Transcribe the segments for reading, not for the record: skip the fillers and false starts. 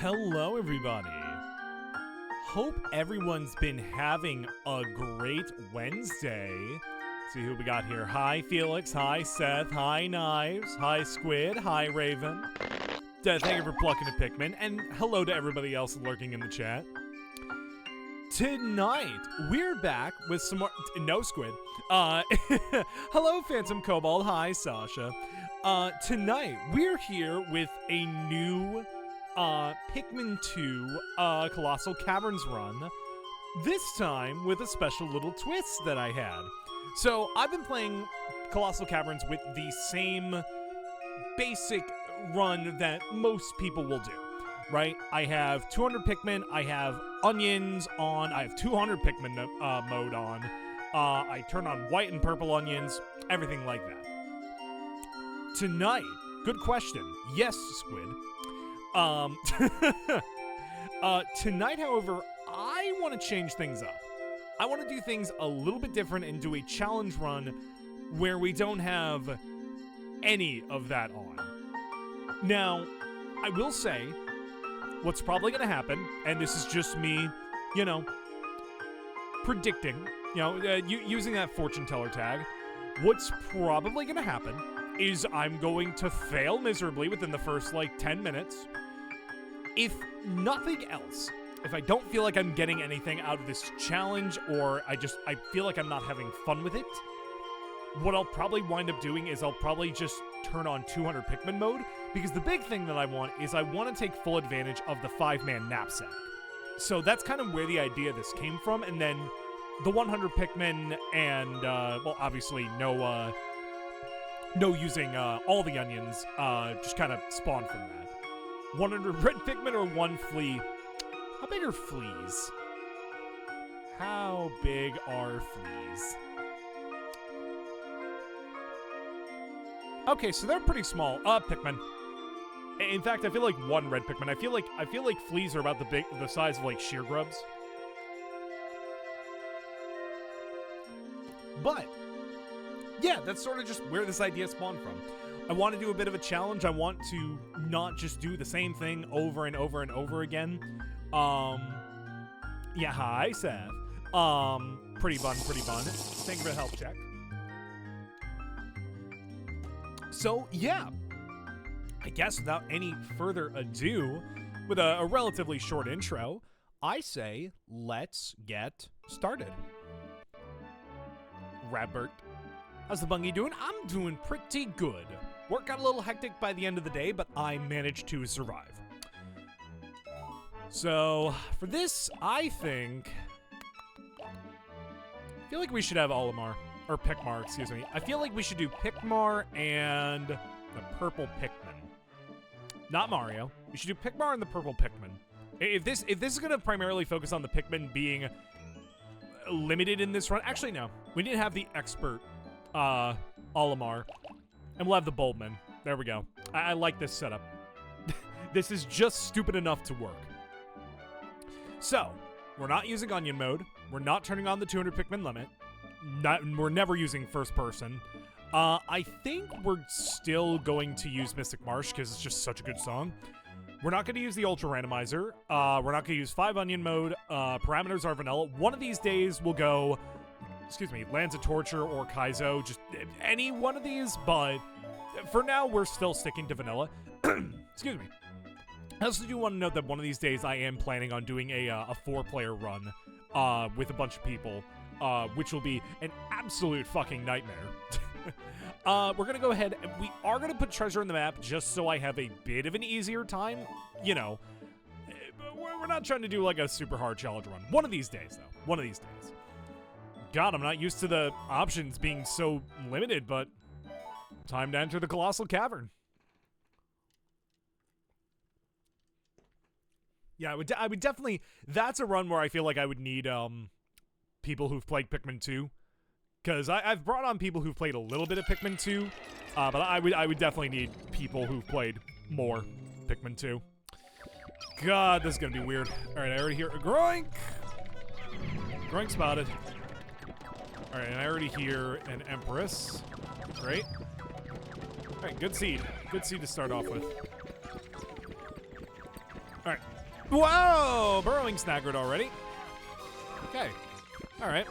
Hello, everybody. Hope everyone's been having a great Wednesday. See who we got here. Hi, Felix. Hi, Seth. Hi, Knives. Hi, Squid. Hi, Raven. Thank you for plucking a Pikmin. And hello to everybody else lurking in the chat. Tonight, we're back with some more... No, Squid. Hello, Phantom Cobalt. Hi, Sasha. Tonight, we're here with a new... Pikmin 2 Colossal Caverns run, this time with a special little twist that I had. So, I've been playing Colossal Caverns with the same basic run that most people will do, right? I have 200 Pikmin, I have onions on, I have 200 Pikmin mode on, I turn on white and purple onions, everything like that. Tonight, good question, yes, Squid. Tonight, however, I want to change things up. I want to do things a little bit different and do a challenge run where we don't have any of that on. Now, I will say, what's probably going to happen, and this is just me, you know, predicting, you know, using that fortune teller tag, what's probably going to happen is I'm going to fail miserably within the first, 10 minutes. If nothing else, if I don't feel like I'm getting anything out of this challenge, or I feel like I'm not having fun with it, what I'll probably wind up doing is I'll probably just turn on 200 Pikmin mode, because the big thing that I want is I want to take full advantage of the 5-man knapsack. So that's kind of where the idea of this came from, and then the 100 Pikmin and, well, obviously no using all the onions, just kind of spawned from that. 100 red Pikmin or 1 flea? How big are fleas? How big are fleas? Okay, so they're pretty small. Pikmin. In fact, I feel like 1 red Pikmin. I feel like fleas are about the size of sheer grubs. But yeah, that's sort of just where this idea spawned from. I want to do a bit of a challenge. I want to not just do the same thing over and over and over again. Yeah, hi, Seth. Pretty fun. Thank you for the help check. So, yeah. I guess without any further ado, with a relatively short intro, I say let's get started. Rabbert. How's the bungie doing? I'm doing pretty good. Work got a little hectic by the end of the day, but I managed to survive. So, for this, I feel like we should have Olimar, or Pikmar, excuse me. I feel like we should do Pikmar and the purple Pikmin. Not Mario. We should do Pikmar and the purple Pikmin. If this is going to primarily focus on the Pikmin being limited in this run, actually no. We need to have the expert Olimar. And we'll have the Bulbman. There we go. I like this setup. This is just stupid enough to work. So, we're not using Onion mode. We're not turning on the 200 Pikmin limit. We're never using first person. I think we're still going to use Mystic Marsh because it's just such a good song. We're not going to use the Ultra Randomizer. We're not going to use 5 Onion mode. Parameters are vanilla. One of these days we'll go... Excuse me, Lands of Torture or Kaizo, just any one of these, but for now, we're still sticking to vanilla. Excuse me. I also do want to note that one of these days I am planning on doing a 4-player run with a bunch of people, which will be an absolute fucking nightmare. We're going to go ahead, and we are going to put treasure in the map just so I have a bit of an easier time. You know, we're not trying to do a super hard challenge run. One of these days, though. One of these days. God, I'm not used to the options being so limited, but time to enter the Colossal Cavern. Yeah, I would definitely... That's a run where I feel like I would need people who've played Pikmin 2. Because I've brought on people who've played a little bit of Pikmin 2, but I would definitely need people who've played more Pikmin 2. God, this is going to be weird. All right, I already hear... Groink! Groink spotted. Alright, and I already hear an Empress. Great. Alright, good seed. Good seed to start off with. Alright. Whoa! Burrowing Snaggered already. Okay. Alright.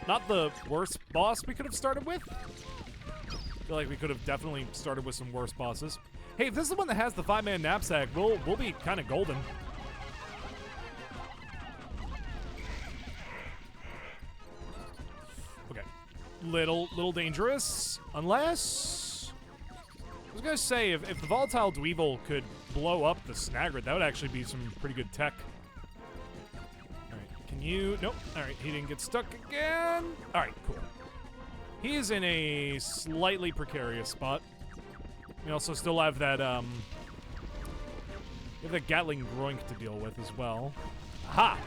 Not the worst boss we could have started with. I feel like we could have definitely started with some worse bosses. Hey, if this is the one that has the 5-man knapsack, we'll be kind of golden. Okay. Little dangerous. Unless... I was gonna say, if the Volatile Dweevil could blow up the Snaggered, that would actually be some pretty good tech. Alright, can you... Nope. Alright, he didn't get stuck again. Alright, cool. He is in a slightly precarious spot. We also still have that, we have that Gatling Groink to deal with as well. Aha!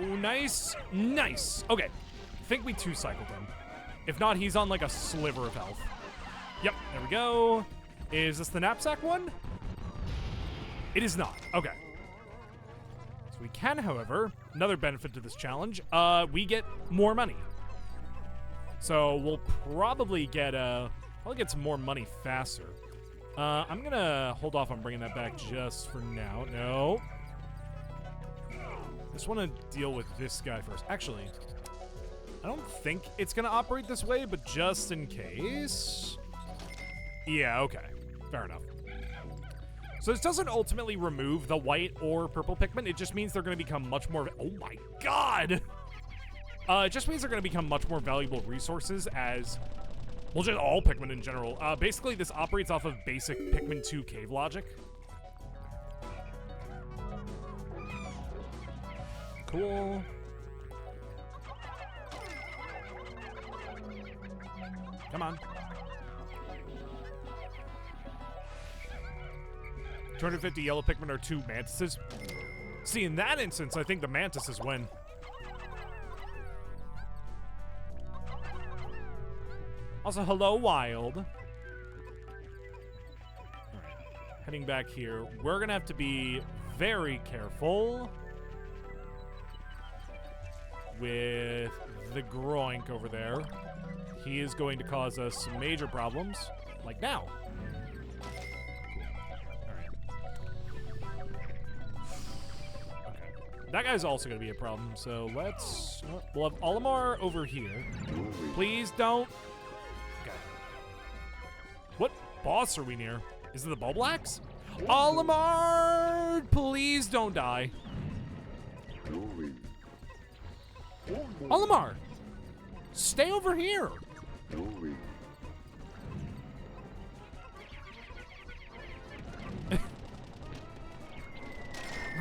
Ooh, nice. Nice. Okay. I think we 2-cycled him. If not, he's on like a sliver of health. Yep, there we go. Is this the knapsack one? It is not. Okay. So we can, however, another benefit to this challenge, we get more money. So we'll probably get some more money faster. I'm gonna hold off on bringing that back just for now. No. I just want to deal with this guy first. Actually, I don't think it's going to operate this way, but just in case... Yeah, okay. Fair enough. So this doesn't ultimately remove the white or purple Pikmin. It just means they're going to become much more... Oh my god! It just means they're going to become much more valuable resources as... Well, just all Pikmin in general. Basically, this operates off of basic Pikmin 2 cave logic. Cool. Come on. 250 yellow Pikmin are 2 mantises. See, in that instance, I think the mantises win. Also, hello, Wild. All right. Heading back here, we're gonna have to be very careful with the Groink over there. He is going to cause us some major problems, like now. That guy's also going to be a problem, so let's... We'll have Olimar over here. Please don't... Okay. What boss are we near? Is it the Bulblax? Olimar! Please don't die. Olimar! Stay over here!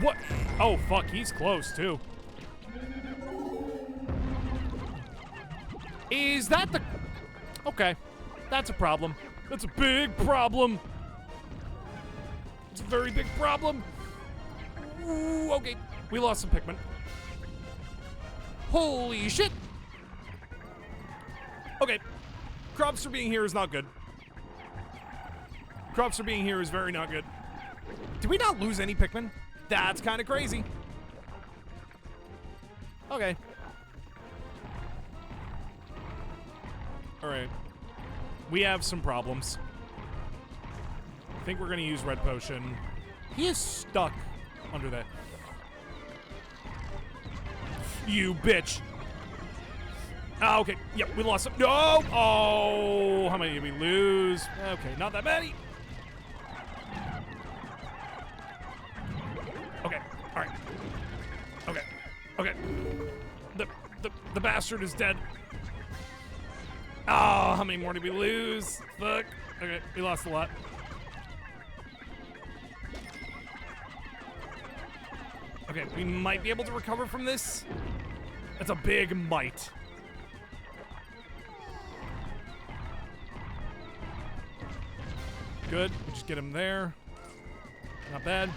What? Oh, fuck, he's close, too. Is that the... Okay, that's a problem. That's a big problem. It's a very big problem. Ooh, okay, we lost some Pikmin. Holy shit! Okay, Crops for being here is not good. Crops for being here is very not good. Did we not lose any Pikmin? That's kind of crazy. Okay. Alright. We have some problems. I think we're going to use Red Potion. He is stuck under that. You bitch. Ah, okay. Yep, we lost him. No! Oh! How many did we lose? Okay, not that many. Okay, alright. Okay, okay. The bastard is dead. Oh, how many more did we lose? Fuck. Okay, we lost a lot. Okay, we might be able to recover from this. That's a big might. Good, we just get him there. Not bad.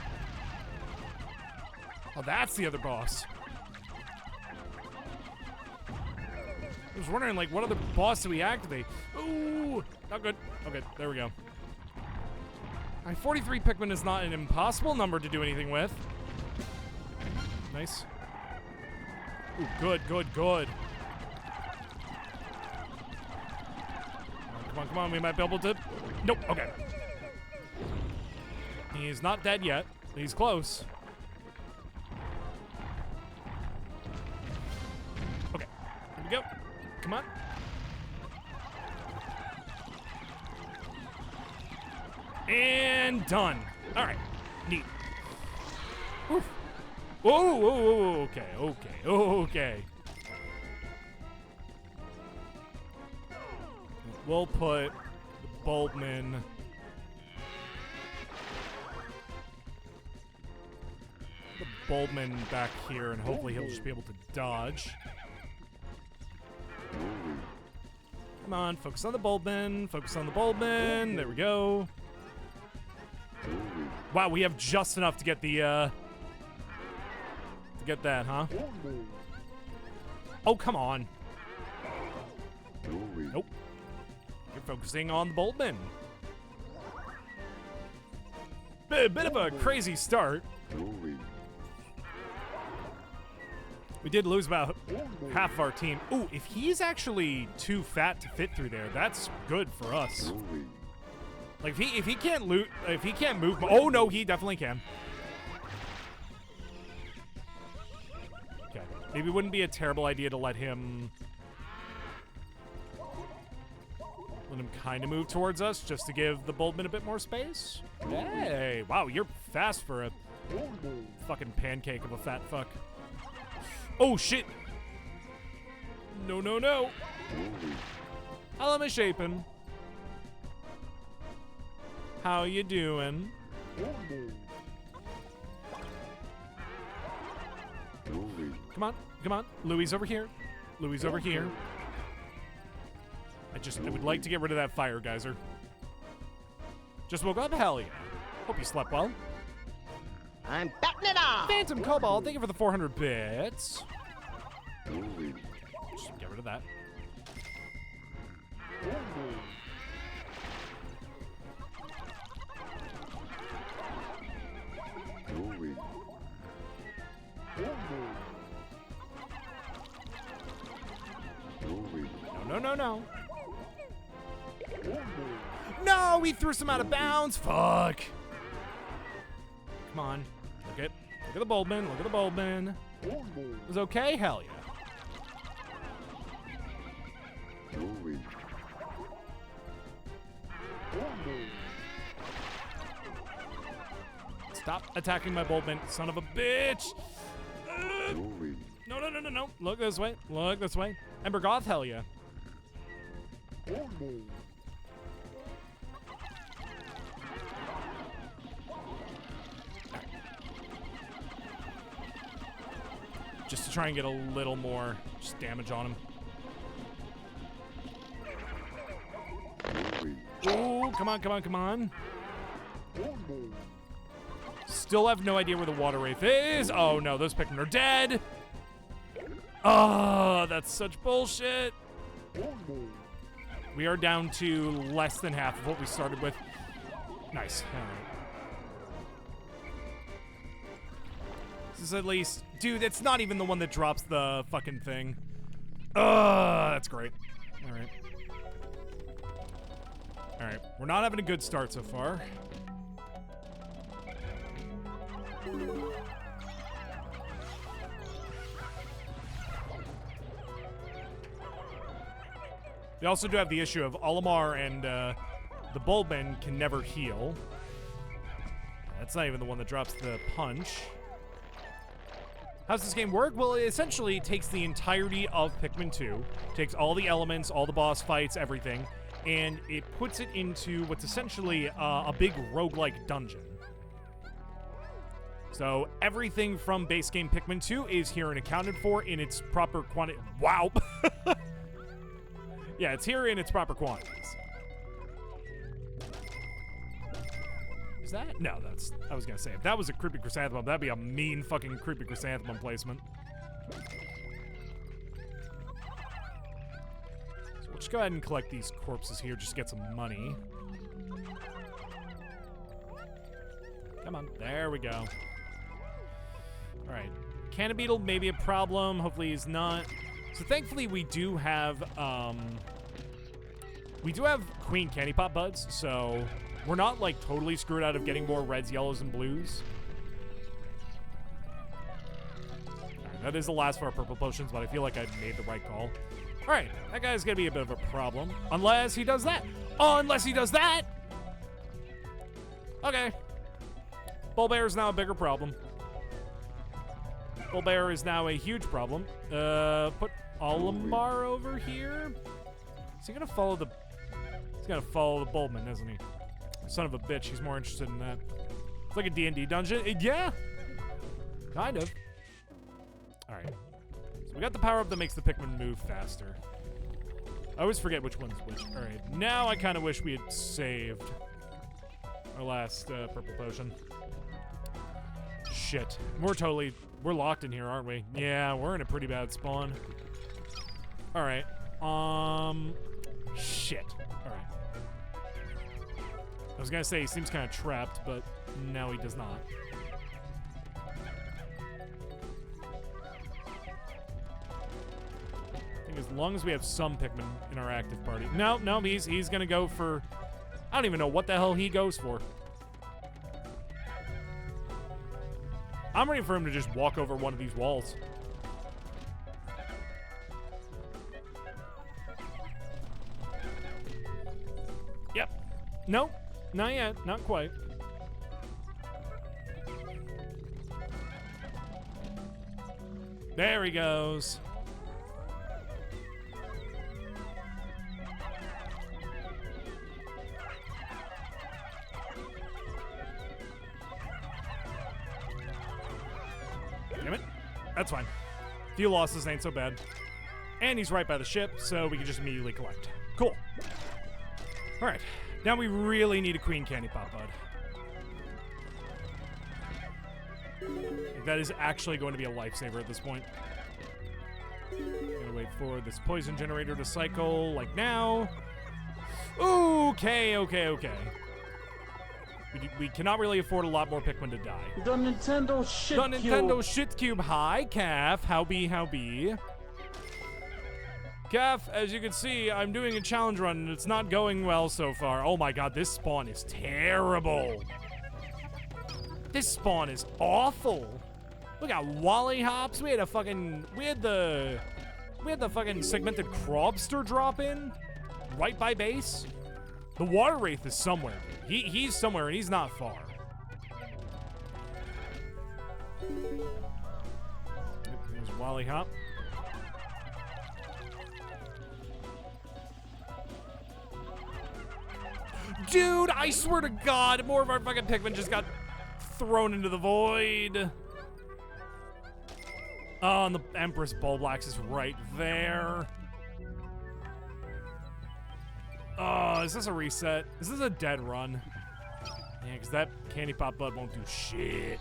Oh, that's the other boss. I was wondering, like, what other boss do we activate? Ooh, not good. Okay, there we go. 43 Pikmin is not an impossible number to do anything with. Nice. Ooh, good, good, good. Come on, come on. We might be able to... Nope, okay. He's not dead yet. He's close. Okay, here we go. Come on. And done. All right, neat. Whew. Whoa, whoa, whoa, okay, okay, okay. We'll put the Bulbman. The Bulbman back here, and hopefully he'll just be able to dodge. Come on, focus on the Bulbman. Focus on the Bulbman. There we go. Wow, we have just enough to get the, to get that, huh? Oh, come on. Nope. You're focusing on the Bulbman. Bit of a crazy start. We did lose about half of our team. Ooh, if he's actually too fat to fit through there, that's good for us. Like if he can't loot, if he can't move. Oh no, he definitely can. Okay, maybe it wouldn't be a terrible idea to let him kind of move towards us just to give the Bulbman a bit more space. Hey, wow, you're fast for a fucking pancake of a fat fuck. Oh shit! No, no, no! Hello, misshapen. How you doing? Come on, come on. Louie's over here. Louie's over here. I would like to get rid of that fire geyser. Just woke up? Hell yeah. Hope you slept well. I'm batting it off! Phantom Cobalt, thank you for the 400 bits. Just get rid of that. No, no, no, no. No, we threw some out of bounds. Fuck. Come on. Look at the Bulbman. Look at the Bulbman. It was okay? Hell yeah. Stop attacking my Bulbman, son of a bitch. No, no, no, no, no. Look this way. Look this way. Ember Goth, hell yeah. Just to try and get a little more just damage on him. Ooh, come on, come on, come on. Still have no idea where the water wraith is. Oh no, those Pikmin are dead. Oh, that's such bullshit. We are down to less than half of what we started with. Nice. All right. This is at least... Dude, it's not even the one that drops the fucking thing. That's great. All right. All right. We're not having a good start so far. We also do have the issue of Olimar and the Bulbman can never heal. That's not even the one that drops the punch. How's this game work? Well, it essentially takes the entirety of Pikmin 2, takes all the elements, all the boss fights, everything, and it puts it into what's essentially a big roguelike dungeon. So everything from base game Pikmin 2 is here and accounted for in its proper quantity. Wow. Yeah, it's here in its proper quantities. Is that? No, that's... I was going to say, if that was a Creepy Chrysanthemum, that'd be a mean fucking Creepy Chrysanthemum placement. So we'll just go ahead and collect these corpses here, just to get some money. Come on, there we go. Alright, Cannon Beetle may be a problem, hopefully he's not. So thankfully we do have We do have Queen Candy Pop Buds, so we're not, like, totally screwed out of getting more reds, yellows, and blues. Right, that is the last of our purple potions, but I feel like I made the right call. All right, that guy's gonna be a bit of a problem. Unless he does that. Oh, unless he does that! Okay. Bulbear is now a bigger problem. Bulbear is now a huge problem. Put Olimar over here. Is he gonna follow the... He's gonna follow the Bulbman, isn't he? Son of a bitch, he's more interested in that. It's like a D&D dungeon. Yeah! Kind of. Alright. So we got the power-up that makes the Pikmin move faster. I always forget which one's which. Alright, now I kind of wish we had saved our last purple potion. Shit. We're locked in here, aren't we? Yeah, we're in a pretty bad spawn. Alright. Shit. Alright. I was gonna say he seems kind of trapped, but no, he does not. I think as long as we have some Pikmin in our active party. No, he's gonna go for... I don't even know what the hell he goes for. I'm ready for him to just walk over one of these walls. Yep. Nope. Not yet. Not quite. There he goes. Damn it. That's fine. Few losses ain't so bad. And he's right by the ship, so we can just immediately collect. Cool. All right. Now we really need a Queen Candy Pop Bud. That is actually going to be a lifesaver at this point. Gonna wait for this poison generator to cycle, like now. Okay. We cannot really afford a lot more Pikmin to die. The Nintendo shit The cube. Nintendo shit cube. Hi, Calf. How be? Calf, as you can see, I'm doing a challenge run, and it's not going well so far. Oh my god, this spawn is terrible. This spawn is awful. We got Wally Hops. We had the fucking segmented Crobster drop in right by base. The Water Wraith is somewhere. He's somewhere, and he's not far. There's Wally Hop. Dude, I swear to God, more of our fucking Pikmin just got thrown into the void. Oh, and the Empress Bulblax is right there. Oh, is this a reset? Is this a dead run? Yeah, because that Candy Pop Bud won't do shit.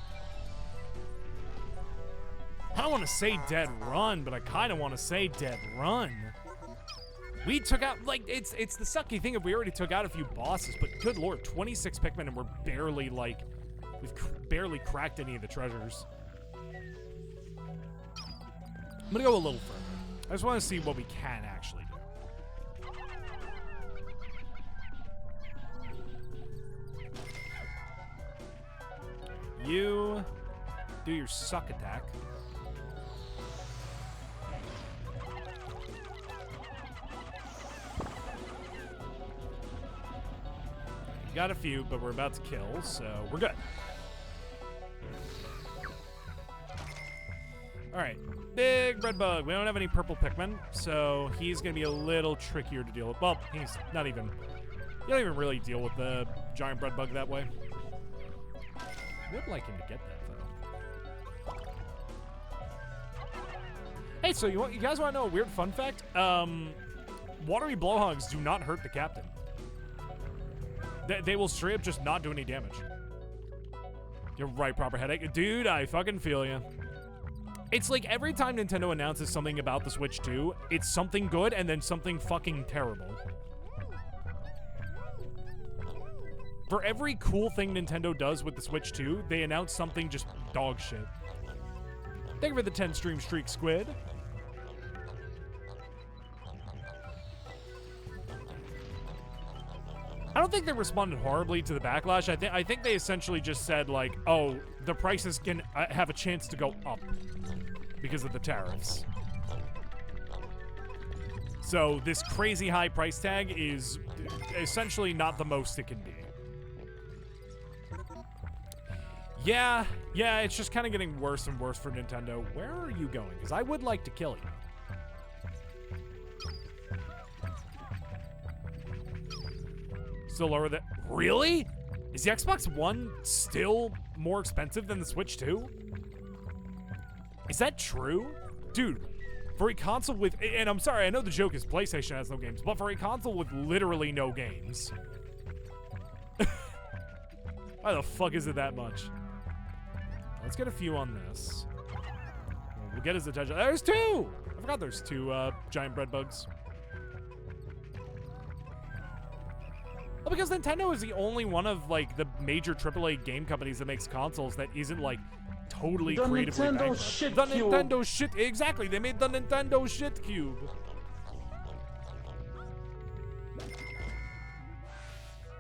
I don't want to say dead run, but I kind of want to say dead run. We took out, like, it's the sucky thing if we already took out a few bosses, but good lord, 26 Pikmin and we're barely, like, we've barely cracked any of the treasures. I'm gonna go a little further. I just want to see what we can actually do. You do your suck attack. Got a few, but we're about to kill, so we're good. All right, big red bug. We don't have any purple Pikmin, so he's gonna be a little trickier to deal with. Well, he's not even, you don't even really deal with the giant red bug that way. I would like him to get that, though. Hey, so you guys want to know a weird fun fact? Watery blowhogs do not hurt the captain. They will straight up just not do any damage. You're right, proper headache. Dude, I fucking feel you. It's like every time Nintendo announces something about the Switch 2, it's something good and then something fucking terrible. For every cool thing Nintendo does with the Switch 2, they announce something just dog shit. Thank you for the 10 stream streak, Squid. I don't think they responded horribly to the backlash. I think they essentially just said, like, oh, the prices can have a chance to go up because of the tariffs. So this crazy high price tag is essentially not the most it can be. Yeah, it's just kind of getting worse and worse for Nintendo. Where are you going? Because I would like to kill you. Still lower than... Really? Is the Xbox One still more expensive than the Switch 2? Is that true? Dude, for a console with... And I'm sorry, I know the joke is PlayStation has no games, but for a console with literally no games... Why the fuck is it that much? Let's get a few on this. We'll get his attention. There's two! I forgot there's two giant bread bugs. Well, because Nintendo is the only one of, like, the major AAA game companies that makes consoles that isn't, like, totally creatively bankrupt. The Nintendo shit... Exactly, they made the Nintendo shit cube.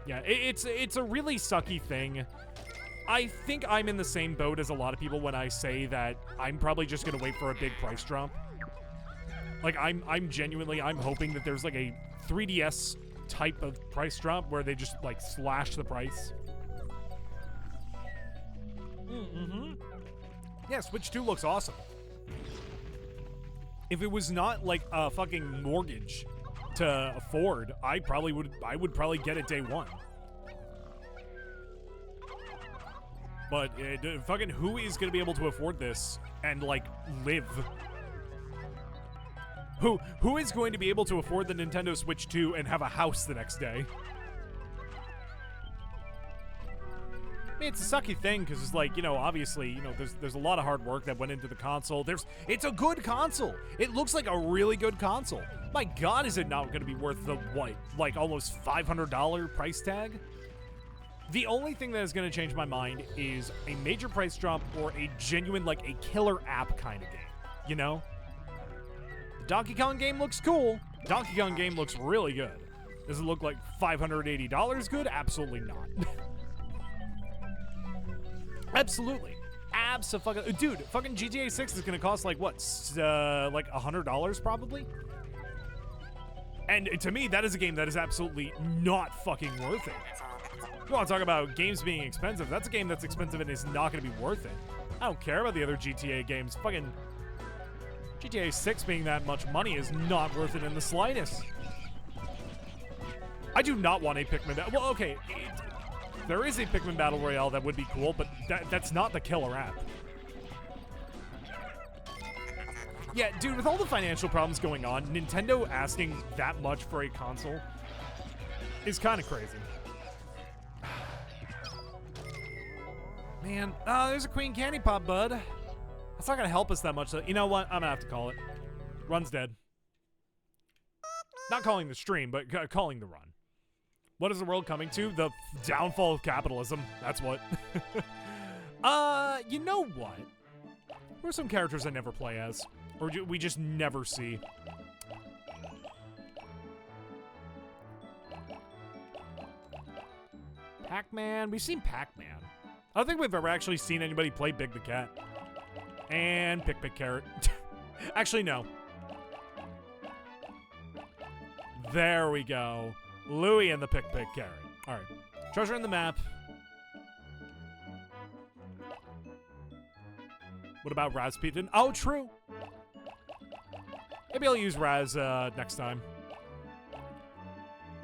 Yeah, it's a really sucky thing. I think I'm in the same boat as a lot of people when I say that I'm probably just gonna wait for a big price drop. Like, I'm genuinely, I'm hoping that there's, like, a 3DS type of price drop where they just, like, slash the price. Yeah, Switch 2 looks awesome. If it was not, like, a fucking mortgage to afford, I would probably get it day one. But fucking who is gonna be able to afford this and, like, live? Who is going to be able to afford the Nintendo Switch 2 and have a house the next day? I mean, it's a sucky thing because it's like, you know, obviously, you know, there's a lot of hard work that went into the console. It's a good console. It looks like a really good console. My God, is it not going to be worth the, what, like almost $500 price tag? The only thing that is going to change my mind is a major price drop or a genuine, like, a killer app kind of game, you know? The Donkey Kong game looks cool. Donkey Kong game looks really good. Does it look like $580 good? Absolutely not. Absolutely. Abso-fucking... Dude, fucking GTA 6 is going to cost, like, what? Like $100 probably? And to me, that is a game that is absolutely not fucking worth it. You want to talk about games being expensive? That's a game that's expensive and is not going to be worth it. I don't care about the other GTA games. Fucking GTA 6 being that much money is not worth it in the slightest. I do not want a Pikmin... Well, okay, there is a Pikmin Battle Royale that would be cool, but that's not the killer app. Yeah, dude, with all the financial problems going on, Nintendo asking that much for a console is kind of crazy. Man, there's a Queen Candy Pop, bud. That's not gonna help us that much, though. You know what? I'm gonna have to call it. Run's dead. Not calling the stream, but calling the run. What is the world coming to? The downfall of capitalism. That's what. You know what? Who are some characters I never play as? Or we just never see? Pac-Man. We've seen Pac-Man. I don't think we've ever actually seen anybody play Big the Cat. And Pick Carrot. Actually, no. There we go. Louie and the Pick Carrot. All right. Treasure in the map. What about Razpeten? Oh, true. Maybe I'll use Raz next time.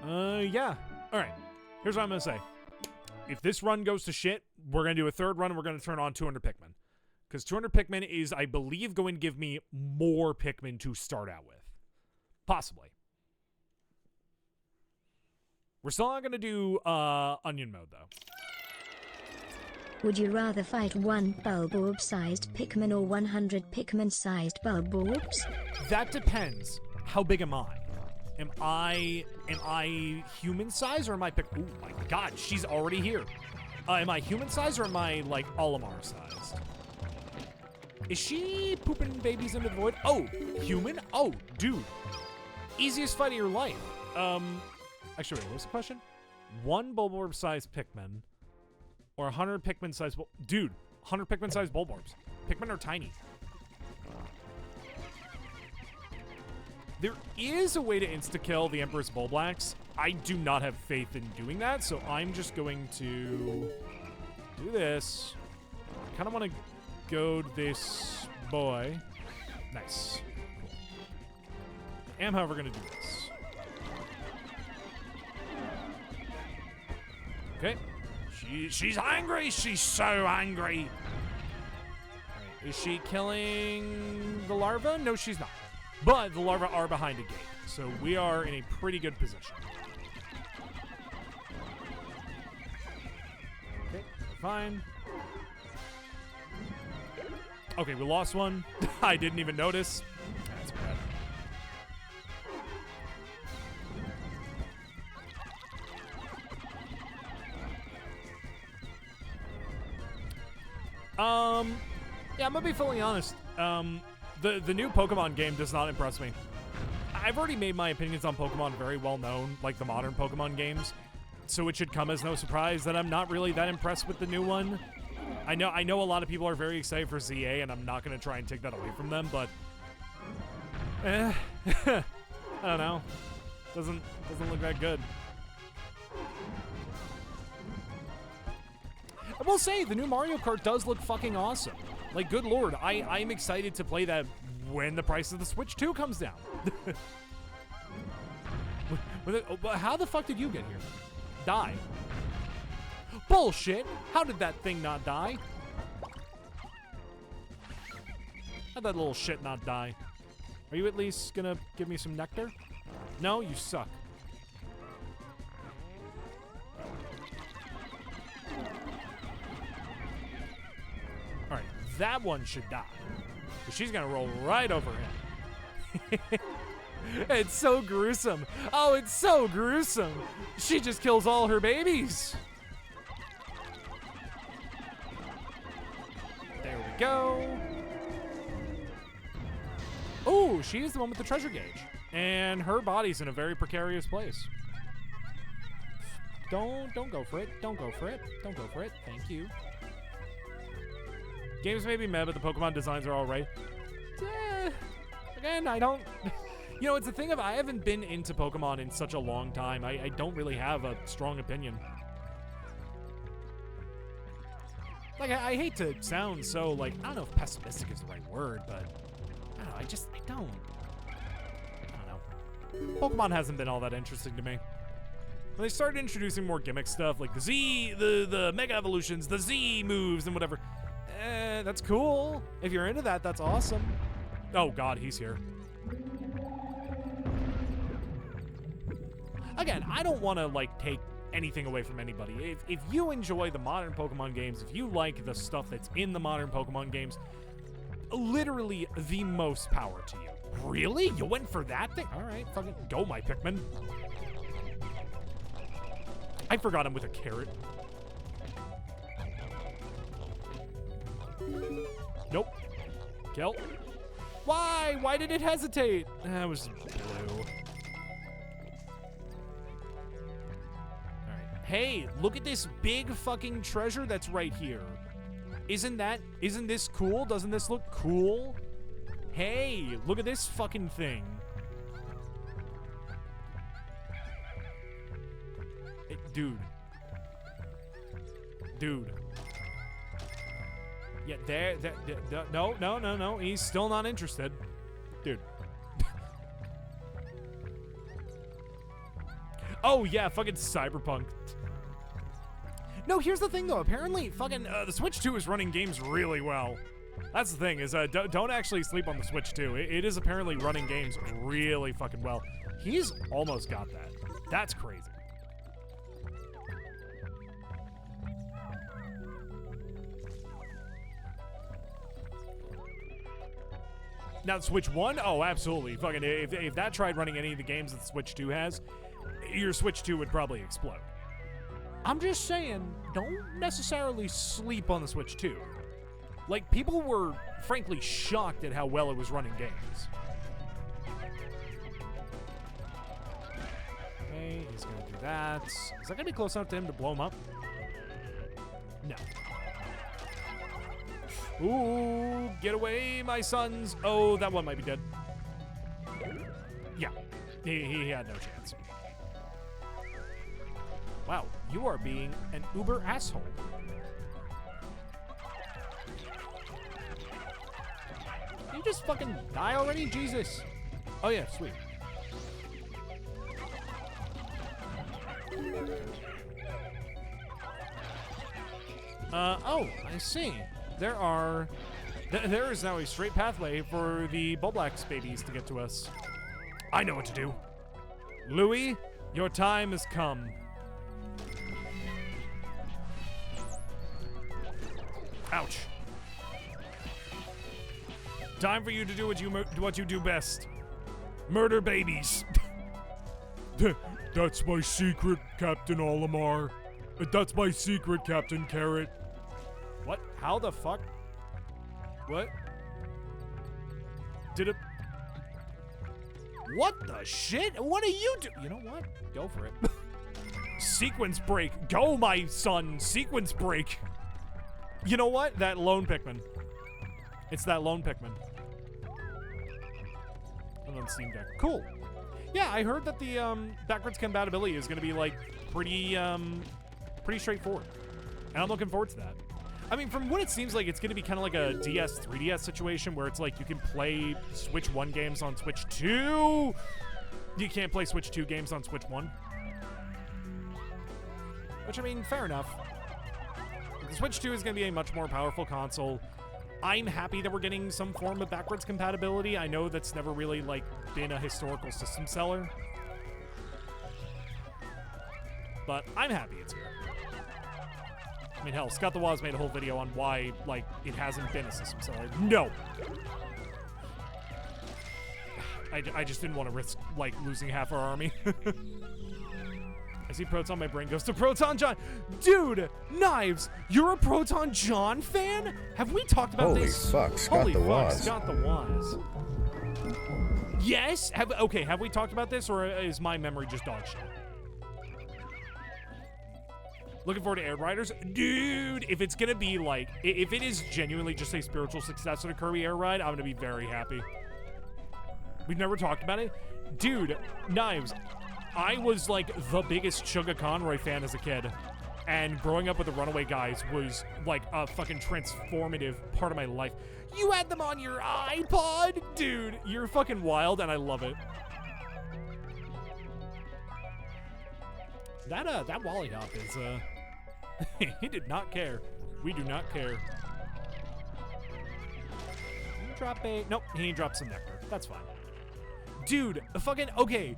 Yeah. All right. Here's what I'm going to say. If this run goes to shit, we're going to do a third run and we're going to turn on 200 Pikmin. Because 200 Pikmin is, I believe, going to give me more Pikmin to start out with. Possibly. We're still not going to do Onion Mode, though. Would you rather fight one Bulborb-sized Pikmin or 100 Pikmin-sized Bulborbs? That depends. How big am I? Am I human size or am I oh my God, she's already here. Am I human size or am I, like, Olimar sized? Is she pooping babies into the void? Oh, human? Oh, dude. Easiest fight of your life. Actually, wait, what was the question? 1 Bulborb-sized Pikmin or 100 Pikmin-sized... Dude, 100 Pikmin-sized Bulborbs. Pikmin are tiny. There is a way to insta-kill the Empress Bulblacks. I do not have faith in doing that, so I'm just going to do this. I kind of want to goad this boy. Nice. Cool. I am, however, going to do this. Okay. She's angry. She's so angry. All right. Is she killing the larva? No, she's not. But the larvae are behind a gate, so we are in a pretty good position. Okay, we're fine. Okay, we lost one. I didn't even notice. That's bad. Yeah, I'm gonna be fully honest. The new Pokemon game does not impress me. I've already made my opinions on Pokemon very well known, like the modern Pokemon games, so it should come as no surprise that I'm not really that impressed with the new one. I know a lot of people are very excited for ZA, and I'm not going to try and take that away from them, but I don't know. Doesn't look that good. I will say, the new Mario Kart does look fucking awesome. Like, good lord, I'm excited to play that when the price of the Switch 2 comes down. How the fuck did you get here? Die. Bullshit! How did that thing not die? How'd that little shit not die? Are you at least gonna give me some nectar? No, you suck. Alright, that one should die. She's gonna roll right over him. It's so gruesome. Oh, it's so gruesome. She just kills all her babies. There we go. Oh, she's the one with the treasure gauge. And her body's in a very precarious place. Don't go for it. Don't go for it. Don't go for it. Thank you. Games may be meh, but the Pokemon designs are all right. Again, I don't... You know, it's the thing of I haven't been into Pokemon in such a long time. I don't really have a strong opinion. Like, I hate to sound so, like, I don't know if pessimistic is the right word, but I don't know, I don't know. Pokemon hasn't been all that interesting to me. When they started introducing more gimmick stuff, like the Z, the Mega Evolutions, the Z moves, and whatever, that's cool. If you're into that, that's awesome. Oh god, he's here. Again, I don't want to, like, take anything away from anybody. If you enjoy the modern Pokemon games, if you like the stuff that's in the modern Pokemon games, literally the most power to you. Really? You went for that thing? All right, fucking go, my Pikmin. I forgot him with a carrot. Nope. Kill. Why? Why did it hesitate? That was blue. Alright. Hey, look at this big fucking treasure that's right here. Isn't this cool? Doesn't this look cool? Hey, look at this fucking thing. Hey, dude. Yeah, there, no. He's still not interested. Dude. Oh, yeah, fucking Cyberpunk. No, here's the thing, though. Apparently, fucking, the Switch 2 is running games really well. That's the thing, is don't actually sleep on the Switch 2. It is apparently running games really fucking well. He's almost got that. That's crazy. Now, Switch 1? Oh, absolutely. Fucking, if that tried running any of the games that the Switch 2 has, your Switch 2 would probably explode. I'm just saying, don't necessarily sleep on the Switch 2. Like, people were, frankly, shocked at how well it was running games. Okay, Okay, he's gonna do that. Is that gonna be close enough to him to blow him up? No. Ooh, get away, my sons. Oh, that one might be dead. Yeah, he had no chance. Wow, you are being an uber asshole. Can you just fucking die already? Jesus. Oh yeah, sweet. Oh, I see. There is now a straight pathway for the Bulblax babies to get to us. I know what to do. Louis, your time has come. Ouch. Time for you to do what you do best. Murder babies. That's my secret, Captain Olimar. That's my secret, Captain Carrot. What? How the fuck? What? Did it? What the shit? What are you doing? You know what? Go for it. Sequence break. Go, my son. Sequence break. You know what? That lone Pikmin. It's that lone Pikmin. And on Steam Deck. Cool. Yeah, I heard that the backwards compatibility is going to be like pretty straightforward, and I'm looking forward to that. I mean, from what it seems like, it's going to be kind of like a DS 3DS situation where it's like you can play Switch 1 games on Switch 2. You can't play Switch 2 games on Switch 1. Which, I mean, fair enough. The Switch 2 is going to be a much more powerful console. I'm happy that we're getting some form of backwards compatibility. I know that's never really, like, been a historical system seller. But I'm happy it's here. I mean, hell, Scott the Waz made a whole video on why, like, it hasn't been a system seller. No! I just didn't want to risk, like, losing half our army. I see Proton, my brain goes to Proton John. Dude, Knives, you're a Proton John fan? Have we talked about this? Holy fuck, Scott the Waz. Scott the Waz. Yes? Have we talked about this, or is my memory just dog shit? Looking forward to Air Riders. Dude, if it's gonna be like, if it is genuinely just a spiritual successor to Kirby Air Ride, I'm gonna be very happy. We've never talked about it. Dude, Knives, I was like the biggest Sugar Conroy fan as a kid. And growing up with the Runaway Guys was like a fucking transformative part of my life. You had them on your iPod? Dude, you're fucking wild and I love it. That Wally Hop is, he did not care. We do not care. Drop a, nope, he dropped some nectar. That's fine. Dude, okay,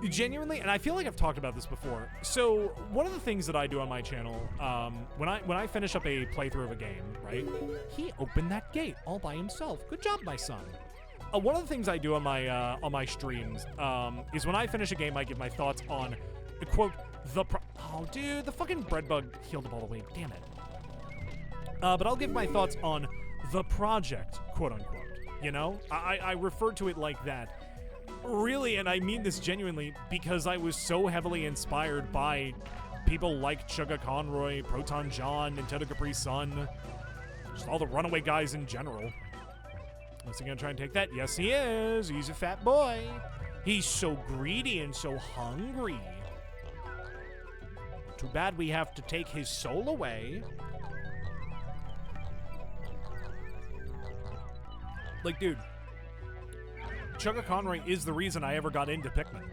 genuinely, and I feel like I've talked about this before. So, one of the things that I do on my channel, when I finish up a playthrough of a game, right, he opened that gate all by himself. Good job, my son. One of the things I do on my streams, is when I finish a game, I give my thoughts on, quote, oh, dude, the fucking bread bug healed up all the way. Damn it. But I'll give my thoughts on the project, quote unquote. You know, I refer to it like that. Really, and I mean this genuinely, because I was so heavily inspired by people like Sugar Conroy, Proton John, Nintendo Capri Sun, just all the Runaway Guys in general. Is he gonna try and take that? Yes, he is. He's a fat boy. He's so greedy and so hungry. Too bad we have to take his soul away. Like, dude, Sugar Conroy is the reason I ever got into Pikmin.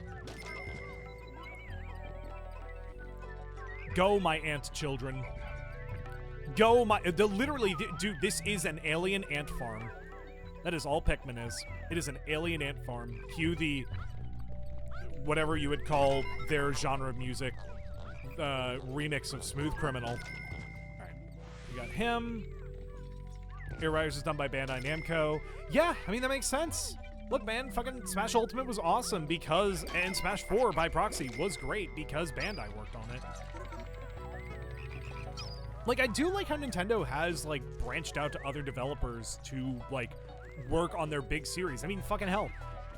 Go, my ant children. Go, my... literally, dude, this is an alien ant farm. That is all Pikmin is. It is an alien ant farm. Cue the... whatever you would call their genre of music. Remix of Smooth Criminal. Alright. We got him. Air Riders is done by Bandai Namco. Yeah, I mean, that makes sense. Look, man, fucking Smash Ultimate was awesome because, and Smash 4 by proxy was great because Bandai worked on it. Like, I do like how Nintendo has, like, branched out to other developers to, like, work on their big series. I mean, fucking hell.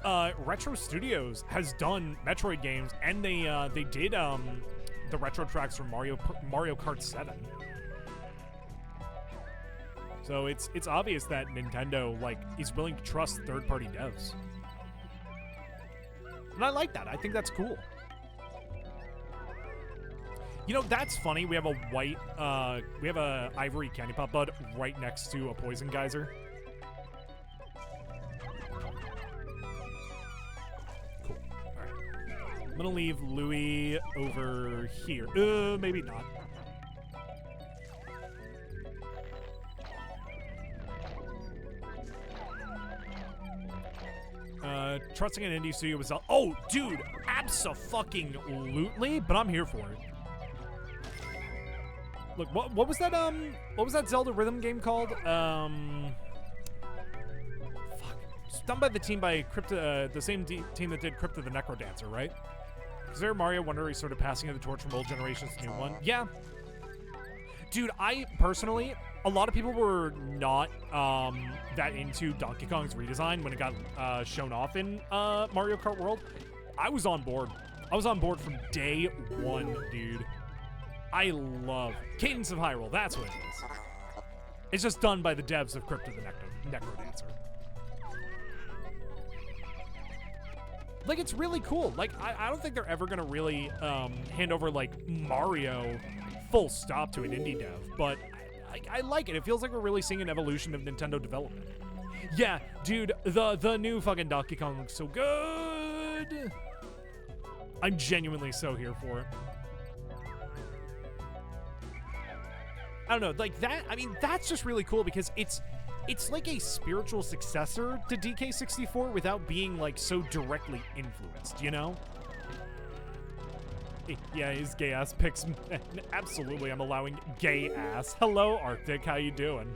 Retro Studios has done Metroid games, and they did the retro tracks from Mario Kart 7. So it's obvious that Nintendo like is willing to trust third-party devs. And I like that. I think that's cool. You know, that's funny. We have a white, we have a ivory candy pop bud right next to a poison geyser. Cool. All right. I'm gonna leave Louie over here. Maybe not. Trusting an indie studio was... Oh, dude! Abso-fucking-lutely, but I'm here for it. Look, what was that Zelda rhythm game called? Fuck. It's done by the team by Crypta, the same team that did Crypta the Necrodancer, right? Is there Mario Wonder he's sort of passing of the torch from old generations to new one? Yeah. Dude, I personally... A lot of people were not that into Donkey Kong's redesign when it got shown off in Mario Kart World. I was on board. I was on board from day one, dude. I love Cadence of Hyrule. That's what it is. It's just done by the devs of Crypto the Necrodancer. Like, it's really cool. Like, I don't think they're ever going to really hand over, like, Mario full stop to an indie dev, but... I like it. It feels like we're really seeing an evolution of Nintendo development. Yeah, dude, the new fucking Donkey Kong looks so good. I'm genuinely so here for it. I don't know, like that, I mean, that's just really cool because it's like a spiritual successor to DK64 without being like so directly influenced, you know? Yeah, his gay ass picks. Absolutely, I'm allowing gay ass. Hello, Arctic. How you doing?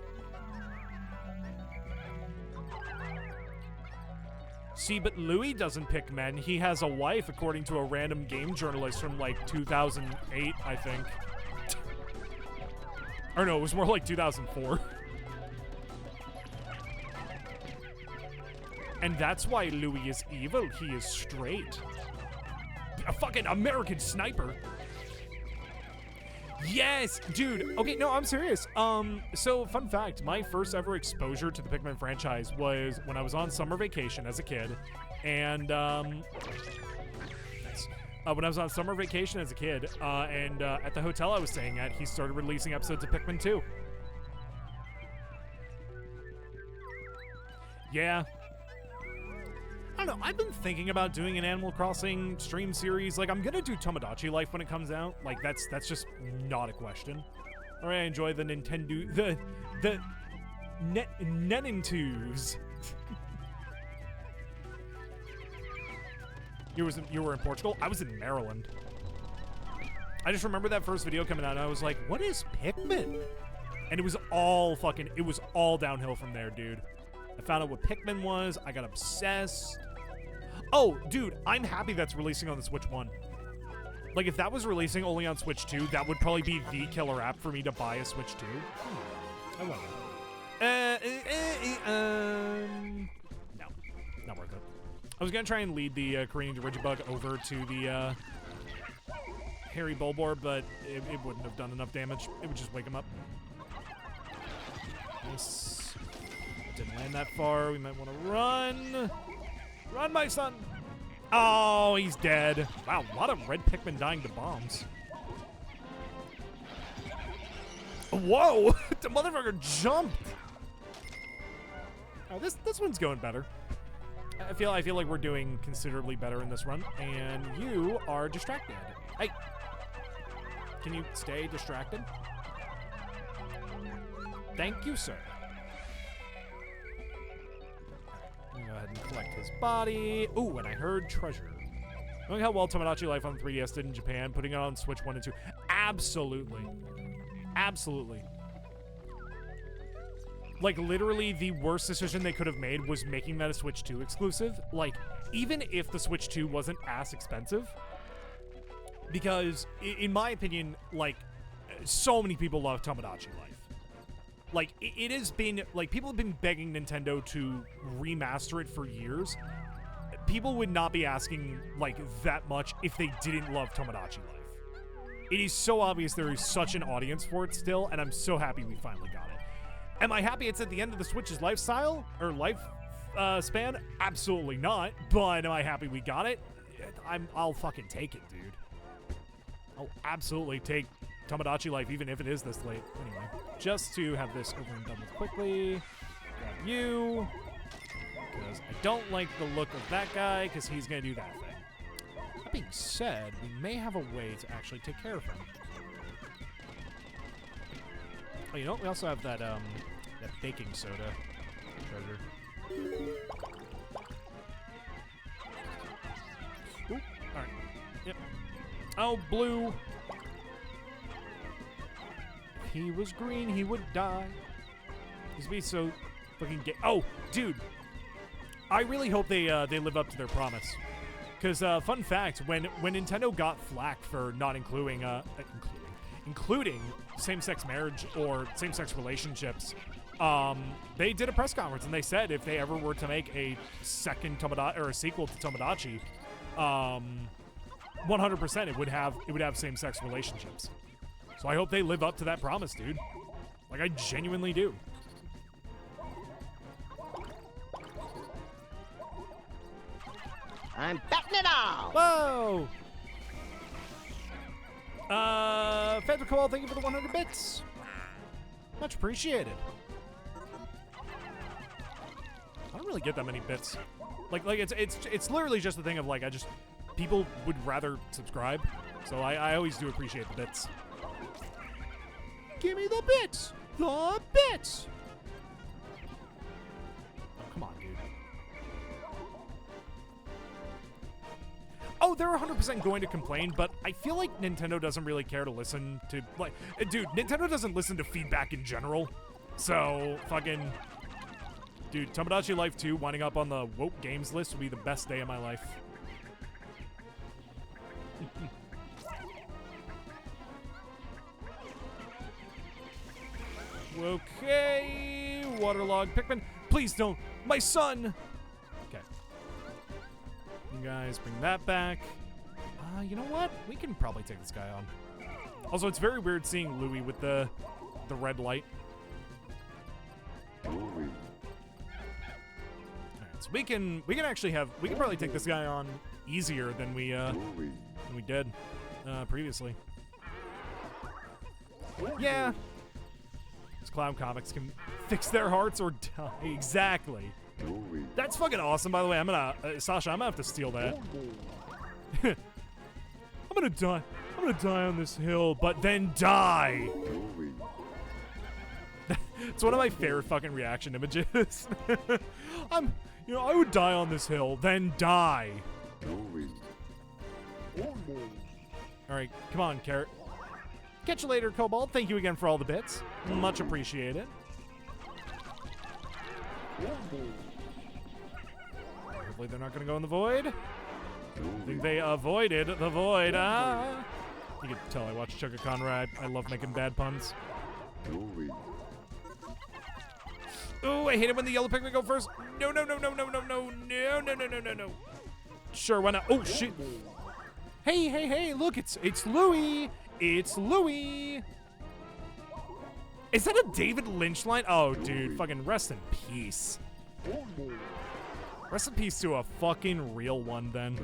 See, but Louis doesn't pick men. He has a wife, according to a random game journalist from like 2008, I think. Or no, it was more like 2004. And that's why Louis is evil. He is straight. A fucking American sniper. Yes, dude. Okay, no, I'm serious. So fun fact, my first ever exposure to the Pikmin franchise was when I was on summer vacation as a kid. And, when I was on summer vacation as a kid, and at the hotel I was staying at, he started releasing episodes of Pikmin 2. Yeah. I don't know, I've been thinking about doing an Animal Crossing stream series. Like, I'm gonna do Tomodachi Life when it comes out. Like, that's just not a question. All right, I enjoy the Nintendo, the Nenintus. You were in Portugal? I was in Maryland. I just remember that first video coming out, and I was like, what is Pikmin? And it was all downhill from there, dude. I found out what Pikmin was. I got obsessed. Oh, dude, I'm happy that's releasing on the Switch 1. Like, if that was releasing only on Switch 2, that would probably be the killer app for me to buy a Switch 2. I wonder. No, not worth it. I was gonna try and lead the Korean Digibug over to the Hairy Bulbor, but it wouldn't have done enough damage. It would just wake him up. Nice. Didn't land that far. We might want to run. Run, my son. Oh, he's dead. Wow, a lot of red Pikmin dying to bombs. Whoa, the motherfucker jumped. Oh, this one's going better. I feel like we're doing considerably better in this run, and you are distracted. Hey, can you stay distracted? Thank you, sir. Let me go ahead and collect his body. Ooh, and I heard treasure. Knowing how well Tomodachi Life on 3DS did in Japan, putting it on Switch 1 and 2. Absolutely. Absolutely. Like, literally, the worst decision they could have made was making that a Switch 2 exclusive. Like, even if the Switch 2 wasn't as expensive. Because, in my opinion, like, so many people love Tomodachi Life. Like, it has been, like, people have been begging Nintendo to remaster it for years. people would not be asking, like, that much if they didn't love Tomodachi Life. It is so obvious there is such an audience for it still, and I'm so happy we finally got it. Am I happy it's at the end of the Switch's lifestyle? Or life span? Absolutely not. But am I happy we got it? I'll fucking take it, dude. I'll absolutely take Tomodachi Life, even if it is this late. Anyway, just to have this over and done with quickly. Grab you. Because I don't like the look of that guy, because he's going to do that thing. That being said, we may have a way to actually take care of him. Oh, you know what? We also have that, that baking soda treasure. Ooh, alright. Yep. Oh, blue. If he was green, he would die. He's be so fucking gay. Oh, dude. I really hope they live up to their promise. Because, fun fact, when Nintendo got flack for not including same-sex marriage or same-sex relationships, they did a press conference and they said if they ever were to make a second Tomodachi or a sequel to Tomodachi, 100% it would have same-sex relationships. So I hope they live up to that promise, dude. Like, I genuinely do. I'm batting it off! Whoa! Phantom Koal, thank you for the 100 bits. Much appreciated. I don't really get that many bits. Like it's literally just the thing of like people would rather subscribe, so I always do appreciate the bits. Give me the bits, the bits. Oh, come on, dude. Oh, they're 100% going to complain, but I feel like Nintendo doesn't really care to listen to, like, dude, Nintendo doesn't listen to feedback in general. So, fucking, dude, Tomodachi Life 2 winding up on the woke games list would be the best day of my life. Okay, waterlogged Pikmin. Please don't, my son! Okay. You guys bring that back. You know what? We can probably take this guy on. Also, it's very weird seeing Louis with the red light. Alright, so we can probably take this guy on easier than we did previously. Yeah. These clown comics can fix their hearts or die. Exactly. That's fucking awesome, by the way. I'm gonna, Sasha, I'm gonna have to steal that. I'm gonna die on this hill, but then die. It's one of my favorite fucking reaction images. I would die on this hill, then die. Alright, come on, Carrot. Catch you later, Cobalt. Thank you again for all the bits. Much appreciated. Hopefully they're not going to go in the void. I think they avoided the void. Ah! You can tell I watch Chugga Conrad. I love making bad puns. Oh, I hate it when the yellow Pikmin go first. No. Sure, why not? Oh, shit. Hey, look, it's Louis. It's Louis. Is that a David Lynch line? Oh, dude, fucking rest in peace. Rest in peace to a fucking real one, then.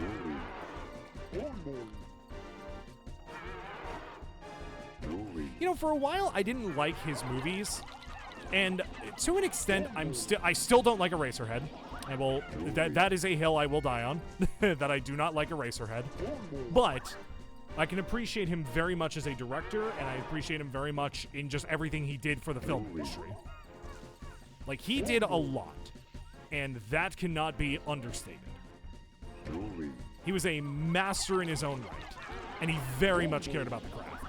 You know, for a while, I didn't like his movies, and to an extent, I still don't like Eraserhead. That is a hill I will die on, that I do not like Eraserhead. But I can appreciate him very much as a director, and I appreciate him very much in just everything he did for the film industry. Like, he did a lot, and that cannot be understated. He was a master in his own right, and he very much cared about the craft.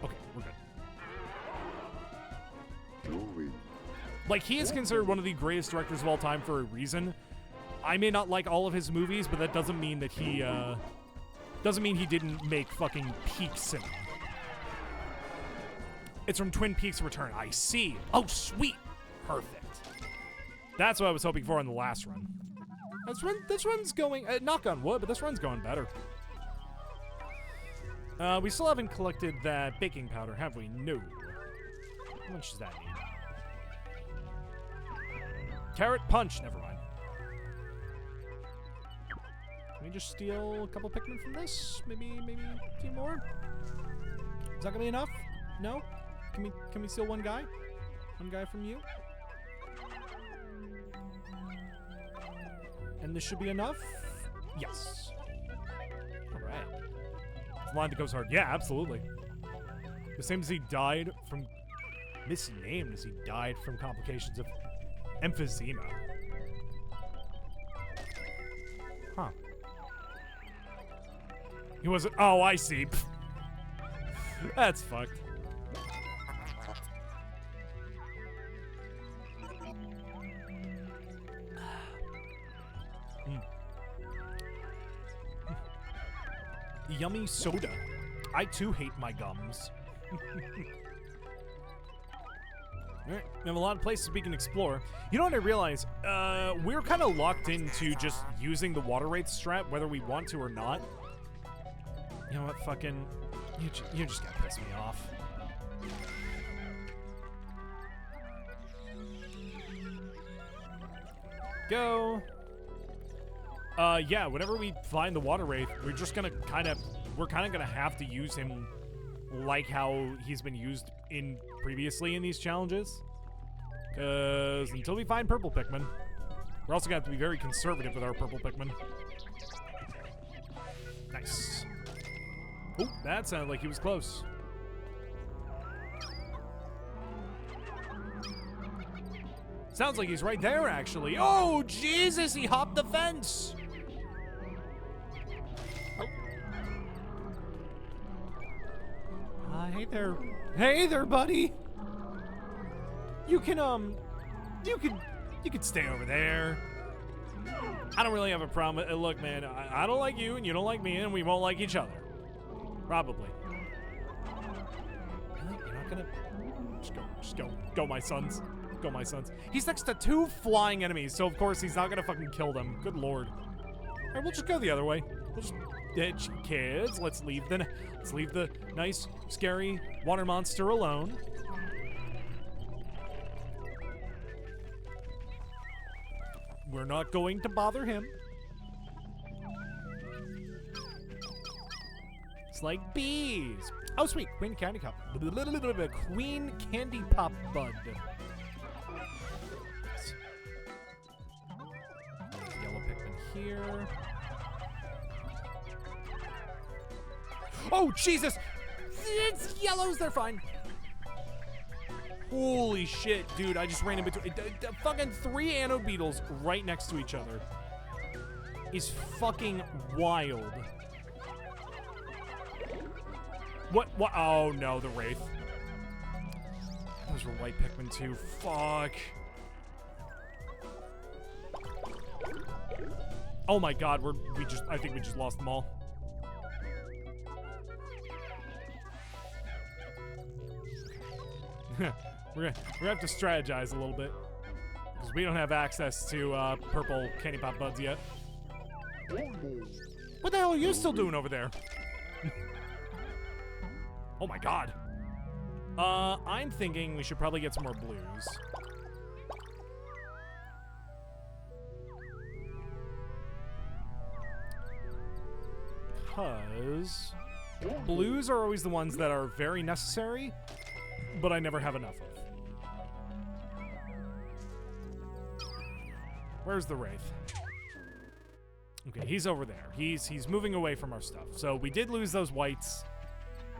Okay, we're good. Like, he is considered one of the greatest directors of all time for a reason. I may not like all of his movies, but that doesn't mean that he, didn't make fucking peak cinema. It's from Twin Peaks Return. I see. Oh, sweet. Perfect. That's what I was hoping for in the last run. This run's going, knock on wood, but this run's going better. We still haven't collected that baking powder, have we? No. How much does that need? Carrot punch, never mind. Can we just steal a couple Pikmin from this? Maybe a few more? Is that gonna be enough? No? Can we steal one guy? One guy from you? And this should be enough? Yes. Alright. It's a line that goes hard. Yeah, absolutely. The same as he died from... misnamed as he died from complications of emphysema. Huh. He wasn't... Oh, I see. That's fucked. Yummy soda. I too hate my gums. Alright, we have a lot of places we can explore. You know what I realize? We're kind of locked into just using the water wraith strat, whether we want to or not. You know what, fucking... You just gotta piss me off. Go. Yeah, whenever we find the water wraith, we're just gonna we're kind of gonna have to use him like how he's been used in previously in these challenges. Because until we find purple Pikmin, we're also gonna have to be very conservative with our purple Pikmin. Nice. Oh, that sounded like he was close. Sounds like he's right there, actually. Oh, Jesus, he hopped the fence. Oh. Hey there. Hey there, buddy. You can stay over there. I don't really have a problem. Look, man, I don't like you, and you don't like me, and we won't like each other. Probably. You're not gonna... Just go. Go, my sons. Go, my sons. He's next to 2 flying enemies, so of course he's not gonna fucking kill them. Good lord. Alright, we'll just go the other way. We'll just... kids, let's leave the nice, scary water monster alone. We're not going to bother him. It's like bees. Oh, sweet. Queen Candy Cup. Queen Candy Pop Bud. Yellow Pikmin here. Oh, Jesus! It's yellows, they're fine. Holy shit, dude. I just ran in between. Fucking 3 anode beetles right next to each other is fucking wild. What? Oh, no, the Wraith. Those were white Pikmin, too. Fuck. Oh, my God. I think we just lost them all. We're gonna have to strategize a little bit. Because we don't have access to purple Candy Pop Buds yet. What the hell are you still doing over there? Oh my god. I'm thinking we should probably get some more blues. Because blues are always the ones that are very necessary, but I never have enough of. Where's the Wraith? Okay, he's over there. He's moving away from our stuff. So we did lose those whites,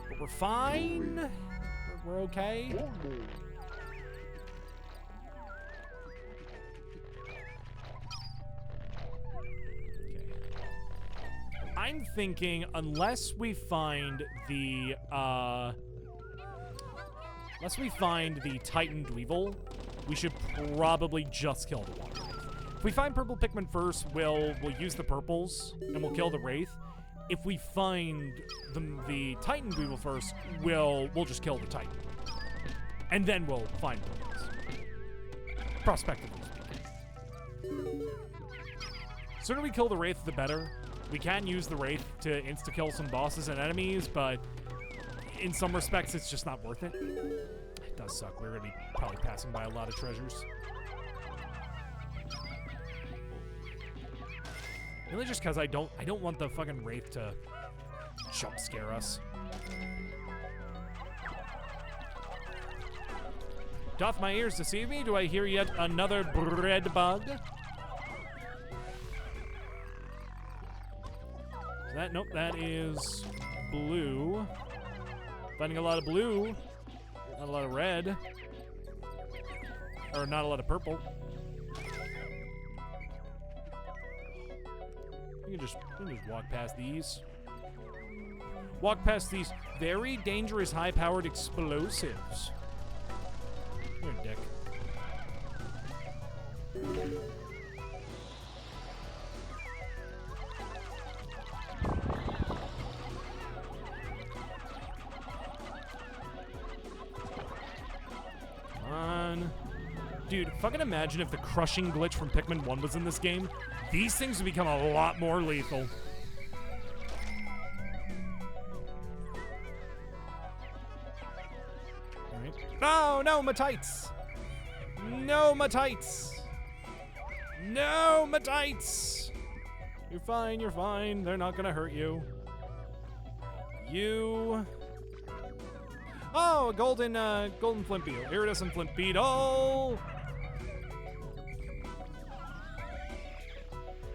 but we're fine. We're okay. I'm thinking unless we find the Titan Dweevil, we should probably just kill the water Wraith. If we find purple Pikmin first, we'll use the purples and we'll kill the Wraith. If we find the Titan Dweevil first, we'll just kill the Titan. And then we'll find purples. Prospectively speaking. sooner we kill the Wraith, the better. We can use the Wraith to insta-kill some bosses and enemies, but in some respects, it's just not worth it. It does suck. We're gonna be probably passing by a lot of treasures. Really just because I don't want the fucking Wraith to jump scare us. Doth my ears deceive me? Do I hear yet another bread bug? Nope, that is blue. Finding a lot of blue, not a lot of red. Or not a lot of purple. You can just walk past these. Walk past these very dangerous high-powered explosives. You're a dick. Come on. Dude, fucking imagine if the crushing glitch from Pikmin 1 was in this game. These things would become a lot more lethal. Alright. Oh, no, Matites! No, Matites! No, Matites! You're fine, you're fine. They're not gonna hurt you. You... Oh, a golden flint beetle. Iridescent flint beetle!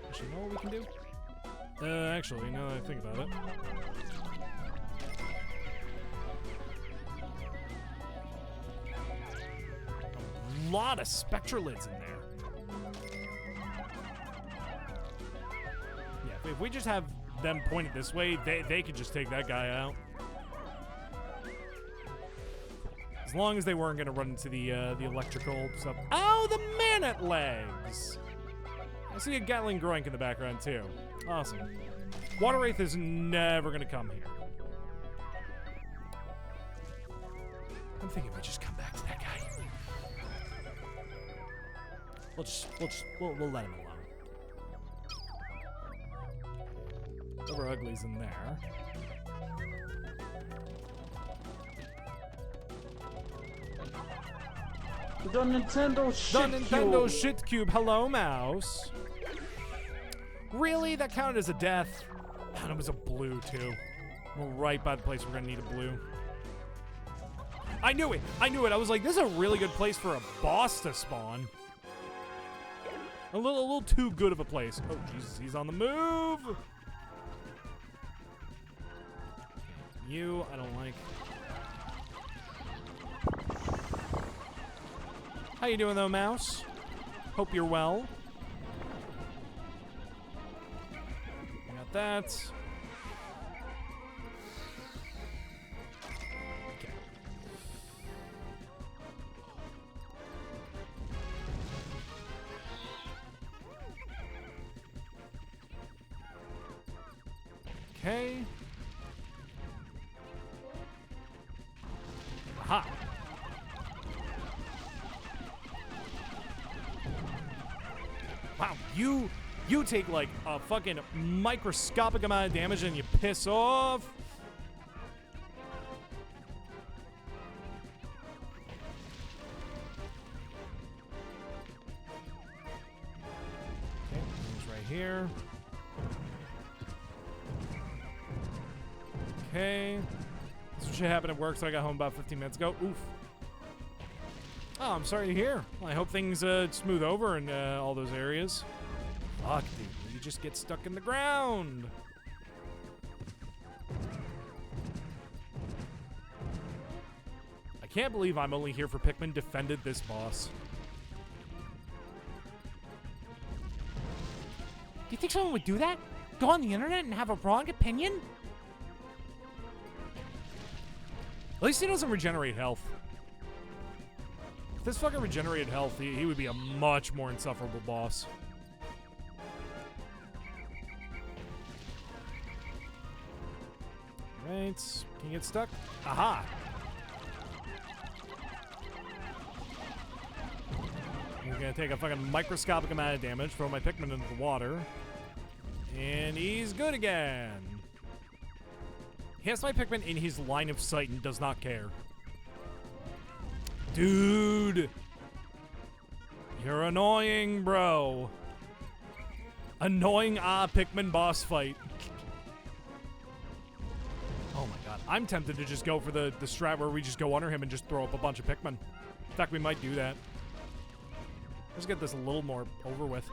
Actually, you know what we can do? Actually, now that I think about it. A lot of spectralids in there. Yeah, if we just have them pointed this way, they could just take that guy out. As long as they weren't gonna run into the electrical stuff. Oh, the Manat legs! I see a Gatling Groink in the background too. Awesome. Water Wraith is never gonna come here. I'm thinking we just come back to that guy. We'll let him alone. Over Ugly's in there. The Nintendo shit The Nintendo shit cube. Hello, mouse. Really? That counted as a death? And it was a blue, too. We're right by the place we're gonna need a blue. I knew it. I knew it. I was like, this is a really good place for a boss to spawn. A little too good of a place. Oh, Jesus, he's on the move. You, I don't like. How you doing, though, mouse? Hope you're well. I got that. Okay. Okay. Aha. Wow, you take like a fucking microscopic amount of damage and you piss off. Okay, he's right here. Okay. This shit happened at work, so I got home about 15 minutes ago. Oof. Oh, I'm sorry to hear. Well, I hope things smooth over in all those areas. Fuck, dude. You just get stuck in the ground. I can't believe I'm only here for Pikmin defended this boss. Do you think someone would do that? Go on the internet and have a wrong opinion? At least he doesn't regenerate health. If this fucker regenerated health, he would be a much more insufferable boss. Right, can you get stuck? Aha! He's gonna take a fucking microscopic amount of damage, throw my Pikmin into the water. And he's good again. He has my Pikmin in his line of sight and does not care. Dude. You're annoying, bro. Annoying Pikmin boss fight. Oh my god. I'm tempted to just go for the strat where we just go under him and just throw up a bunch of Pikmin. In fact, we might do that. Let's get this a little more over with.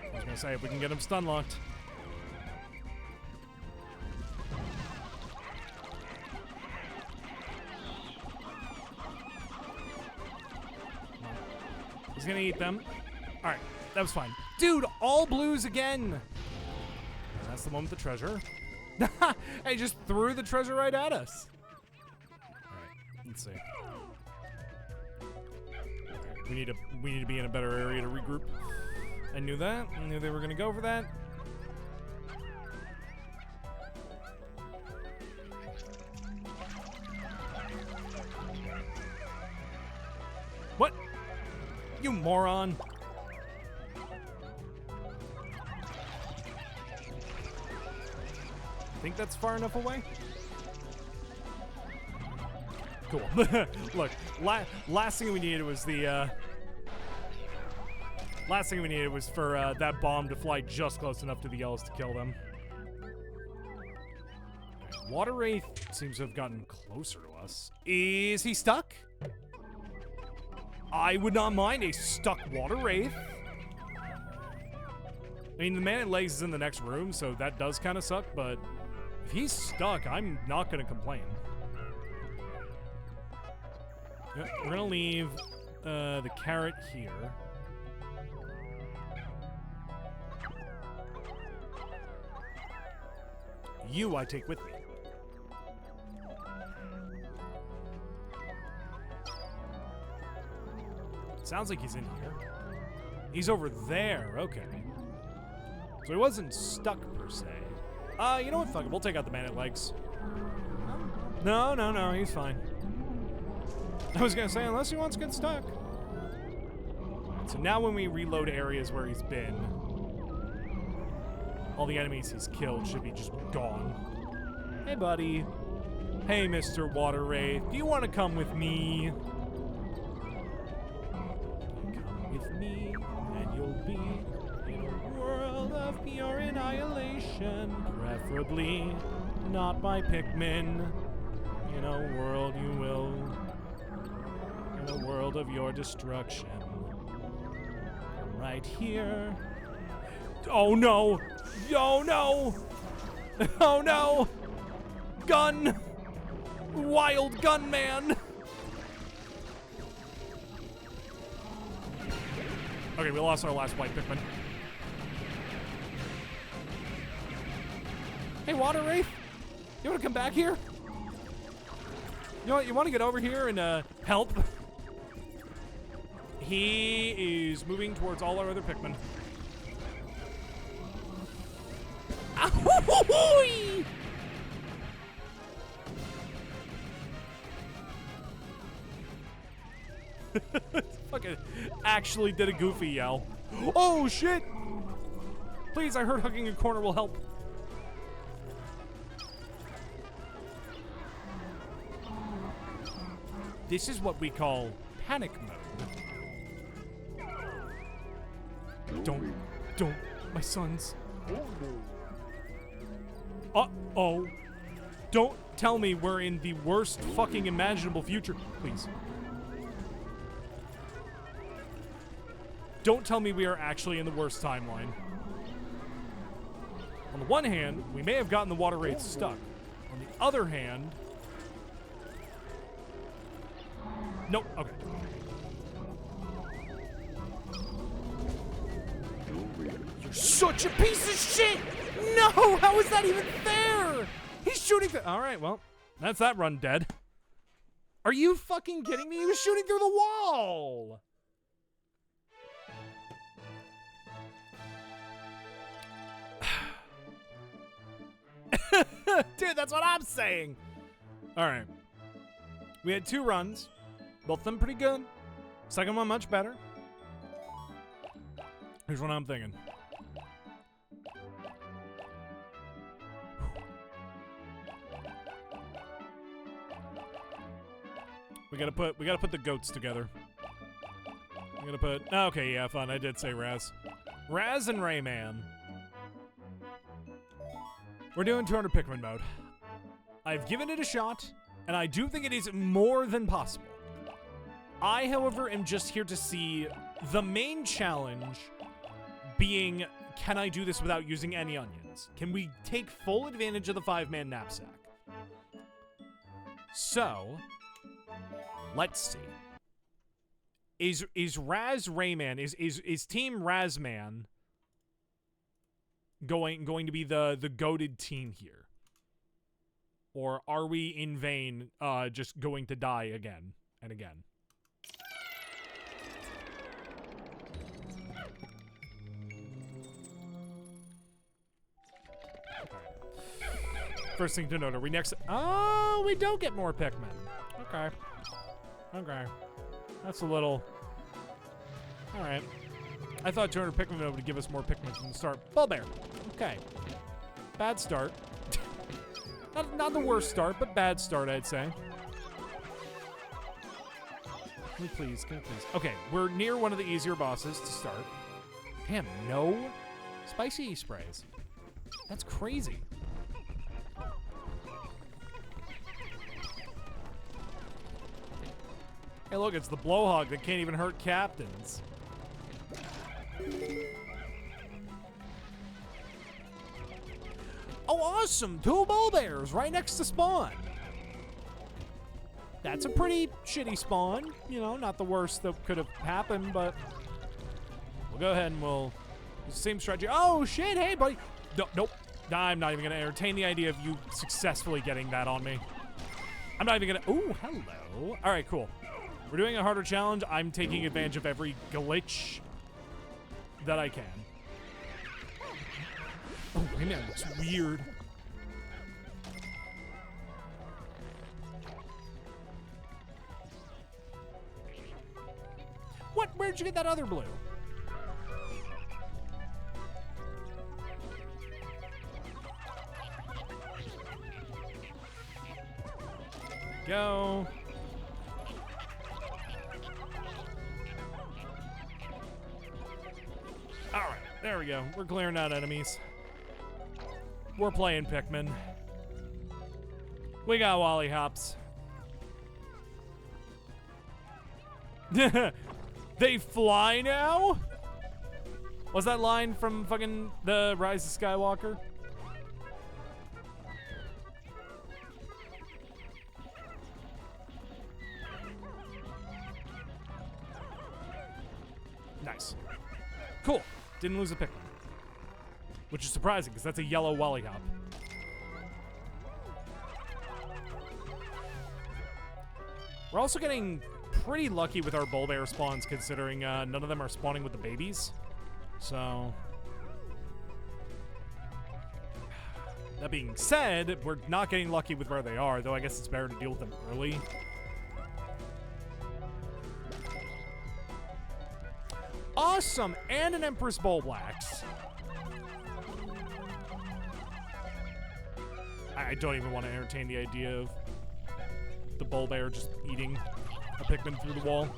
I was gonna say, if we can get him stun locked. He's gonna eat them. Alright, that was fine. Dude, all blues again! That's the one with the treasure. He just threw the treasure right at us. Alright, let's see. We need to be in a better area to regroup. I knew that. I knew they were gonna go for that. What? You moron. Think that's far enough away? Cool. Look, last thing we needed was the, last thing we needed was for that bomb to fly just close enough to the yellows to kill them. Water Wraith seems to have gotten closer to us. Is he stuck? I would not mind a stuck Water Wraith. I mean, the man at legs is in the next room, so that does kind of suck, but if he's stuck, I'm not going to complain. Yep, we're going to leave the carrot here. You I take with me. Sounds like he's in here. He's over there, okay. So he wasn't stuck per se. You know what, fuck it, we'll take out the man at legs. No, he's fine. I was gonna say, unless he wants to get stuck. Alright, so now when we reload areas where he's been, all the enemies he's killed should be just gone. Hey, buddy. Hey, Mr. Water Wraith, do you want to come with me? With me, and you'll be in a world of pure annihilation. Preferably not by Pikmin. In a world you will. In a world of your destruction. Right here. Oh no! Oh no! Oh no! Gun! Wild gun man! Okay, we lost our last white Pikmin. Hey, Water Wraith, you want to come back here? You know what? You want to get over here and help? He is moving towards all our other Pikmin. Ahoy! Fucking actually did a goofy yell. Oh shit! Please, I heard hugging a corner will help. This is what we call panic mode. Don't, my sons. Uh-oh. Don't tell me we're in the worst fucking imaginable future. Please. Don't tell me we are actually in the worst timeline. On the one hand, we may have gotten the Water Wraith stuck. On the other hand... Nope, okay. You're such a piece of shit! No! How is that even fair? He's shooting through... Alright, well, that's that run dead. Are you fucking kidding me? He was shooting through the wall! Dude, that's what I'm saying. All right. We had 2 runs. Both of them pretty good. Second one much better. Here's what I'm thinking. We gotta put the goats together. We gotta put. Okay, yeah, fun. I did say Raz. Raz and Rayman. We're doing 200 Pikmin mode. I've given it a shot, and I do think it is more than possible. I, however, am just here to see the main challenge being, can I do this without using any onions? Can we take full advantage of the 5-man knapsack? So, let's see. Is Raz Rayman, is Team Razman going to be the goated team here? Or are we in vain just going to die again and again? First thing to note, are we next? Oh, we don't get more Pikmin. Okay. Okay. That's a little... Alright. I thought 200 Pikmin would give us more Pikmin from the start. Bulbear. Okay. Bad start. not the worst start, but bad start, I'd say. Can we please? Okay, we're near one of the easier bosses to start. Damn, no spicy sprays. That's crazy. Hey, look, it's the blowhog that can't even hurt captains. Oh, awesome! 2 bullbears right next to spawn. That's a pretty shitty spawn. You know, not the worst that could have happened, but we'll go ahead and we'll use the same strategy. Oh, shit! Hey, buddy! Nope. I'm not even going to entertain the idea of you successfully getting that on me. I'm not even going to... Ooh, hello. All right, cool. We're doing a harder challenge. I'm taking advantage of every glitch that I can. Oh, man, that looks weird. What? Where'd you get that other blue? Go. Alright, there we go. We're clearing out enemies. We're playing Pikmin. We got Wally Hops. They fly now? Was that line from fucking the Rise of Skywalker? Nice. Cool. Didn't lose a Pikmin. Which is surprising, because that's a yellow Wally Hop. We're also getting pretty lucky with our Bulbear spawns, considering none of them are spawning with the babies. So... that being said, we're not getting lucky with where they are, though I guess it's better to deal with them early. Awesome! And an Empress Bulblax. I don't even want to entertain the idea of the Bulbear just eating a Pikmin through the wall.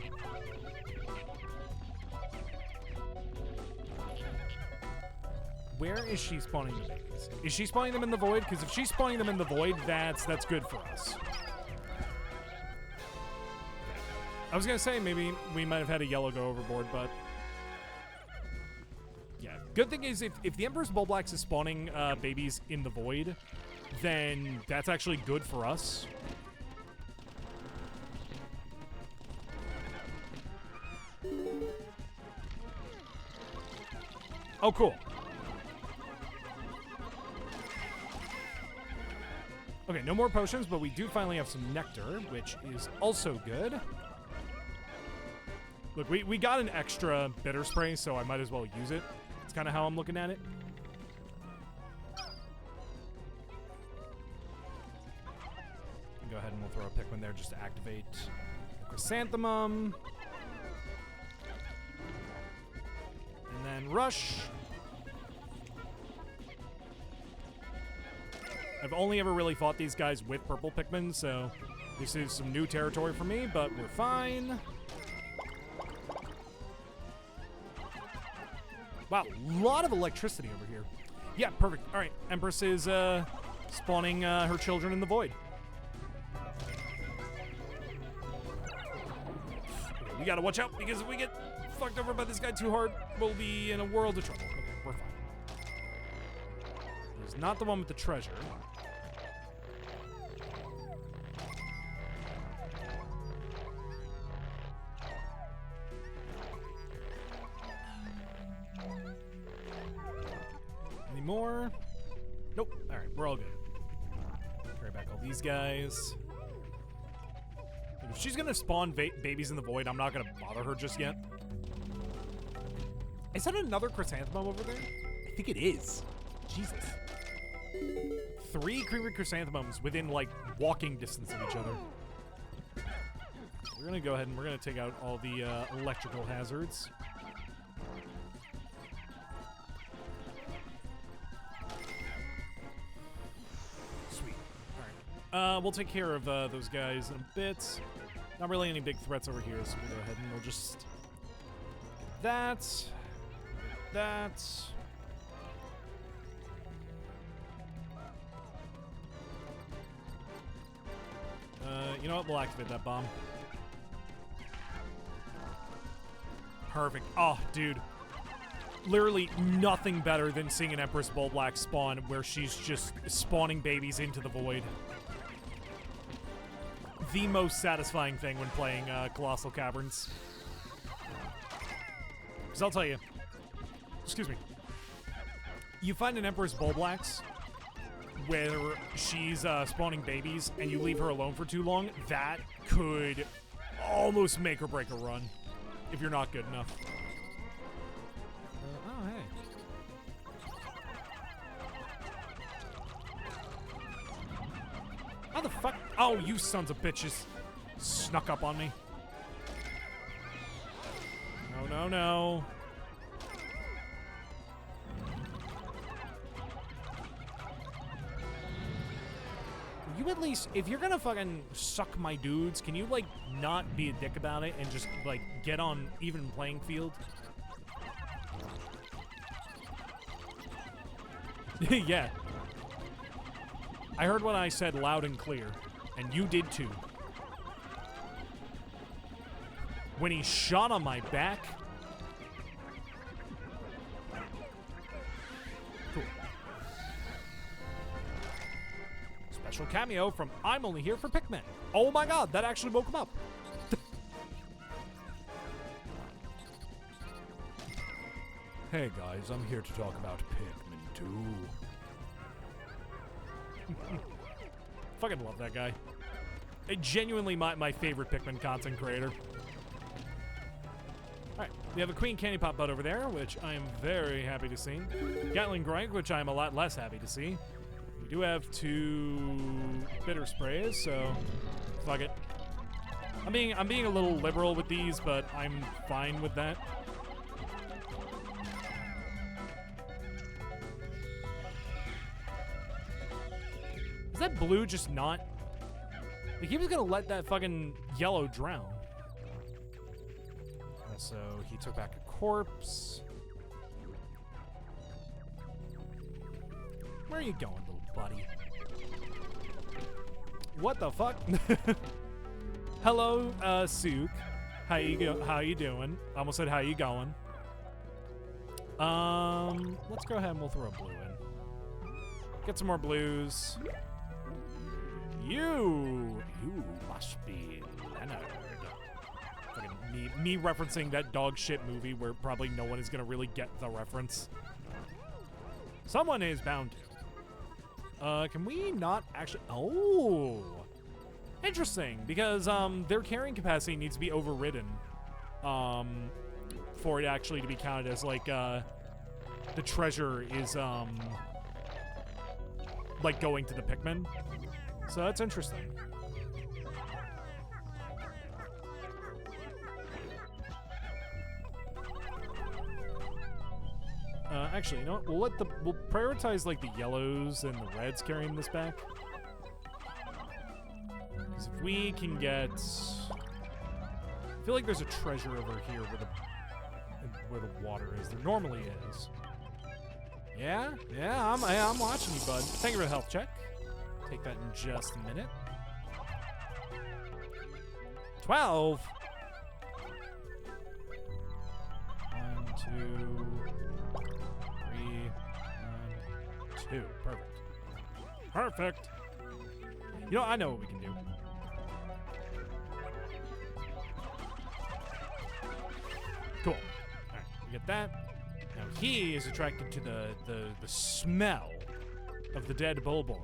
Where is she spawning the babies? Is she spawning them in the void? Because if she's spawning them in the void, that's good for us. I was gonna say maybe we might have had a yellow go overboard, but yeah. Good thing is if the Emperor's Bulblax is spawning babies in the void, then that's actually good for us. Oh, cool. Okay, no more potions, but we do finally have some nectar, which is also good. Look, we got an extra bitter spray, so I might as well use it. That's kind of how I'm looking at it. Go ahead and we'll throw a Pikmin there just to activate the Chrysanthemum. And then rush. I've only ever really fought these guys with purple Pikmin, so this is some new territory for me, but we're fine. Wow, a lot of electricity over here. Yeah, perfect. All right, Empress is spawning her children in the void. We gotta watch out, because if we get fucked over by this guy too hard, we'll be in a world of trouble. Okay, we're fine. He's not the one with the treasure. Any more? Nope. All right, we're all good. Carry back all these guys. If she's gonna spawn babies in the void, I'm not gonna bother her just yet. Is that another chrysanthemum over there? I think it is. Jesus. 3 creepy chrysanthemums within, like, walking distance of each other. We're gonna go ahead and we're gonna take out all the electrical hazards. Sweet. All right. We'll take care of those guys in a bit. Not really any big threats over here, so we'll go ahead and we'll just... That. You know what? We'll activate that bomb. Perfect. Oh, dude. Literally nothing better than seeing an Empress Bulblax spawn where she's just spawning babies into the void. The most satisfying thing when playing Colossal Caverns. Because I'll tell you, excuse me, you find an Empress Bulblax where she's spawning babies and you leave her alone for too long, that could almost make or break a run if you're not good enough. Oh, hey. How the fuck? Oh, you sons of bitches. Snuck up on me. No, no, no. You at least, if you're gonna fucking suck my dudes, can you, like, not be a dick about it and just, like, get on even playing field? Yeah. I heard what I said loud and clear, and you did too. When he shot on my back. Cool. Special cameo from I'm Only Here for Pikmin. Oh my god, that actually woke him up. Hey guys, I'm here to talk about Pikmin 2. Fucking love that guy. Genuinely my favorite Pikmin content creator. Alright, we have a Queen Candy Pop Bud over there, which I am very happy to see. Gatling Groink, which I am a lot less happy to see. We do have 2 bitter sprays, so fuck it. I'm being a little liberal with these, but I'm fine with that. Is that blue just not? Like, he was gonna let that fucking yellow drown. Also, he took back a corpse. Where are you going, little buddy? What the fuck? Hello, Sook. How you doing? Almost said how you going. Let's go ahead and we'll throw a blue in. Get some more blues. You must be Leonard. Fucking me referencing that dog shit movie where probably no one is gonna really get the reference. Someone is bound to. Can we not actually? Oh, interesting. Because their carrying capacity needs to be overridden, for it actually to be counted as like the treasure is like going to the Pikmin. So that's interesting. Actually, you know what? We'll prioritize like the yellows and the reds carrying this back. Because if we can get, I feel like there's a treasure over here where the water is. There normally is. Yeah, I'm watching you, bud. Thank you for the health check. Take that in just a minute. 12. 1, 2, 3, 1, 2. Perfect. Perfect. You know, I know what we can do. Cool. All right, we get that. Now he is attracted to the smell of the dead Bulborb.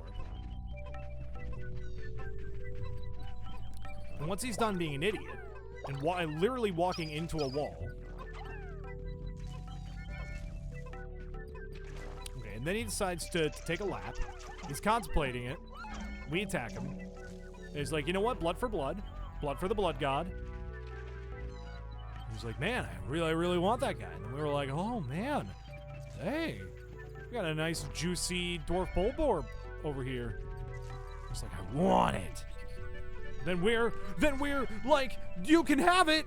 And once he's done being an idiot and literally walking into a wall. Okay, and then he decides to take a lap. He's contemplating it. We attack him. And he's like, you know what? Blood for blood. Blood for the blood god. He's like, man, I really want that guy. And we were like, oh, man. Hey, we got a nice, juicy dwarf Bulborb over here. It's like, I want it. Then we're like, you can have it.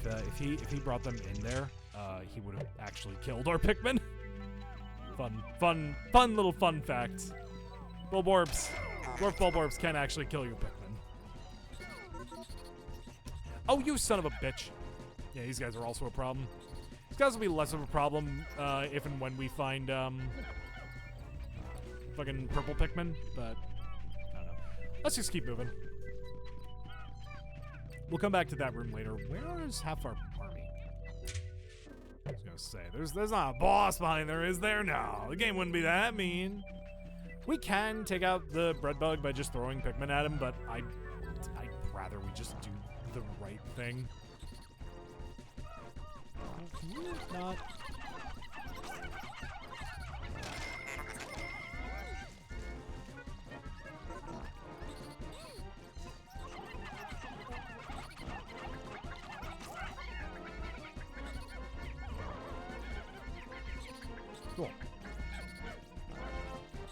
If he brought them in there, he would have actually killed our Pikmin. Fun little fun fact. Bulborbs, dwarf Bulborbs can actually kill your Pikmin. Oh, you son of a bitch. Yeah, these guys are also a problem. These guys will be less of a problem if and when we find fucking purple Pikmin, but I don't know. Let's just keep moving. We'll come back to that room later. Where is half our army? I was gonna say, there's not a boss behind there, is there? No, the game wouldn't be that mean. We can take out the bread bug by just throwing Pikmin at him, but I'd rather we just do the right thing. Can you not? Cool.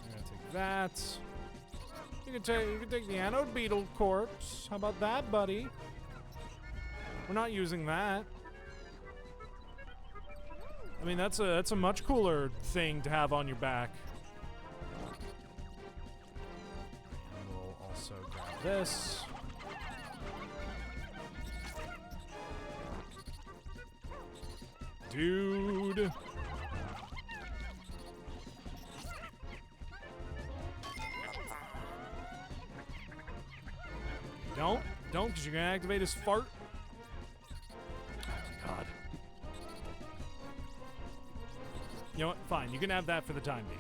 I'm gonna take that. You can take the anode beetle corpse. How about that, buddy? We're not using that. I mean, that's a much cooler thing to have on your back. And we'll also grab this. Dude. Don't, because you're gonna activate his fart. Oh my god. You know what? Fine, you can have that for the time being.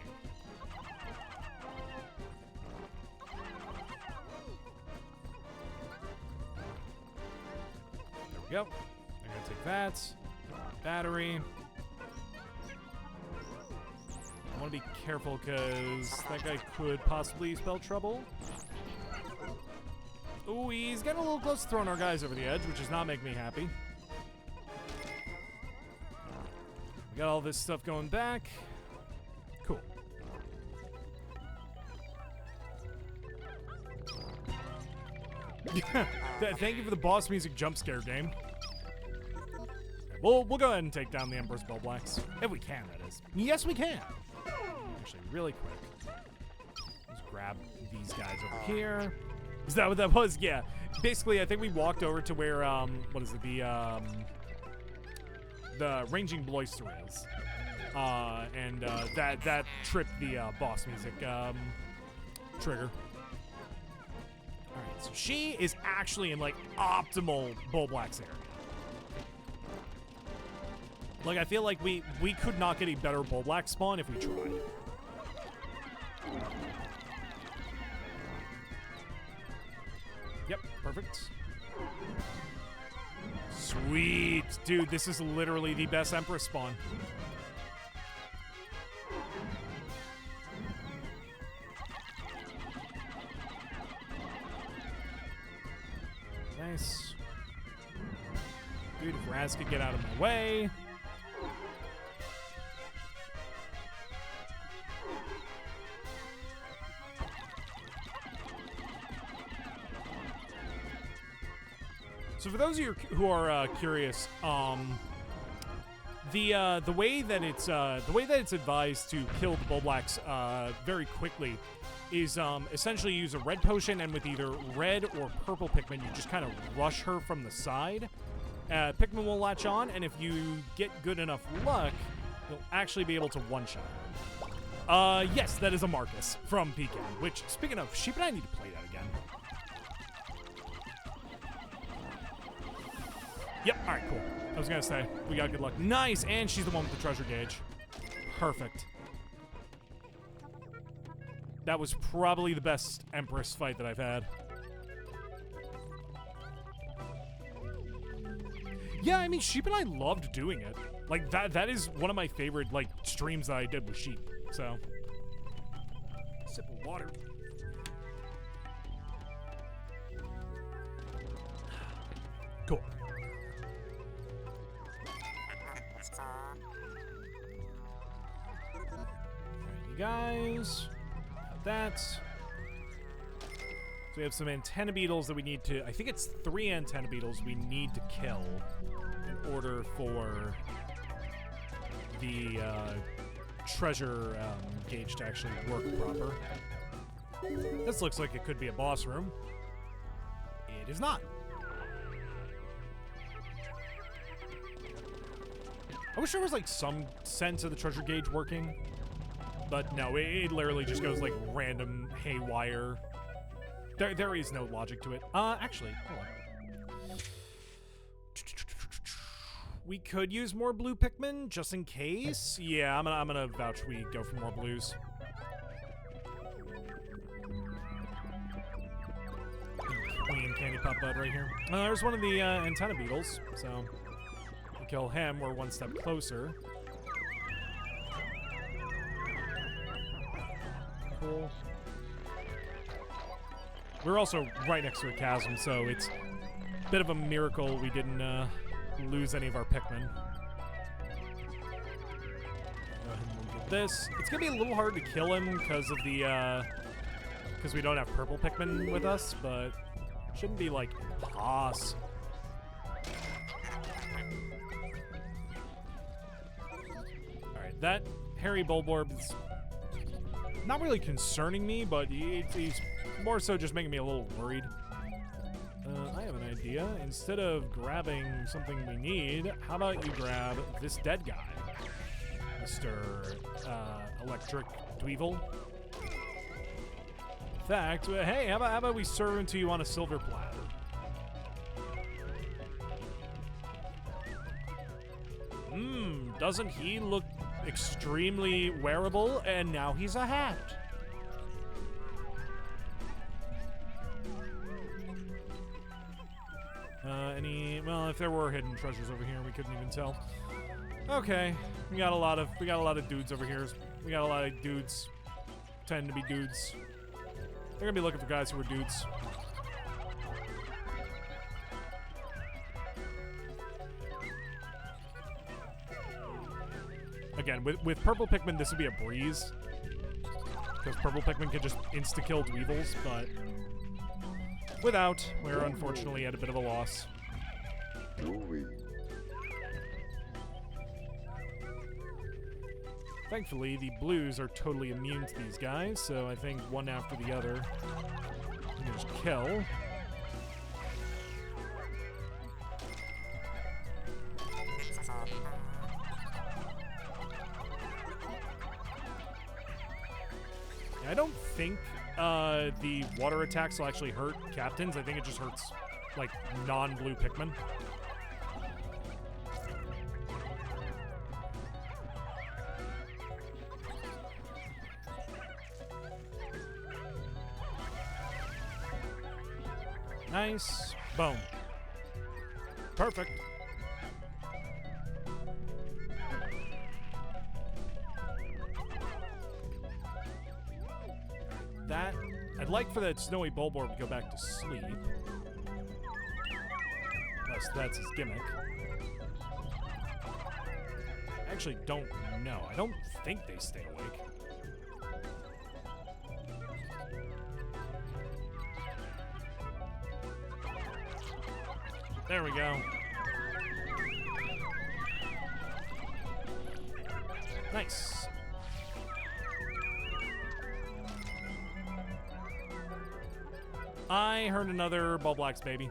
There we go. I'm gonna take that. Battery. I want to be careful because that guy could possibly spell trouble. Ooh, he's getting a little close to throwing our guys over the edge, which is not making me happy. We got all this stuff going back. Cool. Thank you for the boss music jump scare game. We'll go ahead and take down the Emperor's Bellblacks. If we can, that is. Yes, we can. Actually, really quick. Let's grab these guys over here. Is that what that was? Yeah. Basically, I think we walked over to where, what is it? The ranging Bloister is. And that tripped the boss music trigger. Alright, so she is actually in, like, optimal Bulblax area. Like, I feel like we could not get a better Bulblax spawn if we tried. Yep, perfect. Sweet. Dude, this is literally the best Empress spawn. Nice. Dude, if Raz could get out of my way. So for those of you who are curious, the way that it's advised to kill the Bulblacks very quickly is essentially use a red potion, and with either red or purple Pikmin, you just kind of rush her from the side. Pikmin will latch on, and if you get good enough luck, you'll actually be able to one-shot her. Yes, that is a Marcus from Pecan, which, speaking of, Sheep and I need to play that again. Yep, alright, cool. I was gonna say, we got good luck. Nice, and she's the one with the treasure gauge. Perfect. That was probably the best Empress fight that I've had. Yeah, I mean, Sheep and I loved doing it. Like, that is one of my favorite, like, streams that I did with Sheep, so. Sip of water. Cool. Alright, you guys. Got that. So we have some antenna beetles that we need to... I think it's 3 antenna beetles we need to kill in order for the treasure gauge to actually work proper. This looks like it could be a boss room. It is not. I wish there was like some sense of the treasure gauge working, but no, it literally just goes like random haywire. There is no logic to it. Actually, hold on. We could use more blue Pikmin just in case. Yeah, I'm gonna vouch we go for more blues. Queen Candy Pop Bud right here. There's one of the antenna beetles, so we kill him. We're one step closer. Cool. We're also right next to a chasm, so it's a bit of a miracle we didn't lose any of our Pikmin. Go ahead and get this. It's gonna be a little hard to kill him because of the because we don't have purple Pikmin with us, but shouldn't be like impossible. All right, that hairy Bulborb is not really concerning me, but he's more so just making me a little worried. I have an idea. Instead of grabbing something we need, how about you grab this dead guy, Mr. Electric Dweevil? In fact, hey, how about we serve him to you on a silver platter? Doesn't he look extremely wearable? And now he's a hat. Well, if there were hidden treasures over here, we couldn't even tell. Okay, we got a lot of dudes over here. We got a lot of dudes. Tend to be dudes. They're gonna be looking for guys who are dudes. Again, with purple Pikmin, this would be a breeze, because purple Pikmin can just insta-kill Dweevils, but without, we're unfortunately at a bit of a loss. Thankfully, the blues are totally immune to these guys, so I think one after the other, we can just kill. I don't think the water attacks will actually hurt captains. I think it just hurts, like, non-blue Pikmin. Nice. Boom. Perfect. That, I'd like for that snowy Bulborb to go back to sleep. Unless that's his gimmick. I actually don't know. I don't think they stay awake. There we go. Nice. I heard another Bulblax baby.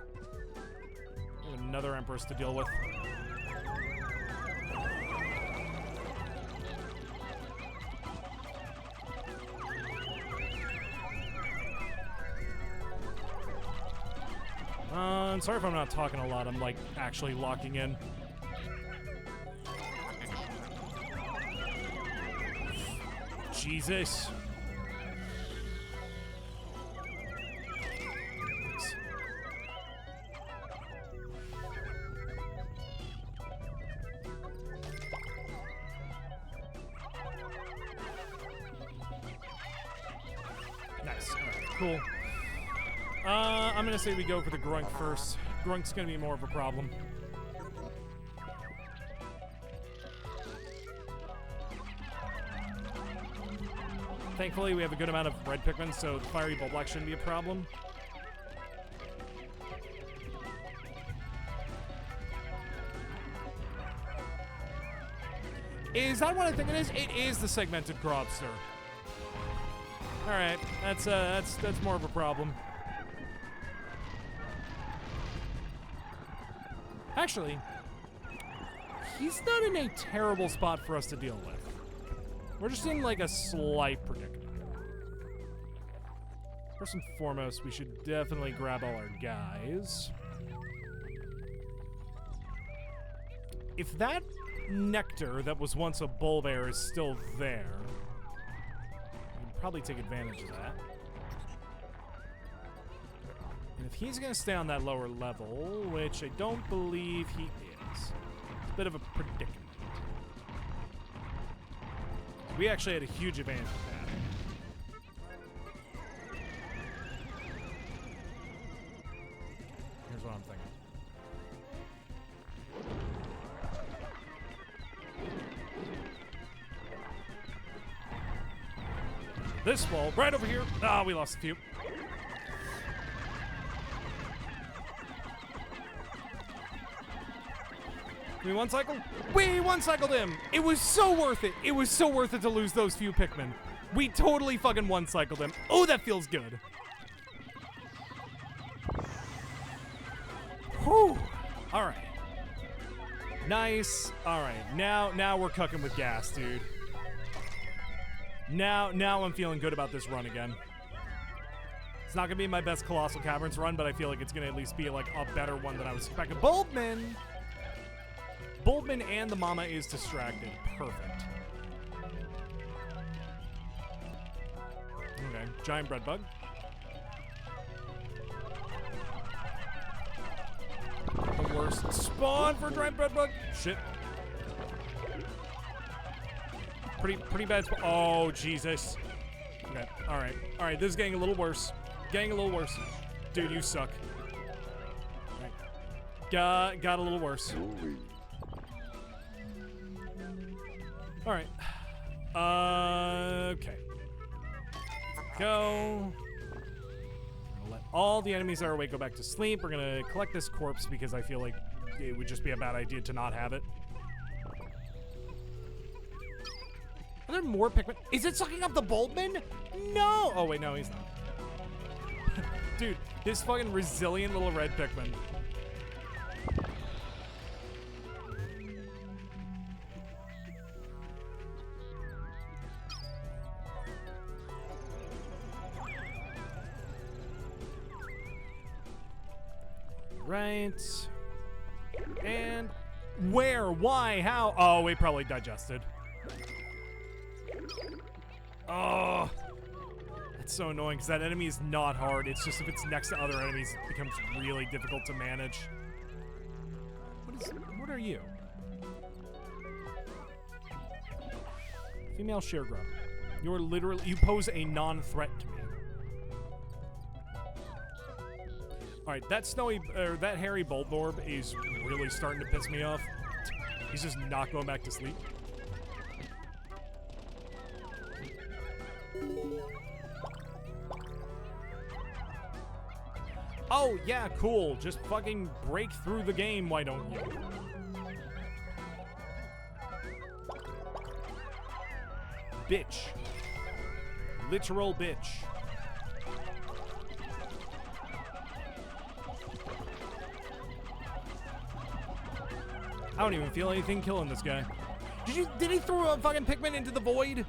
We have another Empress to deal with. I'm sorry if I'm not talking a lot. I'm like actually locking in. Jesus. Nice. All right, cool. I'm gonna say we go for the Grunk first. Grunk's gonna be more of a problem. Thankfully, we have a good amount of red Pikmin, so the fiery Bulblax shouldn't be a problem. Is that what I think it is? It is the segmented Grobster. All right, that's more of a problem. Actually, he's not in a terrible spot for us to deal with. We're just in like a slight predicament. First and foremost, we should definitely grab all our guys. If that nectar that was once a Bulbair is still there, we can probably take advantage of that. And if he's going to stay on that lower level, which I don't believe he is, it's a bit of a predicament. We actually had a huge advantage with that. Here's what I'm thinking. This wall, right over here. Ah, we lost a few. We one cycle? We one cycled him! It was so worth it! It was so worth it to lose those few Pikmin. We totally fucking one cycled him. Oh, that feels good. Whew. Alright. Nice. Alright. Now we're cooking with gas, dude. Now I'm feeling good about this run again. It's not gonna be my best Colossal Caverns run, but I feel like it's gonna at least be like a better one than I was expecting. Bulbmin! Bulbmin and the mama is distracted. Perfect. Okay, giant bread bug. The worst spawn for giant bread bug. Shit. Pretty bad spawn. Oh, Jesus. Okay, alright. This is getting a little worse. Getting a little worse. Dude, you suck. All right. Got a little worse. Alright. Okay. Go. We're gonna let all the enemies that are awake go back to sleep. We're gonna collect this corpse because I feel like it would just be a bad idea to not have it. Are there more Pikmin? Is it sucking up the Bulbmin? No! Oh, wait, no, he's not. Dude, this fucking resilient little red Pikmin. Right. And where? Why? How? Oh, we probably digested. Oh, that's so annoying because that enemy is not hard. It's just if it's next to other enemies, it becomes really difficult to manage. What are you? Female sheargrub. You're literally, you pose a non-threat to me. All right, that hairy Bulborb is really starting to piss me off. He's just not going back to sleep. Oh, yeah, cool. Just fucking break through the game, why don't you? Bitch. Literal bitch. I don't even feel anything killing this guy. Did he throw a fucking Pikmin into the void?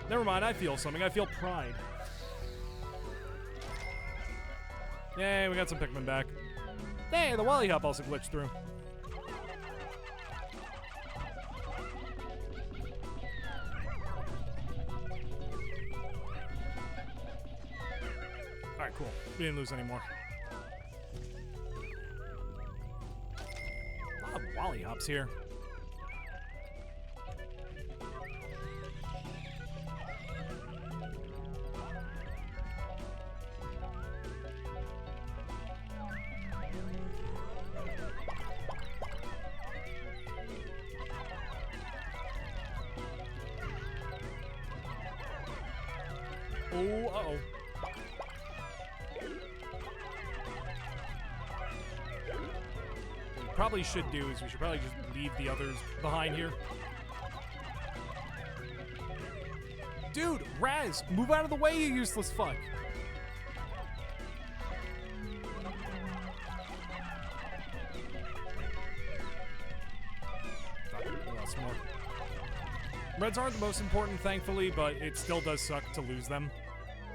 Never mind, I feel something. I feel pride. Yay, we got some Pikmin back. Hey, the Wally Hop also glitched through. Alright, cool. We didn't lose any more. A lot of Wally Hops here. Oh, uh-oh. What we probably should do is we should probably just leave the others behind here. Dude, Raz, move out of the way, you useless fuck. More. Reds aren't the most important, thankfully, but it still does suck to lose them.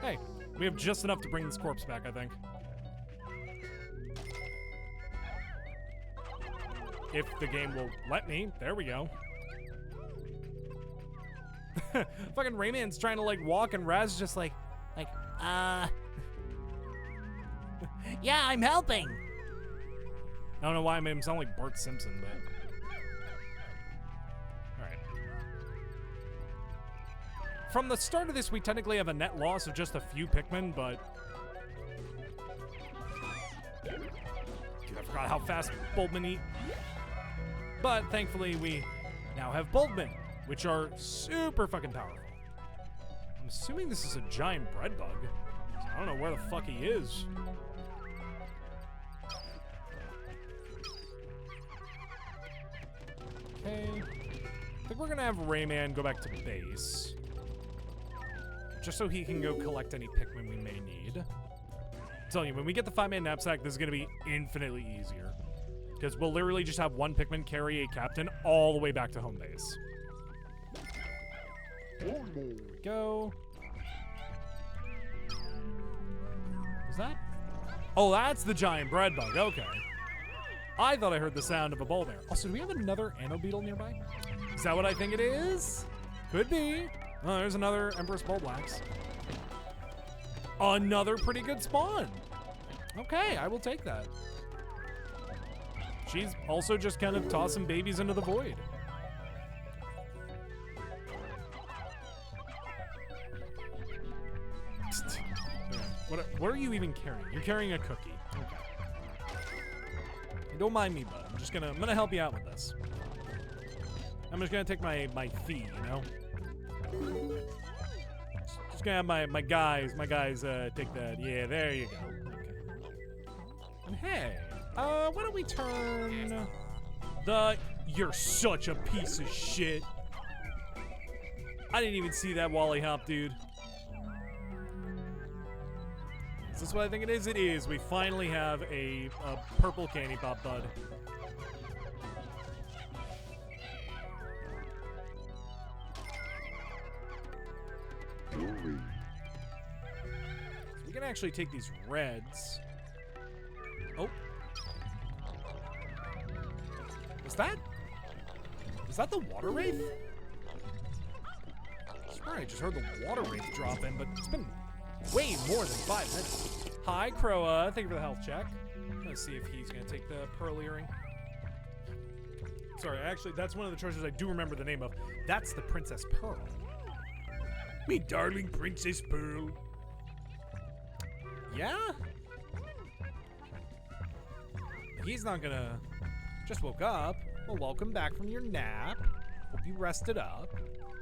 Hey, we have just enough to bring this corpse back, I think. If the game will let me. There we go. Fucking Rayman's trying to, like, walk, and Raz is just like, yeah, I'm helping. I don't know why I made him sound like Bart Simpson, but... From the start of this, we technically have a net loss of just a few Pikmin, but... Dude, I forgot how fast Bulbmin eat. But thankfully, we now have Bulbmin, which are super fucking powerful. I'm assuming this is a giant bread bug. So I don't know where the fuck he is. Okay. I think we're gonna have Rayman go back to base. Just so he can go collect any Pikmin we may need. I'm telling you, when we get the 5-man knapsack, this is going to be infinitely easier. Because we'll literally just have one Pikmin carry a captain all the way back to home base. There we go. Is that? Oh, that's the giant bread bug. Okay. I thought I heard the sound of a bull bear. Also, do we have another Anno Beetle nearby? Is that what I think it is? Could be. Oh, there's another Empress Bulblax. Another pretty good spawn. Okay, I will take that. She's also just kind of tossing babies into the void. What are you even carrying? You're carrying a cookie. Okay. Don't mind me, bud. I'm gonna help you out with this. I'm just gonna take my fee, you know? Just gonna have my guys take that. Yeah, there you go. Okay. And hey, why don't we turn the... You're such a piece of shit. I didn't even see that Wally Hop, dude. Is this what I think it is? It is. We finally have a purple candy pop bud. So we can actually take these reds. Oh. Is that the water wraith? I swear I just heard the water wraith drop in, but it's been way more than 5 minutes. Hi, Croa. Thank you for the health check. Let's see if he's gonna take the pearl earring. Sorry, actually, that's one of the treasures I do remember the name of. That's the Princess Pearl. Me darling Princess Pearl. Yeah? He's not gonna... Just woke up. Well, welcome back from your nap. Hope you rested up.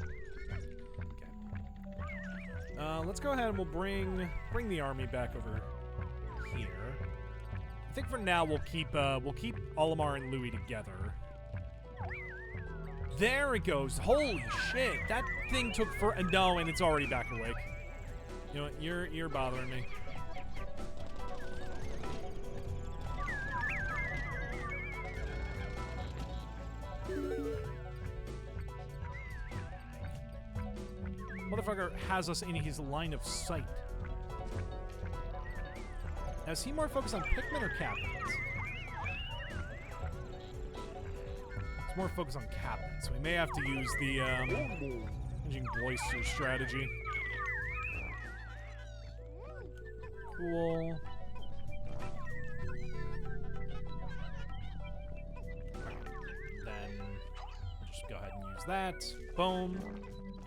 Okay. Let's go ahead and we'll bring the army back over think for now we'll keep Olimar and Louie together. There it goes. Holy shit! That thing took for no, and it's already back awake. You know what? You're bothering me. Motherfucker has us in his line of sight. Now, is he more focused on Pikmin or Caveless? It's more focused on Caveless, so we may have to use the changing voice strategy. Cool. Then we'll just go ahead and use that. Boom.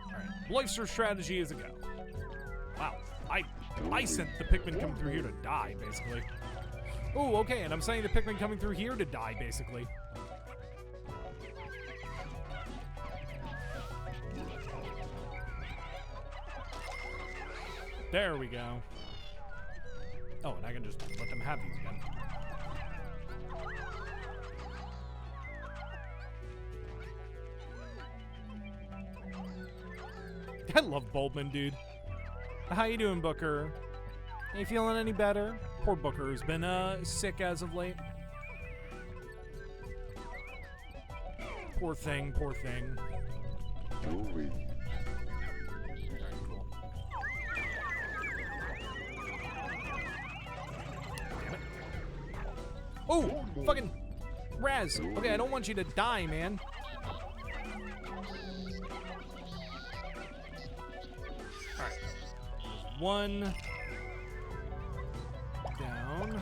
Alright, Loister strategy is a go. Wow, I sent the Pikmin coming through here to die, basically. Oh, okay, and I'm sending the Pikmin coming through here to die, basically. There we go. Oh, and I can just let them have these again. I love Bulbman, dude. How you doing, Booker? Are you feeling any better? Poor Booker has been sick as of late. Poor thing, poor thing. Louie. Oh, fucking Raz. Okay, I don't want you to die, man. Alright. One. Down.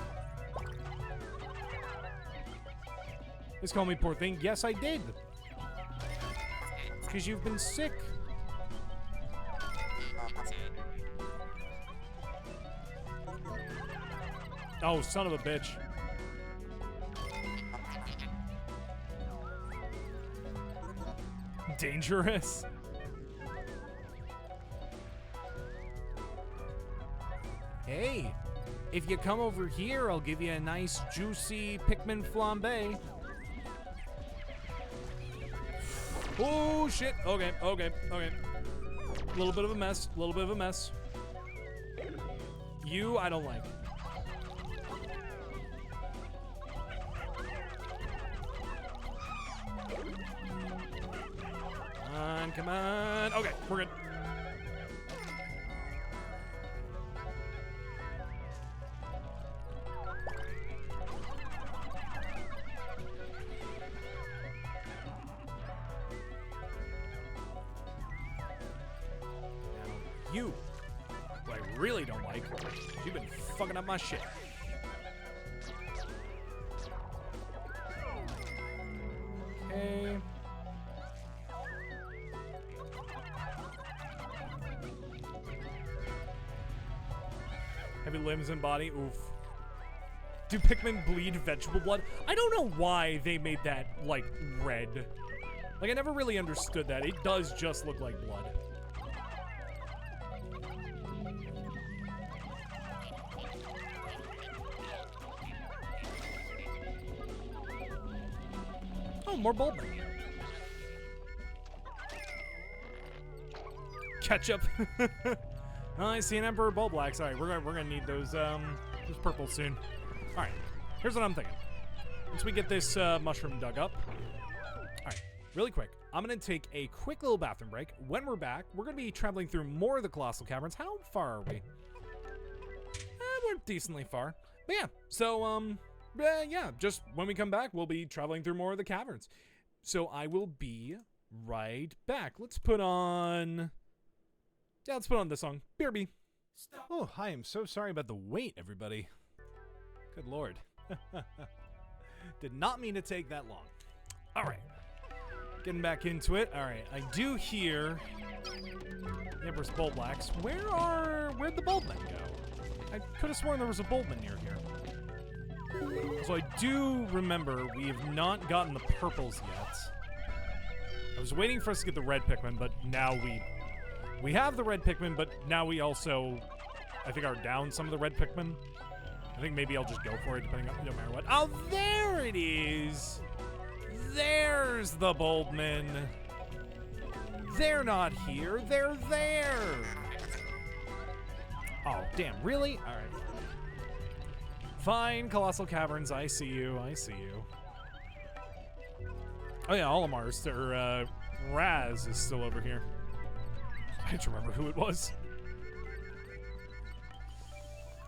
Just call me poor thing. Yes, I did. Because you've been sick. Oh, son of a bitch. Dangerous. Hey, if you come over here, I'll give you a nice juicy Pikmin flambe. Oh shit. Okay. A little bit of a mess. You, I don't like. Come on. Okay, we're good. Now, you, who I really don't like, you've been fucking up my shit. Okay. Heavy limbs and body, oof. Do Pikmin bleed vegetable blood? I don't know why they made that, like, red. Like, I never really understood that. It does just look like blood. Oh, more Bulbman. Ketchup. Oh, I see an Emperor Bulblax. All right, we're gonna need those purples soon. All right, here's what I'm thinking. Once we get this mushroom dug up, all right, really quick, I'm gonna take a quick little bathroom break. When we're back, we're gonna be traveling through more of the Colossal Caverns. How far are we? We're decently far. But yeah, so yeah, just when we come back, we'll be traveling through more of the caverns. So I will be right back. Let's put on. Yeah, let's put on this song. BRB. Oh, I am so sorry about the wait, everybody. Good lord. Did not mean to take that long. All right. Getting back into it. All right. I do hear Empress Bulblax. Where'd the Bulbman go? I could have sworn there was a Bulbman near here. So I do remember we have not gotten the purples yet. I was waiting for us to get the red Pikmin, but now we have the red Pikmin, but now we also, I think, are down some of the red Pikmin. I think maybe I'll just go for it depending on no matter what. Oh, there it is. There's the Bulbmin. They're not here. They're there. Oh, damn. Really? All right. Fine, Colossal Caverns. I see you. I see you. Oh, yeah, Olimar's. Or, Raz is still over here. I don't remember who it was.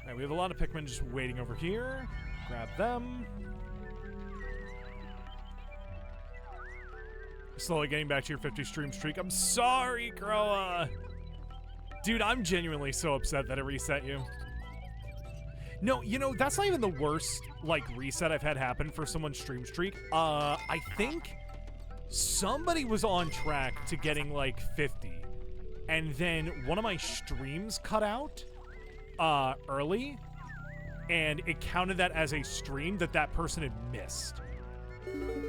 All right, we have a lot of Pikmin just waiting over here. Grab them. Slowly getting back to your 50 stream streak. I'm sorry, Croa. Dude, I'm genuinely so upset that it reset you. No, you know, that's not even the worst, like, reset I've had happen for someone's stream streak. I think somebody was on track to getting, like, 50. And then one of my streams cut out early. And it counted that as a stream that person had missed.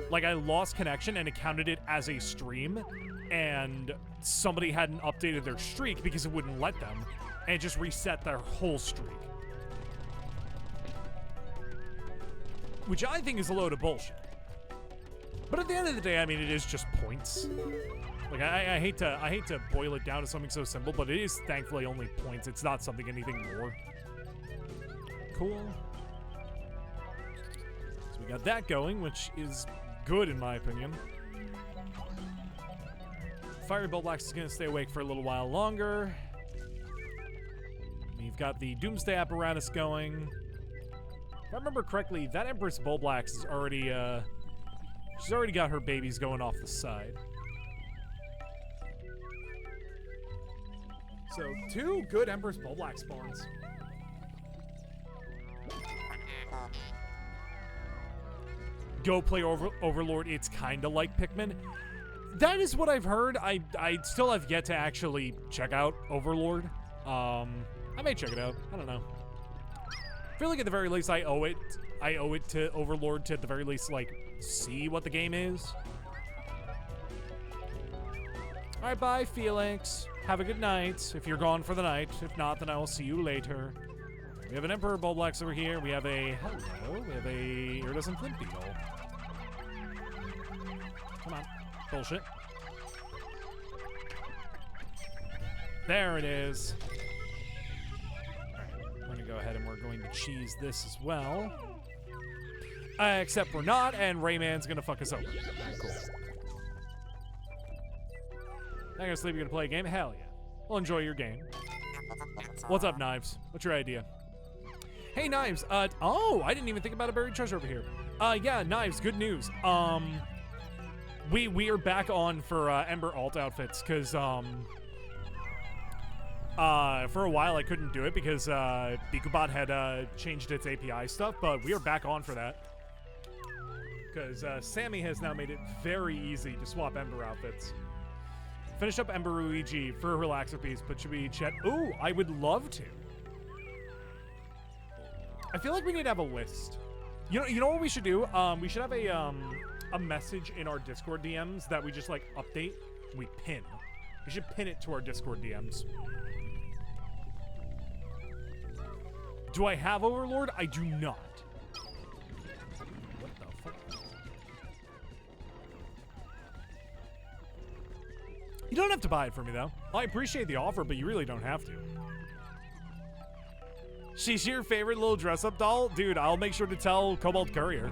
Like, I lost connection and it counted it as a stream, and somebody hadn't updated their streak because it wouldn't let them, and it just reset their whole streak. Which I think is a load of bullshit. But at the end of the day, I mean, it is just points. Like, I hate to boil it down to something so simple, but it is thankfully only points. It's not anything more. Cool. We got that going, which is good in my opinion. Fiery Bulblax is going to stay awake for a little while longer. We've got the Doomsday apparatus going. If I remember correctly, that Empress Bulblax is already, she's already got her babies going off the side. So, 2 good Empress Bulblax spawns. Go play Overlord. It's kind of like Pikmin. That is what I've heard. I still have yet to actually check out Overlord. I may check it out. I don't know. I feel like at the very least I owe it to Overlord to at the very least, like, see what the game is. All right, bye, Felix. Have a good night if you're gone for the night. If not, then I will see you later. We have an Emperor Bulblax over here. We have a hello. We have a iridescent flint beetle. Come on. Bullshit. There it is. Alright, we're gonna go ahead and we're going to cheese this as well. Except we're not, and Rayman's gonna fuck us over. Cool. Not gonna sleep, you're gonna play a game? Hell yeah. Well, enjoy your game. What's up, Knives? What's your idea? Hey, Knives. Oh, I didn't even think about a buried treasure over here. Yeah, Knives, good news. We are back on for Ember alt outfits because for a while I couldn't do it because Bikubot had changed its API stuff, but we are back on for that because Sammy has now made it very easy to swap Ember outfits. Finish up Ember Luigi for a relaxer piece, but should we chat? Ooh, I would love to. I feel like we need to have a list. You know what we should do? We should have a message in our Discord DMs that we just, like, update. We pin. We should pin it to our Discord DMs. Do I have Overlord? I do not. What the fuck? You don't have to buy it for me, though. I appreciate the offer, but you really don't have to. She's your favorite little dress-up doll? Dude, I'll make sure to tell Cobalt Courier.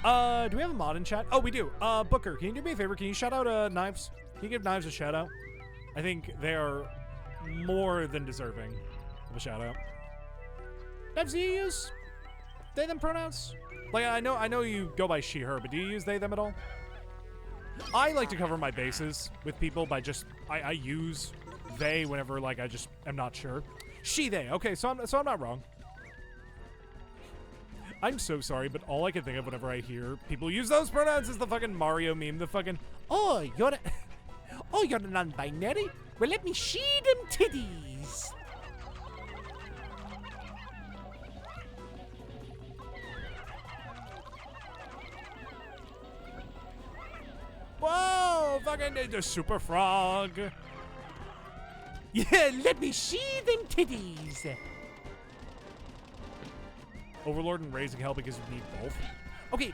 Do we have a mod in chat? Oh, we do. Booker, can you do me a favor? Can you shout out Knives? Can you give Knives a shout-out? I think they are more than deserving of a shout-out. Knives, do you use they, them pronouns? Like, I know you go by she, her, but do you use they, them at all? I like to cover my bases with people by just, I use they whenever, like, I just am not sure. She, they. Okay, so I'm not wrong. I'm so sorry, but all I can think of whenever I hear people use those pronouns is the fucking Mario meme. The fucking, oh, you're non-binary? Well, let me see them titties. Whoa, fucking the super frog. Yeah, let me see them titties. Overlord and Raising Hell because you need both. Okay,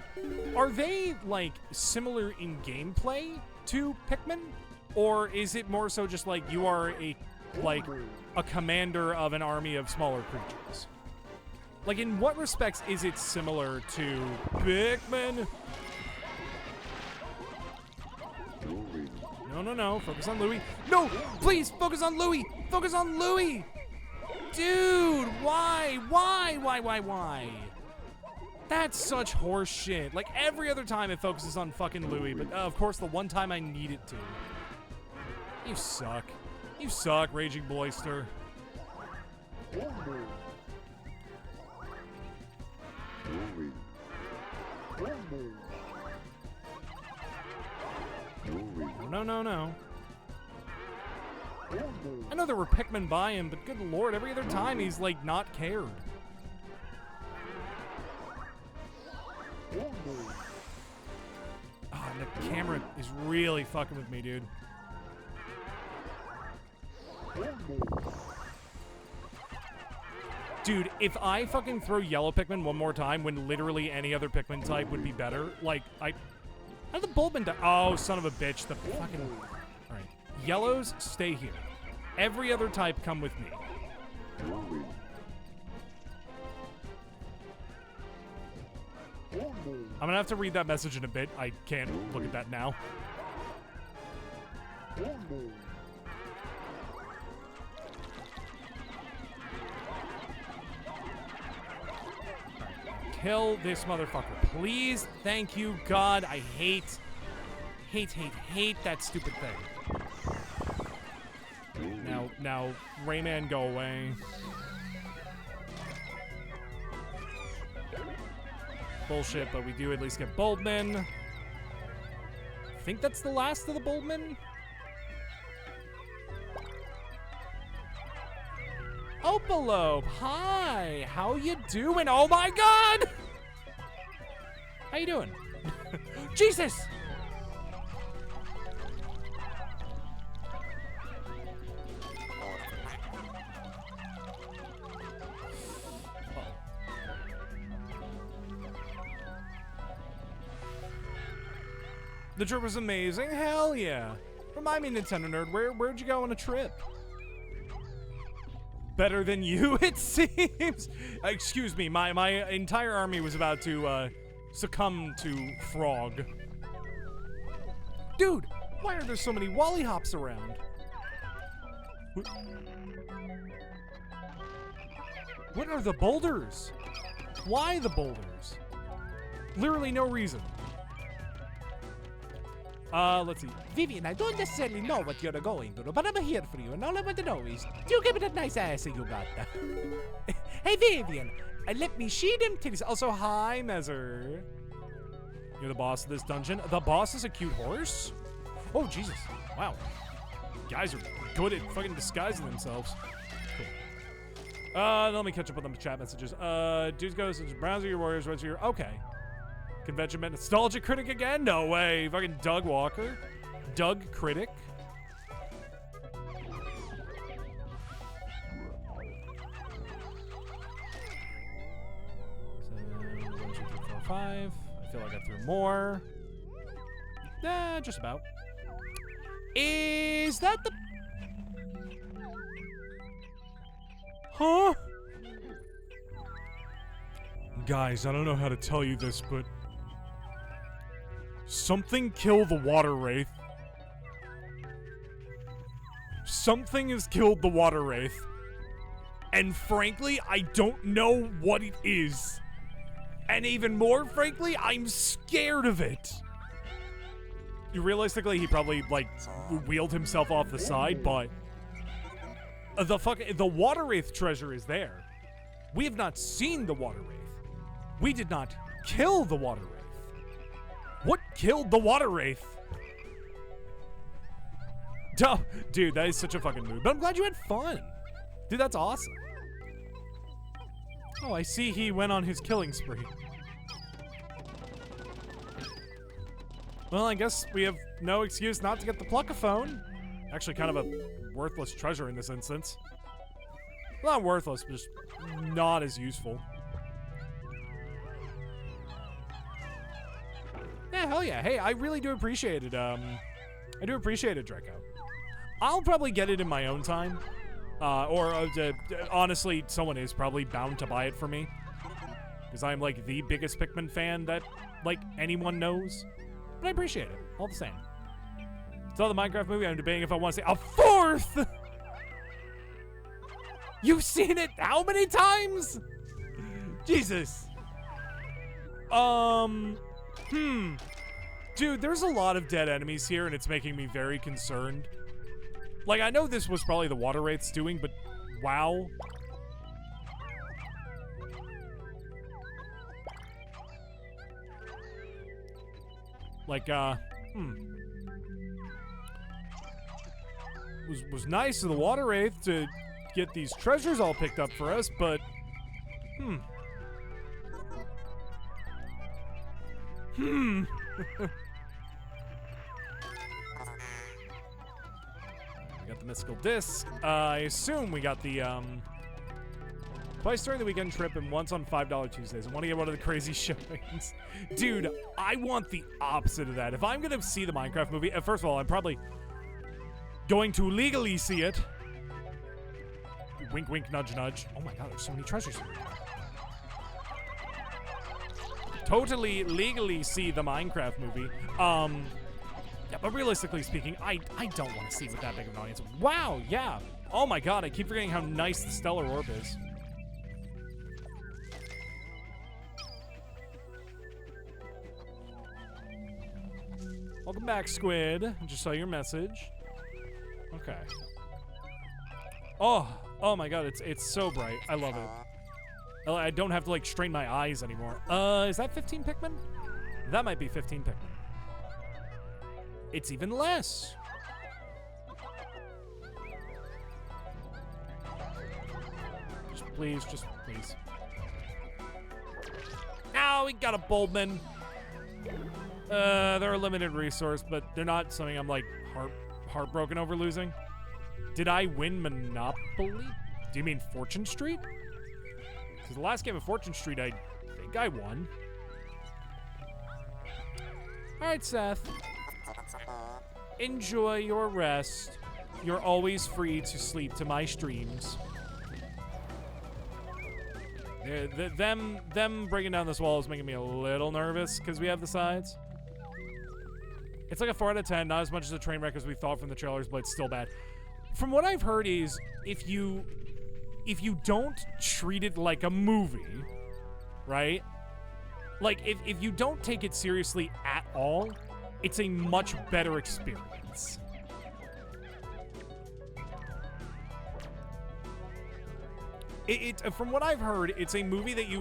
are they, like, similar in gameplay to Pikmin? Or is it more so just, like, you are a commander of an army of smaller creatures? Like, in what respects is it similar to Pikmin? No. Focus on Louie. No! Please, focus on Louie! Focus on Louie! Dude, why? Why? That's such horse shit. Like, every other time it focuses on fucking Louie, but of course the one time I need it to. You suck. You suck, Raging Boister. No. I know there were Pikmin by him, but good lord, every other time he's, like, not cared. Oh, and the camera is really fucking with me, dude. Dude, if I fucking throw yellow Pikmin one more time when literally any other Pikmin type would be better, like, how did the Bulbin die? Oh, son of a bitch. The fucking... Alright. Yellows, stay here. Every other type, come with me. I'm gonna have to read that message in a bit. I can't look at that now. Kill this motherfucker, please. Thank you, God. I hate that stupid thing. Now, Rayman, go away. Bullshit, but we do at least get Bulbmin. I think that's the last of the Bulbmin. Opalope, hi. How you doing? Oh my God! How you doing? Jesus! The trip was amazing. Hell yeah. Remind me, Nintendo nerd, where'd you go on a trip? Better than you, it seems. Excuse me, my entire army was about to succumb to Frog. Dude, why are there so many Wally Hops around? What are the boulders? Why the boulders? Literally no reason. Let's see. Vivian, I don't necessarily know what you're going to do, but I'm here for you, and all I want to know is, do you give me that nice ass that you got? Hey, Vivian, let me see them titties. Also, hi, Mezzer. You're the boss of this dungeon. The boss is a cute horse? Oh, Jesus. Wow. Guys are good at fucking disguising themselves. Cool. Let me catch up with them chat messages. Dudes goes, browser your warriors, what's your... Okay. Convention met Nostalgia Critic again? No way. Fucking Doug Walker. Doug Critic. So, 1, 2, 3, 4, 5. I feel like I threw more. Just about. Is that the... Huh? Guys, I don't know how to tell you this, but... Something killed the water wraith. Something has killed the water wraith. And frankly, I don't know what it is. And even more frankly, I'm scared of it. Realistically, he probably, like, wheeled himself off the side, but... The water wraith treasure is there. We have not seen the water wraith. We did not kill the water wraith. What killed the water wraith? Duh, dude, that is such a fucking mood. But I'm glad you had fun. Dude, that's awesome. Oh, I see he went on his killing spree. Well, I guess we have no excuse not to get the Pluckaphone. Actually, kind of a worthless treasure in this instance. Well, not worthless, but just not as useful. Yeah, hell yeah. Hey, I really do appreciate it. I do appreciate it, Draco. I'll probably get it in my own time. Honestly, someone is probably bound to buy it for me. Because I'm, like, the biggest Pikmin fan that, like, anyone knows. But I appreciate it, all the same. Saw the Minecraft movie, I'm debating if I want to say a fourth! You've seen it how many times? Jesus. Dude, there's a lot of dead enemies here, and it's making me very concerned. Like, I know this was probably the water wraiths doing, but wow. Like, was nice of the water wraith to get these treasures all picked up for us, but we got the mystical disc. I assume we got the twice during the weekend trip and once on $5 Tuesdays. I want to get one of the crazy showings. Dude, I want the opposite of that. If I'm going to see the Minecraft movie, first of all, I'm probably going to legally see it. Wink, wink, nudge, nudge. Oh my god, there's so many treasures here. Totally legally see the Minecraft movie. Yeah, but realistically speaking, I don't want to see with that big of an audience. Wow, yeah. Oh my god, I keep forgetting how nice the Stellar Orb is. Welcome back, Squid. I just saw your message. Okay. Oh my god, it's so bright. I love it. I don't have to, like, strain my eyes anymore. Is that 15 Pikmin? That might be 15 Pikmin. It's even less. Just please. Now we got a Bulbman. They're a limited resource, but they're not something I'm, like, heartbroken over losing. Did I win Monopoly? Do you mean Fortune Street? Because the last game of Fortune Street, I think I won. All right, Seth. Enjoy your rest. You're always free to sleep to my streams. Them breaking down this wall is making me a little nervous because we have the sides. It's like a 4 out of 10, not as much as a train wreck as we thought from the trailers, but it's still bad. From what I've heard is if you don't treat it like a movie, right? Like if you don't take it seriously at all, it's a much better experience. From what I've heard, it's a movie that you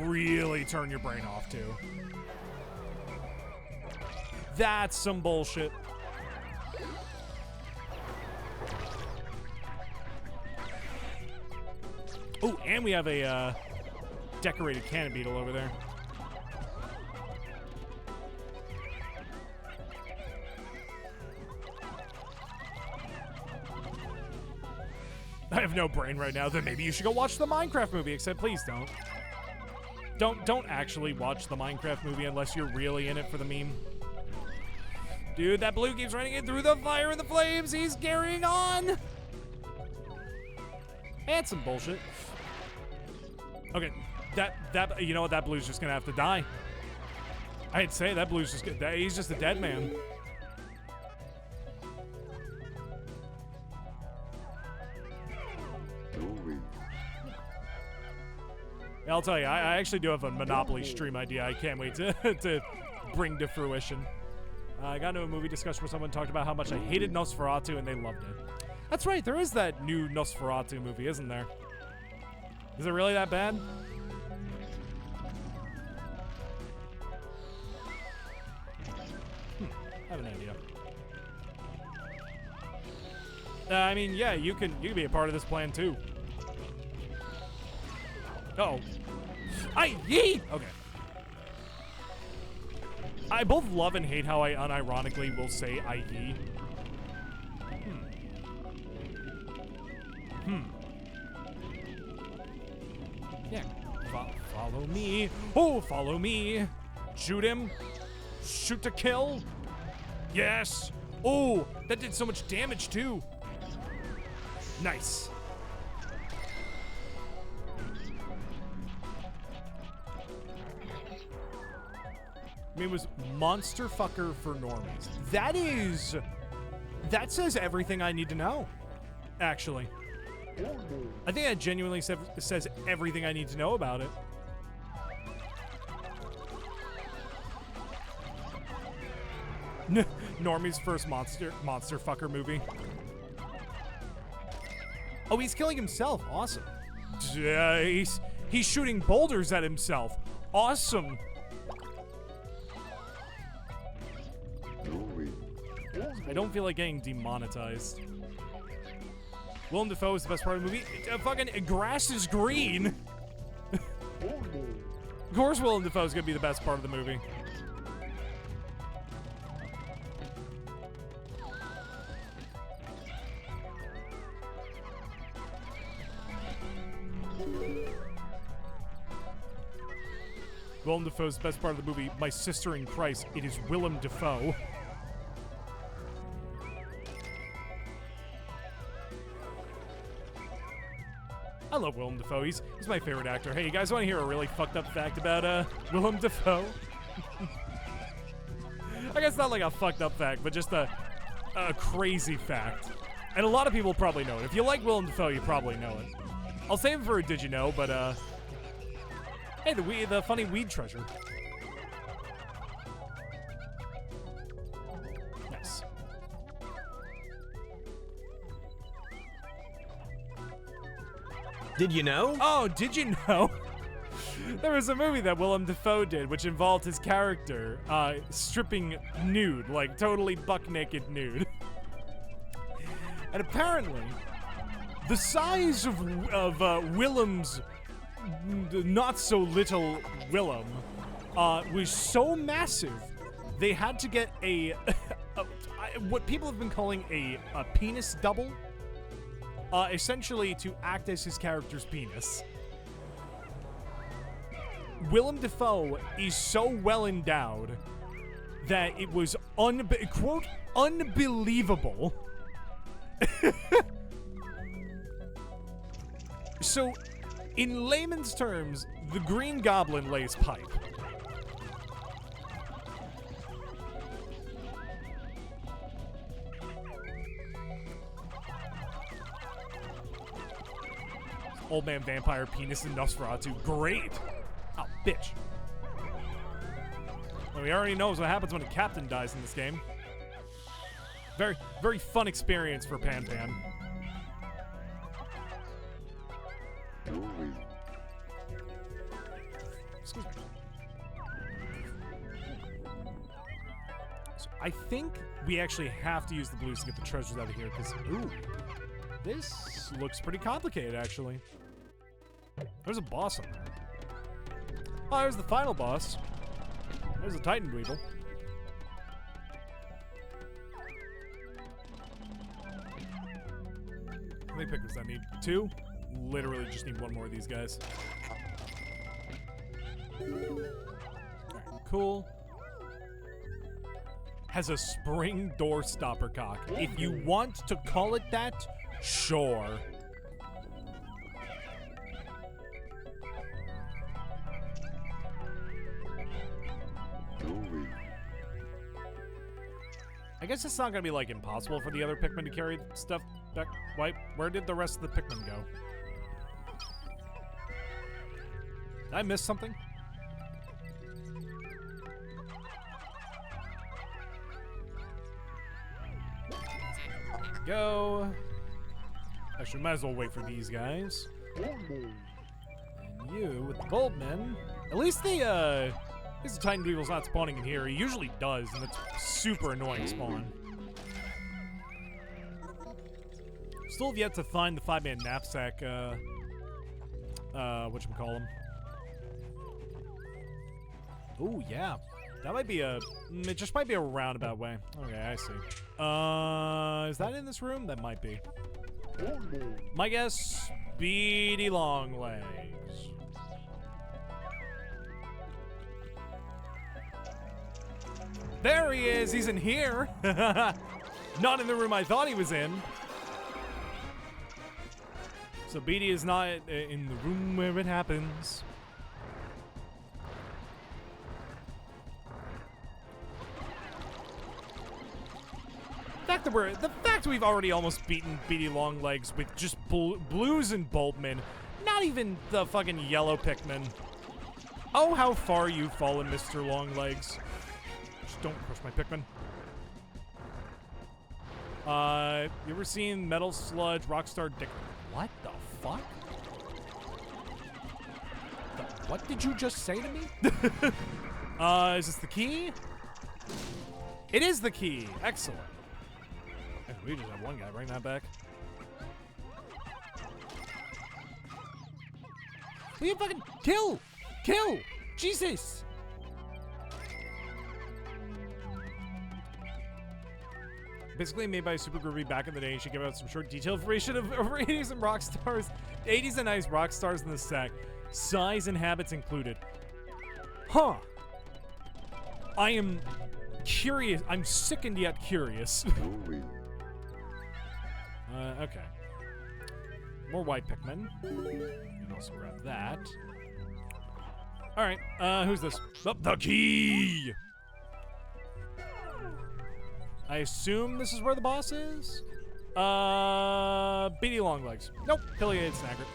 really turn your brain off to. That's some bullshit. Oh, and we have a decorated cannon beetle over there. I have no brain right now. Then maybe you should go watch the Minecraft movie, except please don't. Don't actually watch the Minecraft movie unless you're really in it for the meme. Dude, that blue keeps running in through the fire and the flames. He's carrying on. That's some bullshit. Okay, that you know what? That blue's just gonna have to die. I'd say that blue's just he's just a dead man. I'll tell you, I actually do have a Monopoly stream idea. I can't wait to bring to fruition. I got into a movie discussion where someone talked about how much I hated Nosferatu and they loved it. That's right, there is that new Nosferatu movie, isn't there? Is it really that bad? I have an idea. I mean, yeah, you can be a part of this plan too. Uh-oh. Yeet! Okay. I both love and hate how I unironically will say ye. Yeah. Follow me. Oh, follow me. Shoot him. Shoot to kill. Yes. Oh, that did so much damage too. Nice. I mean, it was monster fucker for normies. That says everything I need to know, actually. I think that genuinely says everything I need to know about it. Normie's first monster fucker movie. Oh, he's killing himself. Awesome. He's shooting boulders at himself. Awesome. I don't feel like getting demonetized. Willem Dafoe is the best part of the movie. Fucking grass is green. Of course Willem Dafoe is gonna be the best part of the movie. Willem Dafoe's the best part of the movie. My sister in Christ, it is Willem Dafoe. I love Willem Dafoe. He's my favorite actor. Hey, you guys want to hear a really fucked up fact about Willem Dafoe? I guess not like a fucked up fact, but just a crazy fact. And a lot of people probably know it. If you like Willem Dafoe, you probably know it. I'll save it for a Did You Know, but hey, the funny weed treasure. Nice. Did you know? Oh, did you know? There was a movie that Willem Dafoe did, which involved his character stripping nude, like totally buck naked nude. And apparently, the size of Willem's not so little Willem was so massive, they had to get what people have been calling a penis double. Essentially to act as his character's penis. Willem Dafoe is so well endowed that it was quote unbelievable. So, in layman's terms, the Green Goblin lays pipe. Old man vampire penis and Nosferatu. Great. Oh, bitch. Well, he already knows what happens when a captain dies in this game. Very, very fun experience for Pan Pan. Excuse me. So I think we actually have to use the blues to get the treasures out of here, because, ooh, this looks pretty complicated, actually. There's a boss on there. Oh, there's the final boss. There's a Titan Weevil. How many pickers do I need? 2? Literally just need 1 more of these guys. Alright, cool. Has a spring door stopper cock. If you want to call it that, sure. I guess it's not gonna be like impossible for the other Pikmin to carry stuff back. Where did the rest of the Pikmin go? Did I miss something? Go. Actually, might as well wait for these guys. And you with the Bulbmen. At least the Titan Weevil's not spawning in here. He usually does, and it's super annoying spawn. Still have yet to find the 5-man knapsack, whatchamacallem. Ooh, yeah. That might be it just might be a roundabout way. Okay, I see. Is that in this room? That might be. My guess, Speedy Long Legs. There he is. He's in here. Not in the room I thought he was in. So Beatty is not in the room where it happens. The fact we've already almost beaten Beatty Longlegs with just blues and Bulbmin, not even the fucking yellow Pikmin. Oh, how far you've fallen, Mr. Longlegs. Just don't crush my Pikmin. You ever seen Metal Sludge Rockstar Dick? What the fuck? What did you just say to me? Is this the key? It is the key. Excellent. We just have one guy. Bring that back. We have fucking kill! Kill! Jesus! Basically made by Super Groovy back in the day. She gave out some short detailed information of over 80s and rock stars. 80s and nice rock stars in the stack. Size and habits included. Huh. I am curious. I'm sickened yet curious. Okay. More white Pikmin. You can also grab that. Alright, who's this? Oh, the key! I assume this is where the boss is? Beatty Longlegs. Nope, Pileated Snagger.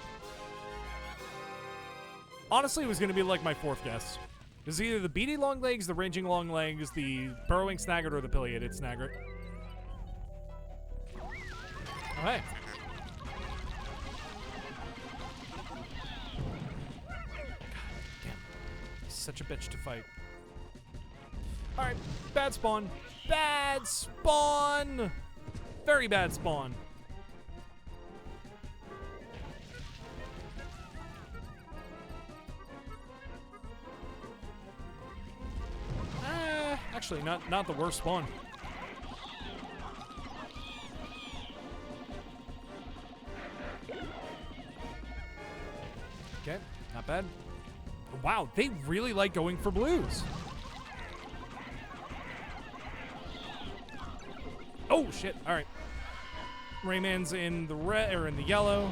Honestly, it was gonna be like my fourth guess. It's either the Beatty Longlegs, the Ranging Longlegs, the Burrowing Snaggart, or the Pileated Snaggart. Alright. Damn. He's such a bitch to fight. Alright, bad spawn. Bad spawn! Very bad spawn. Actually, not the worst spawn. Okay, not bad. Wow, they really like going for blues. Oh shit! All right, Rayman's in the red or in the yellow.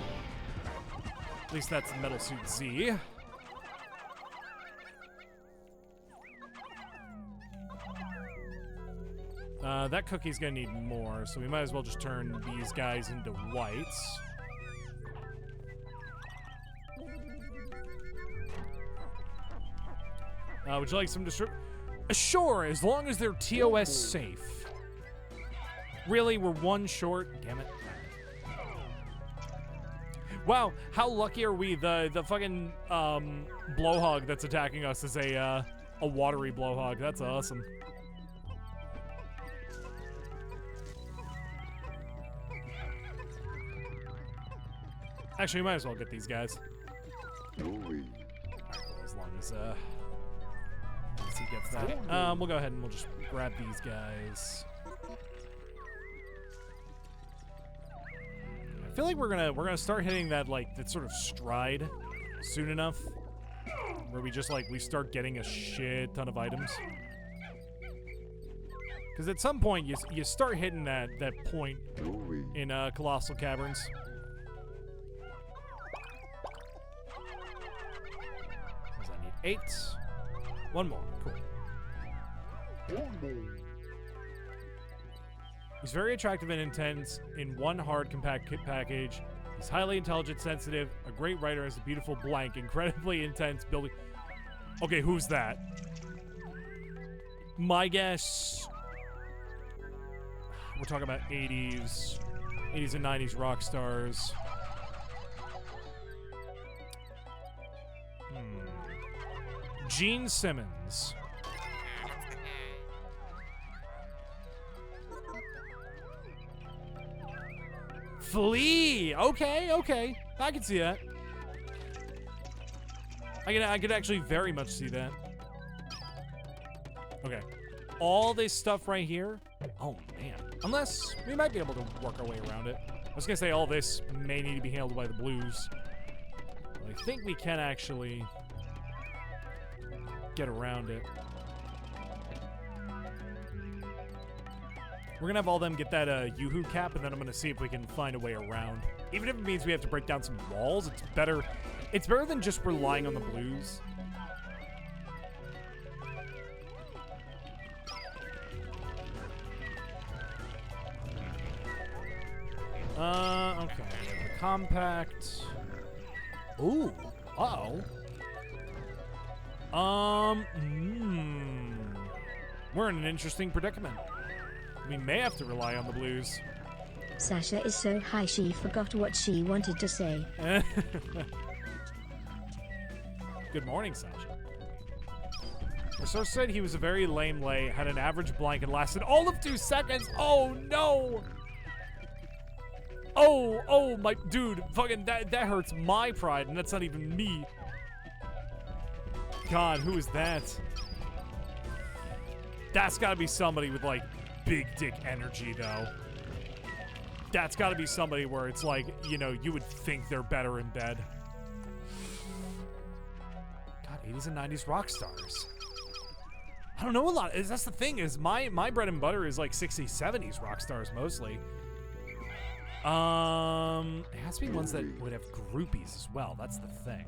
At least that's Metal Suit Z. That cookie's gonna need more, so we might as well just turn these guys into whites. Would you like some sure, as long as they're TOS safe. Really, we're one short? Damn it. Wow, how lucky are we? The fucking blowhog that's attacking us is a watery blowhog. That's awesome. Actually, we might as well get these guys. Louis. As long as he gets that. We'll go ahead and we'll just grab these guys. I feel like we're gonna start hitting that that sort of stride soon enough, where we just we start getting a shit ton of items. Because at some point you start hitting that point in Colossal Caverns. Because I need 8. One more. Cool. He's very attractive and intense in one hard compact kit package. He's highly intelligent, sensitive, a great writer, has a beautiful blank, incredibly intense building. Okay, who's that? My guess. We're talking about 80s and 90s rock stars. Gene Simmons. Flea. Okay. I can see that. I could actually very much see that. Okay. All this stuff right here. Oh man. Unless we might be able to work our way around it. I was gonna say all this may need to be handled by the blues. But I think we can actually get around it. We're gonna have all them get that Yoo-hoo cap, and then I'm gonna see if we can find a way around. Even if it means we have to break down some walls, it's better. It's better than just relying on the blues. Okay. We have the compact. Ooh. Uh-oh. We're in an interesting predicament. We may have to rely on the blues. Sasha is so high she forgot what she wanted to say. Good morning, Sasha. Our source said he was a very lame lay, had an average blank, and lasted all of 2 seconds. Oh, no! Oh, my dude, fucking that hurts my pride, and that's not even me. God, who is that? That's gotta be somebody with, like, big dick energy, though. That's gotta be somebody where it's like, you know, you would think they're better in bed. God, 80s and 90s rock stars. I don't know a lot. That's the thing, is my bread and butter is like 60s, 70s rock stars mostly. It has to be ones that would have groupies as well. That's the thing.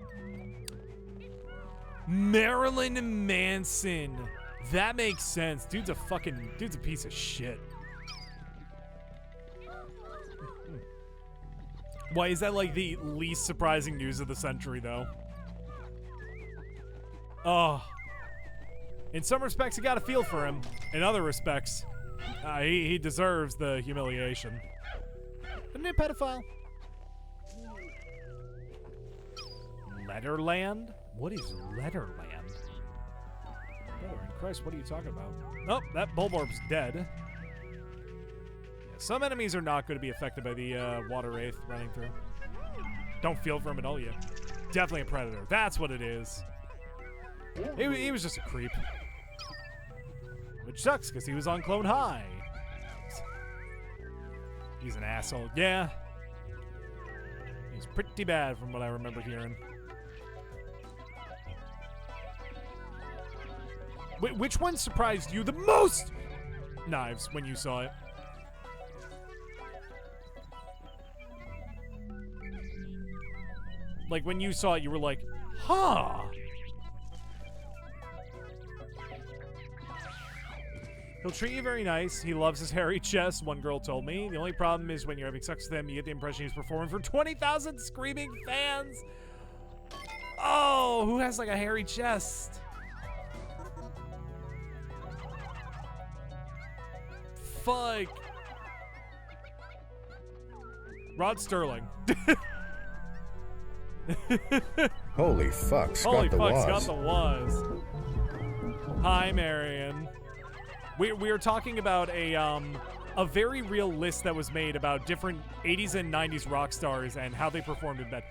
Marilyn Manson. That makes sense. Dude's a piece of shit. Why is that like the least surprising news of the century, though? Oh. In some respects, you gotta feel for him. In other respects, he deserves the humiliation. Isn't he a pedophile? Letterland? What is Letterland? Oh, Christ, what are you talking about? Oh, that Bulborb's dead. Yeah, some enemies are not going to be affected by the water wraith running through. Don't feel for him at all yet. Definitely a predator. That's what it is. He was just a creep. Which sucks, because he was on Clone High. He's an asshole. Yeah. He's pretty bad from what I remember hearing. Which one surprised you the most? Knives, when you saw it. Like, when you saw it, you were like, huh. He'll treat you very nice. He loves his hairy chest, one girl told me. The only problem is when you're having sex with him, you get the impression he's performing for 20,000 screaming fans. Oh, who has like a hairy chest? Fuck. Rod Sterling. Holy fuck, Scott Holy the fuck, Woz. Scott the Woz. Hi, Marion. We were talking about a very real list that was made about different 80s and 90s rock stars and how they performed in bed.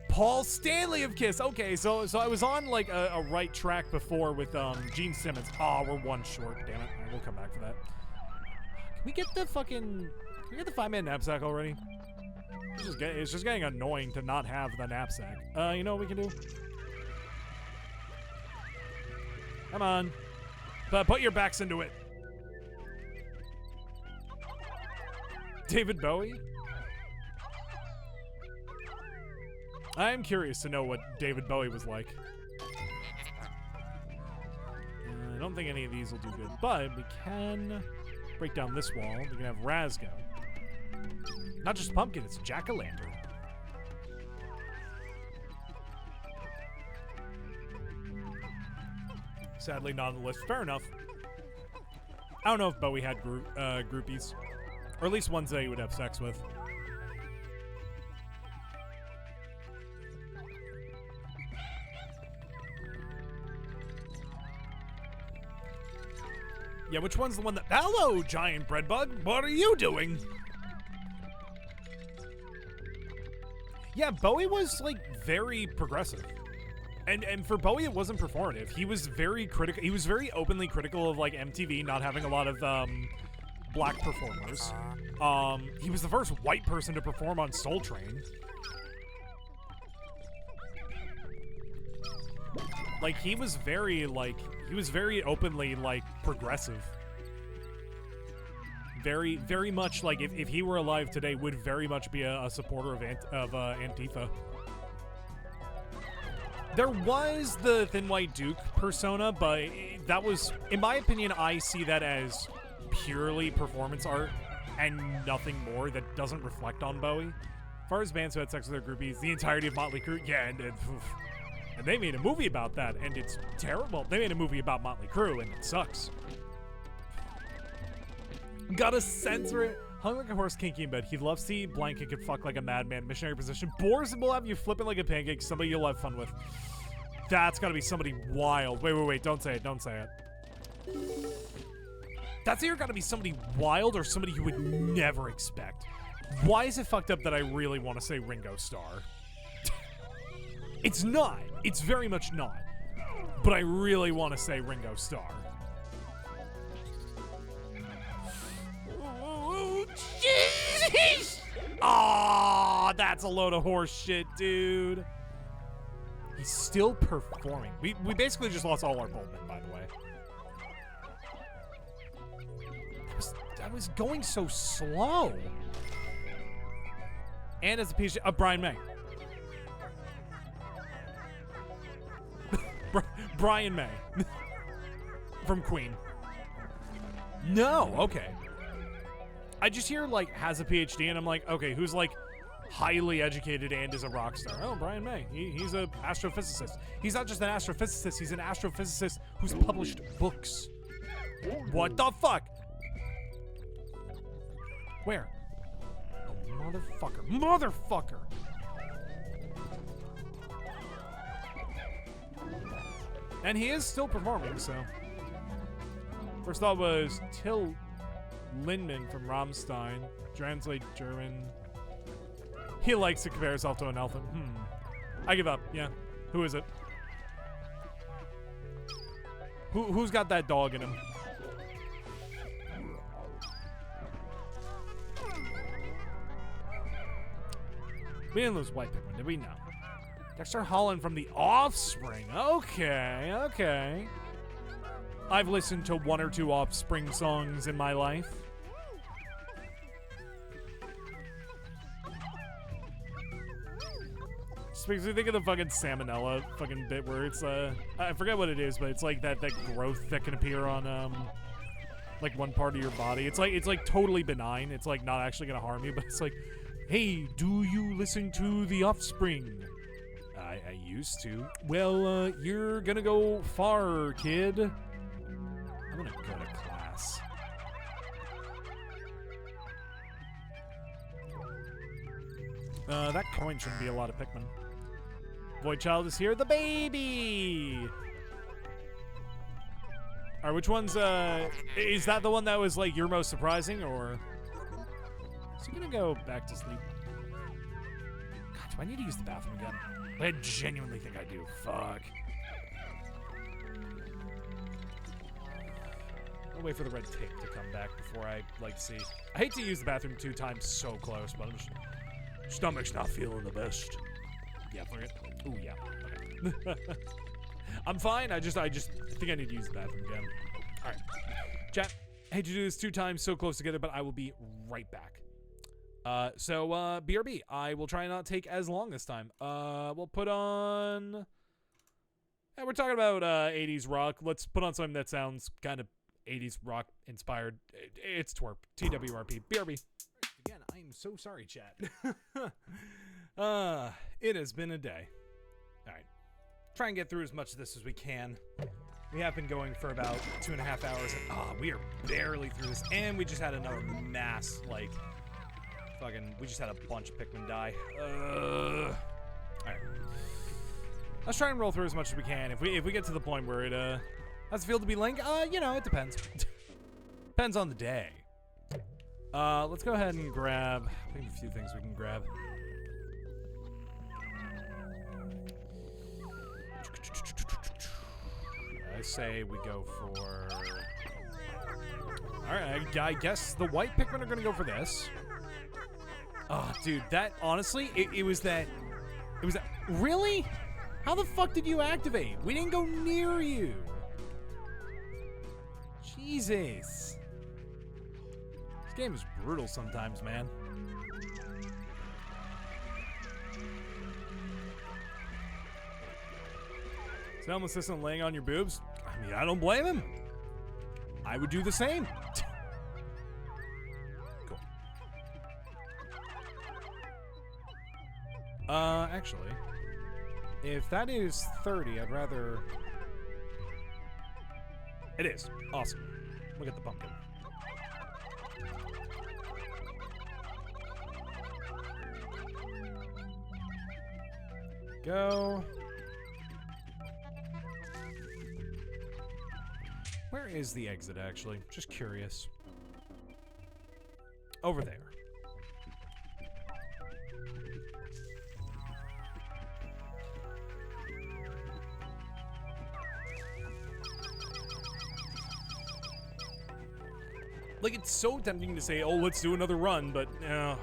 Paul Stanley of Kiss. Okay, so I was on like a right track before with Gene Simmons. Oh, we're one short. Damn it. We'll come back for that. Can we get the 5-man knapsack already? It's just getting annoying to not have the knapsack. You know what we can do? Come on. But put your backs into it. David Bowie? I'm curious to know what David Bowie was like. I don't think any of these will do good, but we can break down this wall. We can have Razgo. Not just pumpkin, it's jack-o'-lantern. Sadly not on the list. Fair enough. I don't know if Bowie had groupies. Or at least ones that he would have sex with. Yeah, which one's the one that... Hello, giant bread bug. What are you doing? Yeah, Bowie was, like, very progressive. And for Bowie, it wasn't performative. He was very critical. He was very openly critical of, like, MTV not having a lot of, black performers. He was the first white person to perform on Soul Train. Like, he was very openly, like, progressive. Very, very much like if he were alive today, would very much be a supporter of Antifa. There was the Thin White Duke persona, but that was, in my opinion, I see that as purely performance art and nothing more that doesn't reflect on Bowie. As far as bands who had sex with their groupies, the entirety of Motley Crue, yeah, and they made a movie about that, and it's terrible. They made a movie about Motley Crue, and it sucks. Gotta censor it. Hung like a horse, kinky in bed. He'd love to see blanket could fuck like a madman. Missionary position. Boars will have you flipping like a pancake. Somebody you'll have fun with. That's gotta be somebody wild. Wait. Don't say it. Don't say it. That's either gotta be somebody wild or somebody you would never expect. Why is it fucked up that I really want to say Ringo Starr? It's not. It's very much not. But I really want to say Ringo Starr. Jeez! Aw, that's a load of horse shit, dude. He's still performing. We basically just lost all our Boltmen, by the way. That was going so slow. And as a PhD, Brian May. Brian May. From Queen. No, okay. I just hear, like, has a PhD, and I'm like, okay, who's, like, highly educated and is a rock star? Oh, Brian May. He's an astrophysicist. He's not just an astrophysicist, he's an astrophysicist who's published books. What the fuck? Where? Oh, motherfucker. Motherfucker! And he is still performing, so. First thought was Till Lindemann from Rammstein. Translate German. He likes to compare himself to an elephant. I give up. Yeah. Who is it? Who's got that dog in him? We didn't lose White Pikmin, did we? No. Dexter Holland from The Offspring. Okay, okay. I've listened to 1 or 2 Offspring songs in my life. Just makes me think of the fucking salmonella fucking bit where it's, I forget what it is, but it's like that growth that can appear on, like one part of your body. It's like totally benign. It's like not actually gonna harm you, but it's like, hey, do you listen to The Offspring? I used to. Well, you're gonna go far, kid. I'm gonna go to class. That coin shouldn't be a lot of Pikmin. Void Child is here. The baby! Alright, which one's, is that the one that was, like, your most surprising, or? Is he gonna go back to sleep? God, do I need to use the bathroom again? I genuinely think I do. Fuck. I'll wait for the red tape to come back before I, like, see. I hate to use the bathroom 2 times so close, but I'm just... Stomach's not feeling the best. Yeah, fuck it. Ooh, yeah. Okay. I'm fine. I just think I need to use the bathroom again. All right. Chat, I hate to do this 2 times so close together, but I will be right back. So, BRB, I will try not take as long this time. We'll put on... Yeah, we're talking about 80s rock. Let's put on something that sounds kind of 80s rock inspired. It's twerp. TWRP. BRB. Again, I'm so sorry, chat. It has been a day. All right. Try and get through as much of this as we can. We have been going for about 2.5 hours. And, we are barely through this. And we just had another mass, like... we just had a bunch of Pikmin die. Alright. Let's try and roll through as much as we can. If we get to the point where it has a feel to be Link, you know, it depends. Depends on the day. Let's go ahead and grab, I think a few things we can grab. I say we go for... Alright, I guess the white Pikmin are gonna go for this. Oh, dude, that, honestly, it was that, really? How the fuck did you activate? We didn't go near you. Jesus. This game is brutal sometimes, man. Film assistant laying on your boobs? I mean, I don't blame him. I would do the same. Cool. Actually, if that is 30, I'd rather... It is. Awesome. Look at the pumpkin. Go. Where is the exit, actually? Just curious. Over there. Like, it's so tempting to say, oh, let's do another run, but no.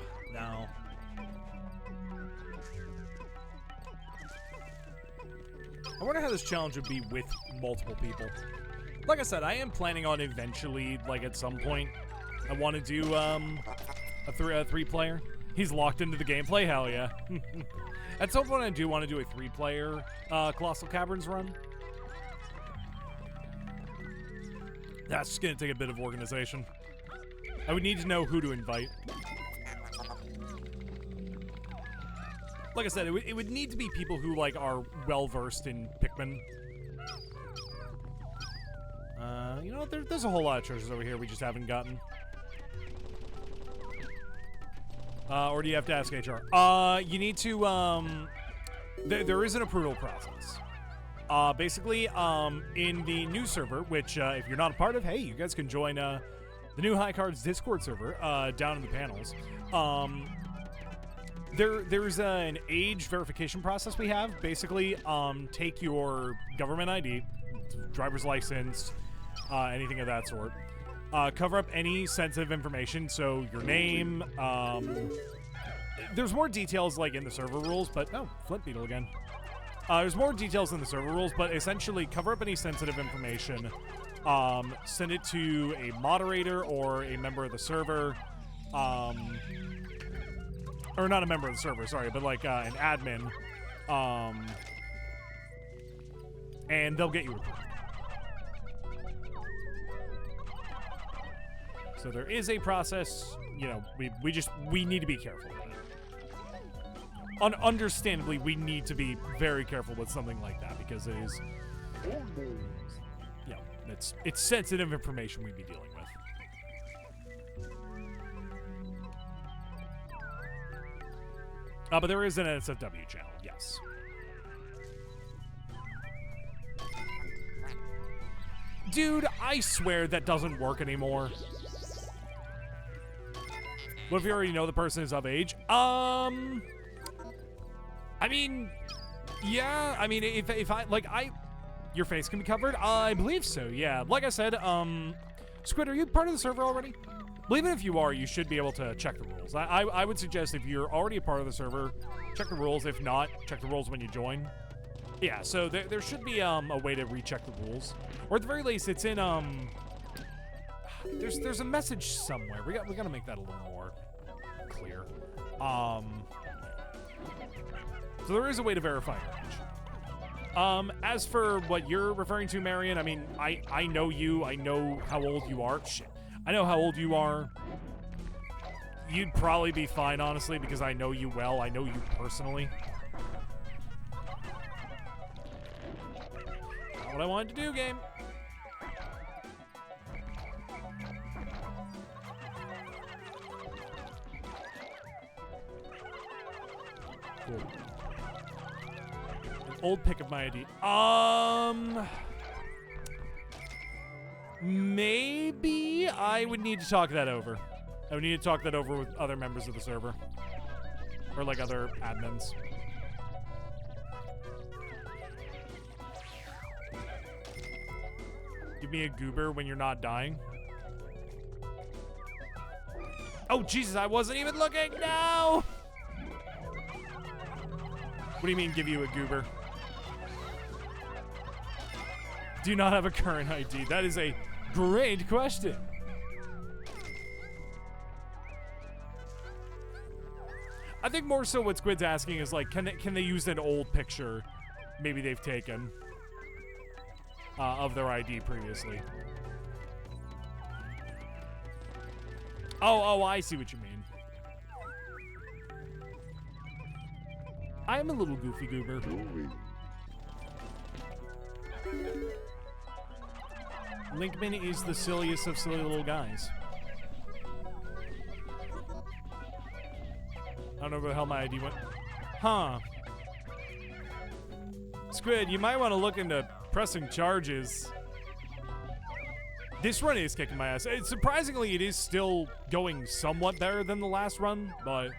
I wonder how this challenge would be with multiple people. Like I said, I am planning on eventually, like at some point, I want to do a three-player. He's locked into the gameplay, hell yeah. At some point I do want to do a 3-player Colossal Caverns run. That's just going to take a bit of organization. I would need to know who to invite. Like I said, it would need to be people who like are well-versed in Pikmin. You know what? There's a whole lot of treasures over here we just haven't gotten. Or do you have to ask HR? You need to, there is an approval process. Basically, in the new server, which, if you're not a part of, hey, you guys can join, the new High Cards Discord server, down in the panels. There's an age verification process we have. Basically, take your government ID, driver's license, anything of that sort. Cover up any sensitive information, so your name, there's more details like in the server rules, but oh, Flint Beetle again. There's more details in the server rules, but essentially cover up any sensitive information, send it to a moderator or a member of the server, or not a member of the server, sorry, but like an admin, and they'll get you approved. So there is a process, you know, we need to be careful with it. Understandably, we need to be very careful with something like that because it is, you know, it's sensitive information we'd be dealing with. But there is an NSFW channel, yes. Dude, I swear that doesn't work anymore. What if you already know the person is of age? I mean, yeah, I mean, if I, like, your face can be covered? I believe so, yeah. Like I said, Squid, are you part of the server already? Well, even if you are, you should be able to check the rules. I would suggest if you're already a part of the server, check the rules. If not, check the rules when you join. Yeah, so there should be a way to recheck the rules. Or at the very least, it's in, there's a message somewhere. We gotta make that a little more clear. So there is a way to verify your age. As for what you're referring to, Marion, I mean, I know you. I know how old you are. Shit. I know how old you are. You'd probably be fine, honestly, because I know you well. I know you personally. Not what I wanted to do, game. Cool. An old pic of my ID. Maybe I would need to talk that over. I would need to talk that over with other members of the server. Or like other admins. Give me a goober when you're not dying. Oh, Jesus, I wasn't even looking. No! What do you mean, give you a goober? Do not have a current ID. That is a great question. I think more so what Squid's asking is like, can they use an old picture maybe they've taken of their ID previously? Oh, I see what you mean. I am a little goofy goober. Linkman is the silliest of silly little guys. I don't know where the hell my ID went. Huh. Squid, you might want to look into pressing charges. This run is kicking my ass. Surprisingly, it is still going somewhat better than the last run, but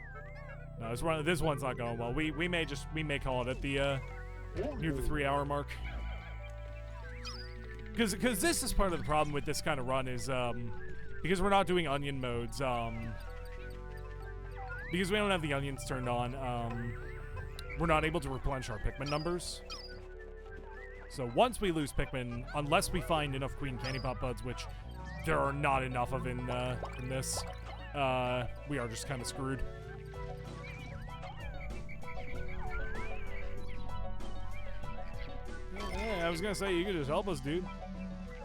no, this one's not going well. We may call it at the near the 3-hour mark. Because this is part of the problem with this kind of run is because we're not doing onion modes. Because we don't have the onions turned on, we're not able to replenish our Pikmin numbers. So once we lose Pikmin, unless we find enough Queen Candy Pop Buds, which there are not enough of in this, we are just kind of screwed. Yeah, I was gonna say, you could just help us, dude.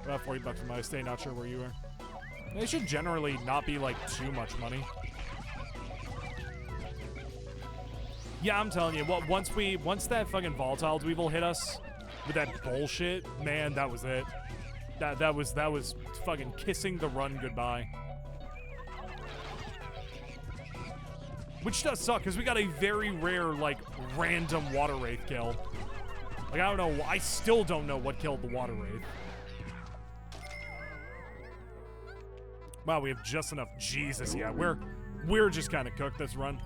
About 40 bucks for my stay, not sure where you are. It should generally not be, like, too much money. Yeah, I'm telling you, once that fucking volatile Dweevil hit us with that bullshit, man, that was it. That was fucking kissing the run goodbye. Which does suck, because we got a very rare, like, random Water Wraith kill. Like, I don't know, I still don't know what killed the Water Wraith. Wow, we have just enough. Jesus, yeah, we're just kind of cooked this run.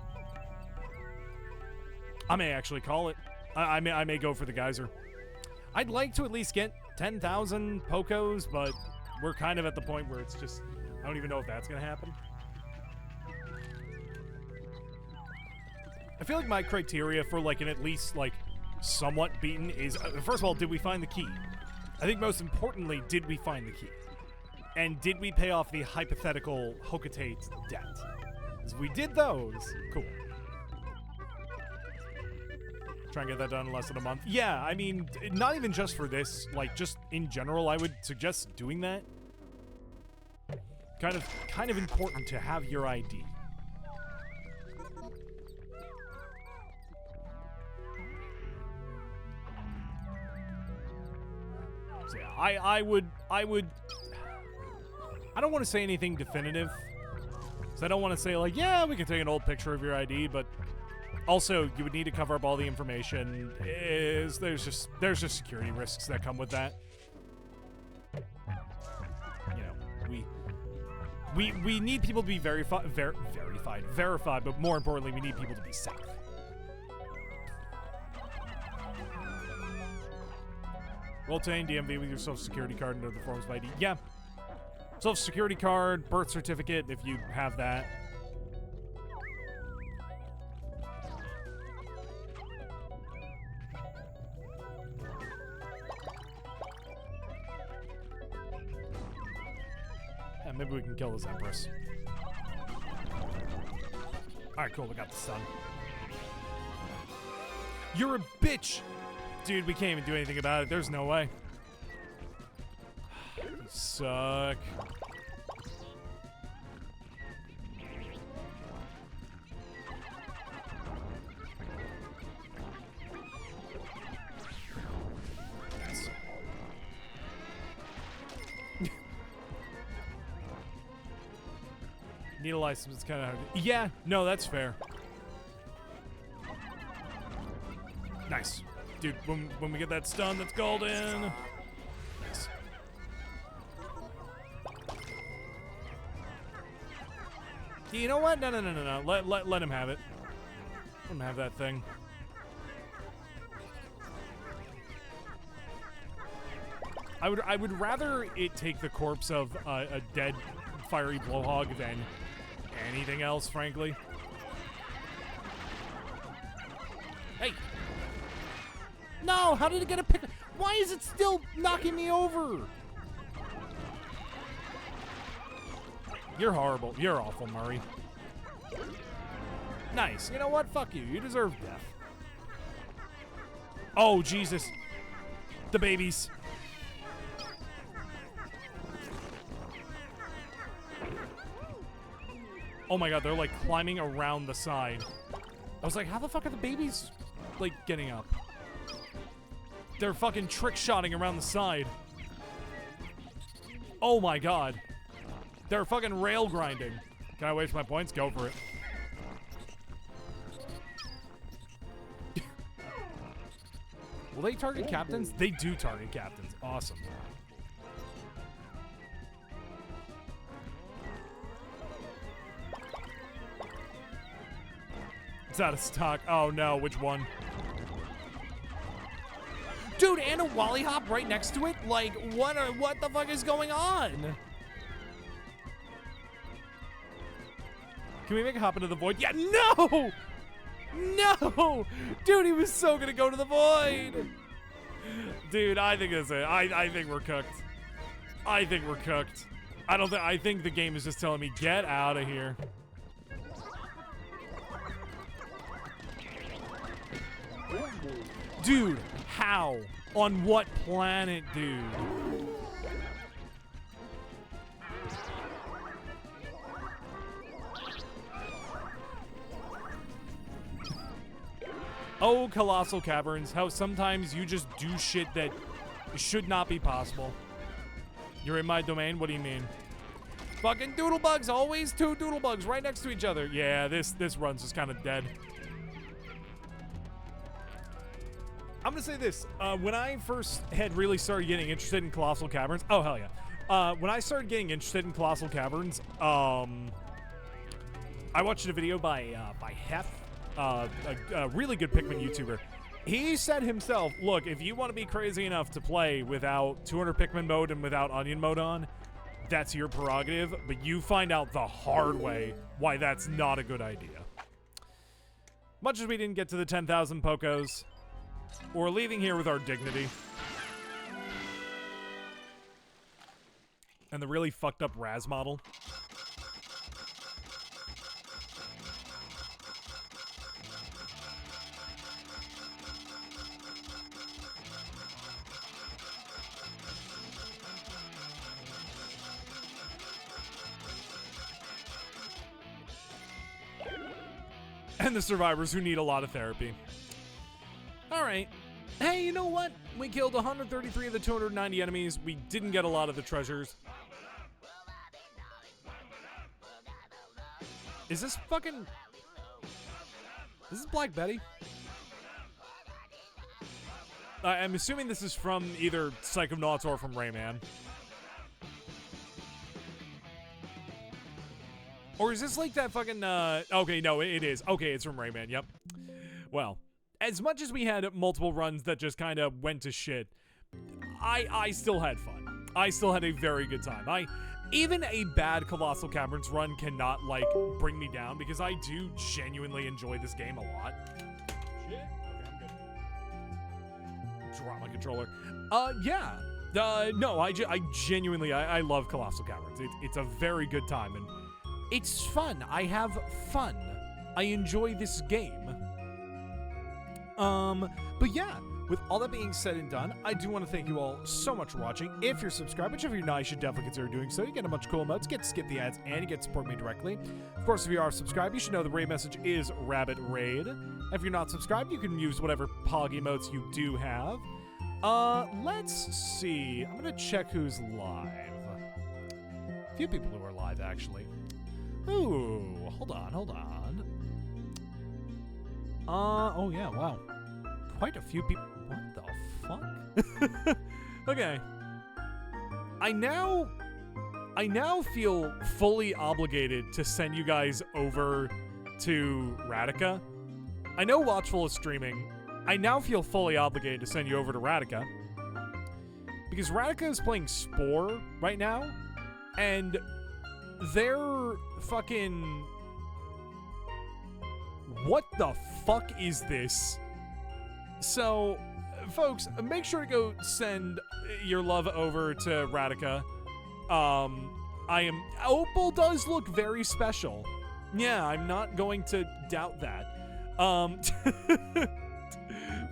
I may actually call it. I may go for the geyser. I'd like to at least get 10,000 Pokos, but we're kind of at the point where it's just, I don't even know if that's gonna happen. I feel like my criteria for like an at least like somewhat beaten is, first of all, did we find the key? I think most importantly, did we find the key? And did we pay off the hypothetical Hocotate debt? Because we did those. Cool. Try and get that done in less than a month. Yeah, I mean, not even just for this, like, just in general, I would suggest doing that. Kind of important to have your ID. So yeah, I would I don't want to say anything definitive. So I don't want to say like, yeah, we can take an old picture of your ID, but also you would need to cover up all the information. There's just security risks that come with that. You know, we need people to be verified, but more importantly, we need people to be safe. Well, obtain DMV with your social security card and other forms of ID. Yeah. Social security card, birth certificate, if you have that. Yeah, maybe we can kill this Empress. Alright, cool, we got this done. You're a bitch! Dude, we can't even do anything about it. There's no way. You suck. Nice. Need a license. It's kind of hard. Yeah, no, that's fair. Nice. Dude, when we get that stun, that's golden. Nice. You know what? No. Let him have it. Let him have that thing. I would rather it take the corpse of a dead fiery blowhog than anything else, frankly. Hey. No, how did it get a pick? Why is it still knocking me over? You're horrible. You're awful, Murray. Nice. You know what? Fuck you. You deserve death. Oh, Jesus. The babies. Oh my god, they're like climbing around the side. I was like, how the fuck are the babies like getting up? They're fucking trick-shotting around the side. Oh my god. They're fucking rail grinding. Can I waste my points? Go for it. Will they target captains? They do target captains. Awesome. It's out of stock. Oh no, which one? Dude, and a Wally Hop right next to it? Like, what the fuck is going on? Can we make a hop into the void? Yeah, no! No! Dude, he was so gonna go to the void! Dude, I think that's it. I think we're cooked. I think we're cooked. I think the game is just telling me, get out of here. Dude, how? On what planet, dude? Oh, Colossal Caverns, how sometimes you just do shit that should not be possible. You're in my domain? What do you mean? Fucking doodlebugs, always two doodlebugs right next to each other. Yeah, this run's just kind of dead. I'm gonna say this, when I first had really started getting interested in Colossal Caverns, oh hell yeah. When I started getting interested in Colossal Caverns, I watched a video by Hef, a really good Pikmin YouTuber. He said himself, look, if you want to be crazy enough to play without 200 Pikmin mode and without Onion mode on, that's your prerogative, but you find out the hard way why that's not a good idea. Much as we didn't get to the 10,000 Pokos, we're leaving here with our dignity. And the really fucked up Raz model. And the survivors who need a lot of therapy. Alright. Hey, you know what? We killed 133 of the 290 enemies. We didn't get a lot of the treasures. Is this fucking... Is this Black Betty? I'm assuming this is from either Psychonauts or from Rayman. Or is this like that fucking, okay, no, it is. Okay, it's from Rayman, yep. Well, as much as we had multiple runs that just kind of went to shit, I still had fun. I still had a very good time. Even a bad Colossal Caverns run cannot, like, bring me down because I do genuinely enjoy this game a lot. Shit. Okay, I'm good. Drama controller. Yeah. No, I genuinely, I love Colossal Caverns. It's a very good time, and it's fun. I have fun. I enjoy this game. But yeah, with all that being said and done, I do want to thank you all so much for watching. If you're subscribed, which if you're not, you should definitely consider doing so. You get a bunch of cool emotes, get to skip the ads, and you get to support me directly. Of course, if you are subscribed, you should know the raid message is Rabbit Raid. If you're not subscribed, you can use whatever Pog emotes you do have. Let's see. I'm gonna check who's live. A few people who are live, actually. Ooh, hold on. Oh yeah, wow. Quite a few people. What the fuck? Okay. I now feel fully obligated to send you guys over to Radica. I know Watchful is streaming. I now feel fully obligated to send you over to Radica. Because Radica is playing Spore right now. And they're fucking... What the fuck is this? So, folks, make sure to go send your love over to Radica. Opal does look very special. Yeah, I'm not going to doubt that.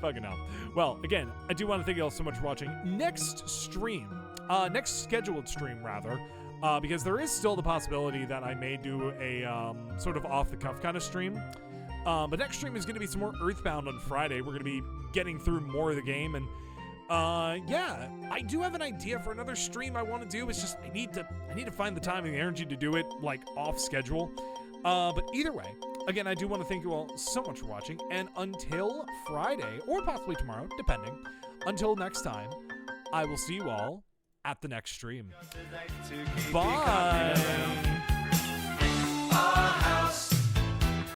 Fucking hell. Well, again, I do want to thank you all so much for watching. Next scheduled stream, rather, because there is still the possibility that I may do a sort of off-the-cuff kind of stream. But next stream is going to be some more Earthbound on Friday. We're going to be getting through more of the game, and yeah, I do have an idea for another stream I want to do. It's just I need to find the time and the energy to do it like off schedule. But either way, again, I do want to thank you all so much for watching, and until Friday, or possibly tomorrow, depending, until next time, I will see you all at the next stream. Bye!